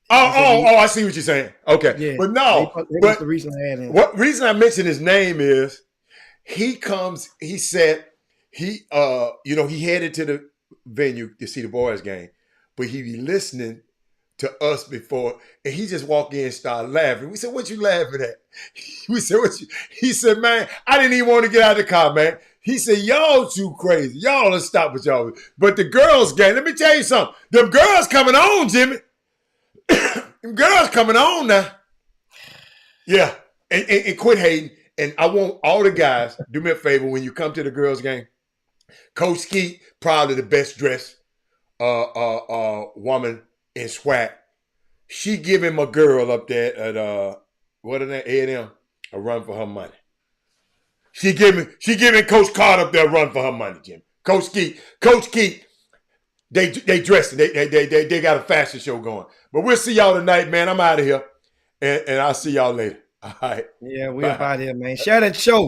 S1: I see what you're saying. Okay, yeah, but no,
S4: that's the reason I added him.
S1: What reason I mentioned his name is He comes, he said, he he headed to the venue to see the boys game, but he be listening to us before, and he just walked in and started laughing. We said, "What you laughing at?" We said, "What you?" He said, "Man, I didn't even want to get out of the car, man." He said, "Y'all too crazy. Y'all will stop with y'all." But the girls game, let me tell you something. Them girls coming on, Jimmy. Them girls coming on now. Yeah, and quit hating. And I want all the guys, do me a favor when you come to the girls game. Coach Skeet, probably the best dressed woman in SWAC. She giving a girl up there at what is that, A&M, a run for her money. She giving Coach Carter up there a run for her money, Jim. Coach Keith, they dressing, they got a fashion show going. But we'll see y'all tonight, man. I'm out of here, and I'll see y'all later. All right.
S4: Yeah, we up out here, man. Share that show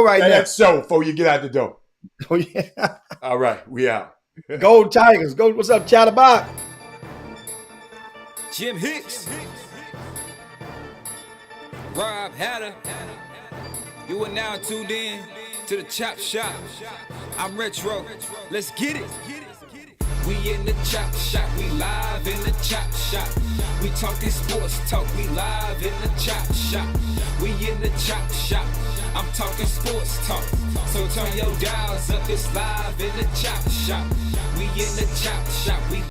S4: right now.
S1: That show before you get out the door.
S4: Oh yeah.
S1: All right, we out.
S4: Go Tigers. Go. What's up, Chatterbox?
S7: Jim Hicks, Rob Hatter. You are now tuned in to the Chop Shop. I'm Retro. Let's get it. We in the Chop Shop. We live in the Chop Shop. We talking sports talk. We live in the Chop Shop. We in the Chop Shop. I'm talking sports talk. So turn your dials up. It's live in the Chop Shop. We in the Chop Shop. We